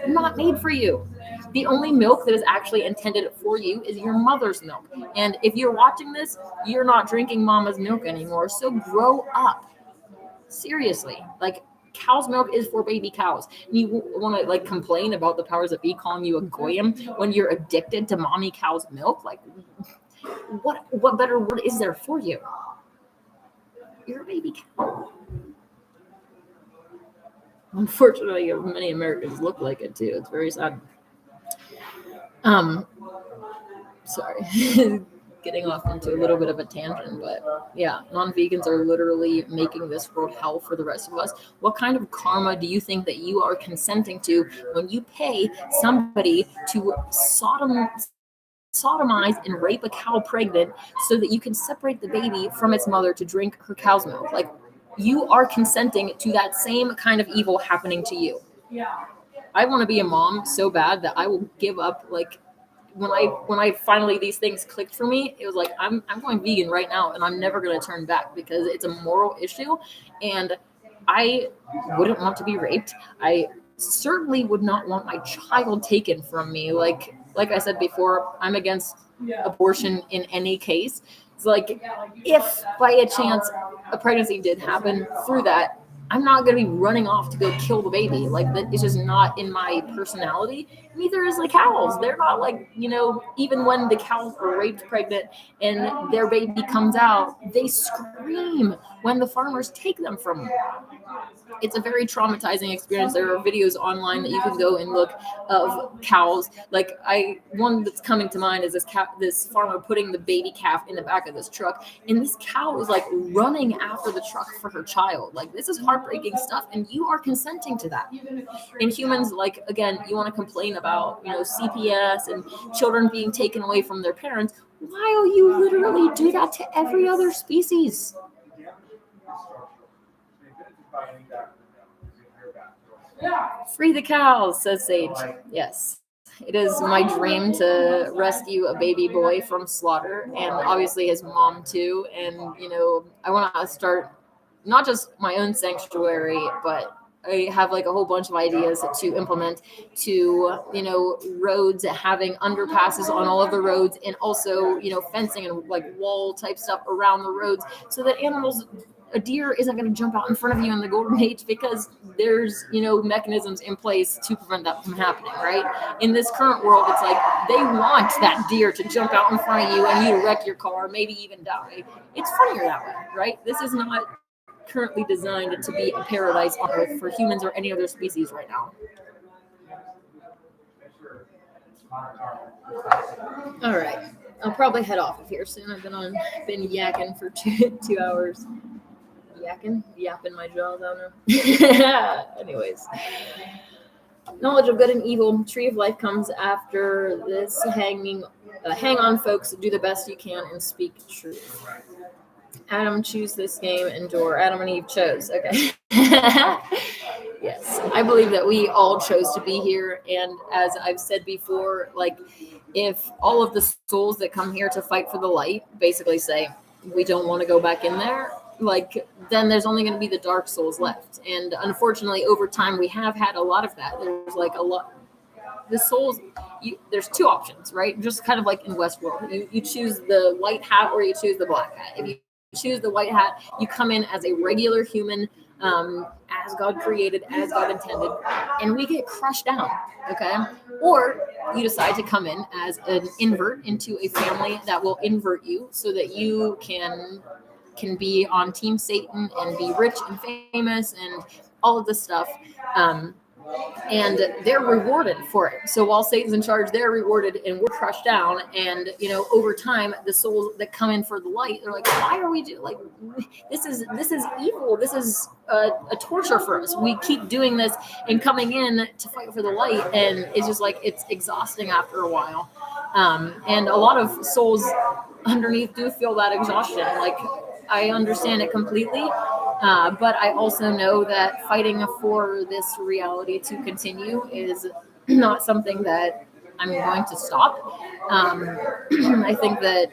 Not made for you. The only milk that is actually intended for you is your mother's milk. And if you're watching this, you're not drinking mama's milk anymore, so grow up. Seriously. Like, cow's milk is for baby cows. You want to like complain about the powers that be calling you a goyim when you're addicted to mommy cow's milk? Like, what better word is there for you? You're a baby cow. Unfortunately, many Americans look like it too. It's very sad. Sorry, getting off into a little bit of a tangent, but yeah, non-vegans are literally making this world hell for the rest of us. What kind of karma do you think that you are consenting to when you pay somebody to sodomize and rape a cow pregnant so that you can separate the baby from its mother to drink her cow's milk? Like, you are consenting to that same kind of evil happening to you. I want to be a mom so bad that I will give up. Like, when I finally, these things clicked for me, it was like, I'm going vegan right now, and I'm never going to turn back, because it's a moral issue, and I wouldn't want to be raped. I certainly would not want my child taken from me. Like I said before, I'm against abortion in any case. It's like, if by a chance a pregnancy did happen through that, I'm not going to be running off to go kill the baby. Like, that is just not in my personality. Neither is the cows. They're not like, even when the cows are raped pregnant and their baby comes out, they scream when the farmers take them from them. It's a very traumatizing experience. There are videos online that you can go and look of cows. Like, one that's coming to mind is this farmer putting the baby calf in the back of this truck, and this cow is like running after the truck for her child. Like, this is heartbreaking stuff, and you are consenting to that. And humans, like, again, you want to complain about, CPS and children being taken away from their parents, while you literally do that to every other species. Free the cows, says Sage. Yes. It is my dream to rescue a baby boy from slaughter, and obviously his mom too. And, I want to start not just my own sanctuary, but I have like a whole bunch of ideas to implement to, roads, having underpasses on all of the roads, and also, fencing and like wall type stuff around the roads, so that a deer isn't going to jump out in front of you in the golden age, because there's, mechanisms in place to prevent that from happening, right? In this current world, it's like they want that deer to jump out in front of you and you to wreck your car, maybe even die. It's funnier that way, right? This is not currently designed to be a paradise on Earth for humans or any other species right now. All right. I'll probably head off of here soon. I've been yakking for two hours. Yapping my jaw down there. Anyways, knowledge of good and evil. Tree of life comes after this. Hang on, folks. Do the best you can and speak truth. Adam choose this game, endure. Adam and Eve chose. Okay. Yes, I believe that we all chose to be here, and as I've said before, like if all of the souls that come here to fight for the light basically say we don't want to go back in there, like then there's only going to be the dark souls left. And unfortunately, over time, we have had a lot of that. There's like a lot. The souls, there's two options, right? Just kind of like in Westworld, you choose the white hat or you choose the black hat. If you choose the white hat, you come in as a regular human, as God created, as God intended, and we get crushed down, okay? Or you decide to come in as an invert into a family that will invert you so that you can be on Team Satan and be rich and famous and all of this stuff. And they're rewarded for it. So while Satan's in charge, they're rewarded and we're crushed down. And, over time, the souls that come in for the light, they're like, why are we doing, like, this is evil. This is a torture for us. We keep doing this and coming in to fight for the light. And it's just like, it's exhausting after a while. And a lot of souls underneath do feel that exhaustion. Like, I understand it completely. But I also know that fighting for this reality to continue is not something that I'm going to stop. I think that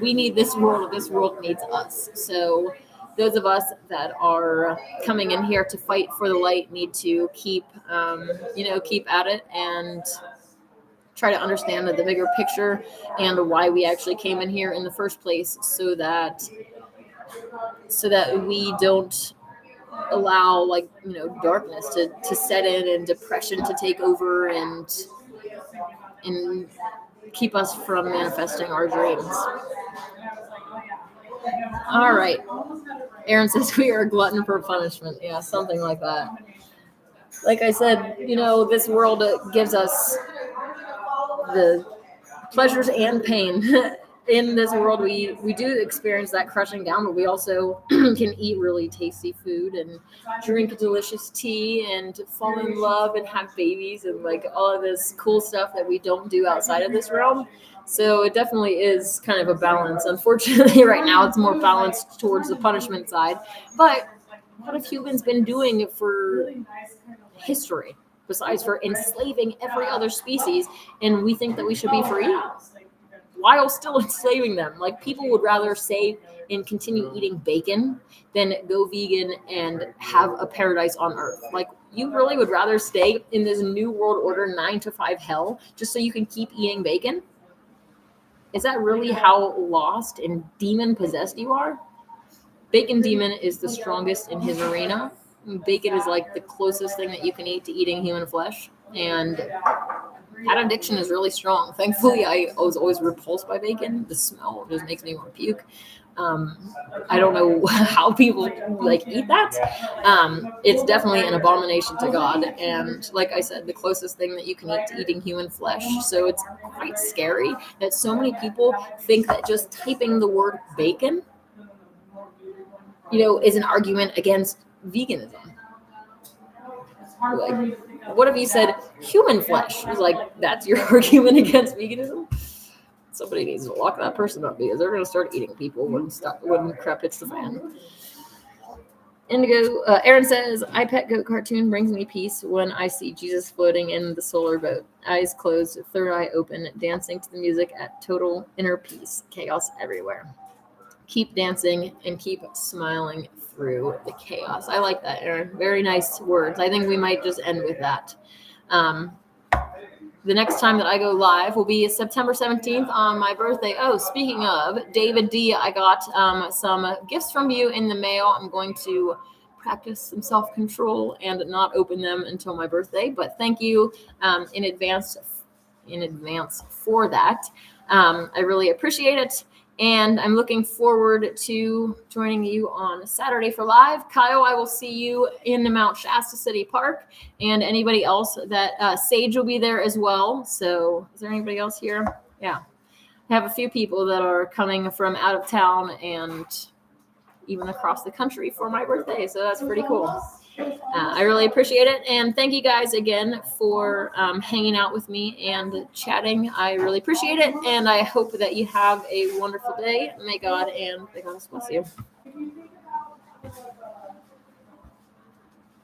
we need this world. This world needs us. So those of us that are coming in here to fight for the light need to keep at it and try to understand the bigger picture and why we actually came in here in the first place, so that we don't allow darkness to set in and depression to take over and keep us from manifesting our dreams. All right. Aaron says we are a glutton for punishment. Yeah, something like that. Like I said, this world gives us the pleasures and pain. In this world, we do experience that crushing down, but we also can eat really tasty food and drink delicious tea and fall in love and have babies and like all of this cool stuff that we don't do outside of this realm. So it definitely is kind of a balance. Unfortunately, right now it's more balanced towards the punishment side. But what have humans been doing for history besides for enslaving every other species? And we think that we should be free while still enslaving them. Like, people would rather stay and continue eating bacon than go vegan and have a paradise on earth. Like, you really would rather stay in this new world order 9 to 5 hell just so you can keep eating bacon? Is that really how lost and demon possessed you are? Bacon demon is the strongest in his arena. Bacon is like the closest thing that you can eat to eating human flesh. And that addiction is really strong. Thankfully, I was always repulsed by bacon. The smell just makes me want to puke. I don't know how people eat that. It's definitely an abomination to God. And like I said, the closest thing that you can eat to eating human flesh. So it's quite scary that so many people think that just typing the word bacon, is an argument against veganism. Like, what if you said human flesh? It's like, that's your argument against veganism? Somebody needs to lock that person up, because they're going to start eating people when crap hits the fan. Indigo, Aaron says, I pet goat cartoon brings me peace when I see Jesus floating in the solar boat. Eyes closed, third eye open, dancing to the music at total inner peace. Chaos everywhere. Keep dancing and keep smiling through the chaos. I like that, Aaron. Very nice words. I think we might just end with that. The next time that I go live will be September 17th on my birthday. Oh, speaking of, David D., I got some gifts from you in the mail. I'm going to practice some self-control and not open them until my birthday. But thank you in advance for that. I really appreciate it. And I'm looking forward to joining you on Saturday for live. Kyle, I will see you in the Mount Shasta City Park, and anybody else that Sage will be there as well. So is there anybody else here? Yeah. I have a few people that are coming from out of town and even across the country for my birthday. So that's pretty cool. I really appreciate it. And thank you guys again for hanging out with me and chatting. I really appreciate it. And I hope that you have a wonderful day. May God and the goddess bless you.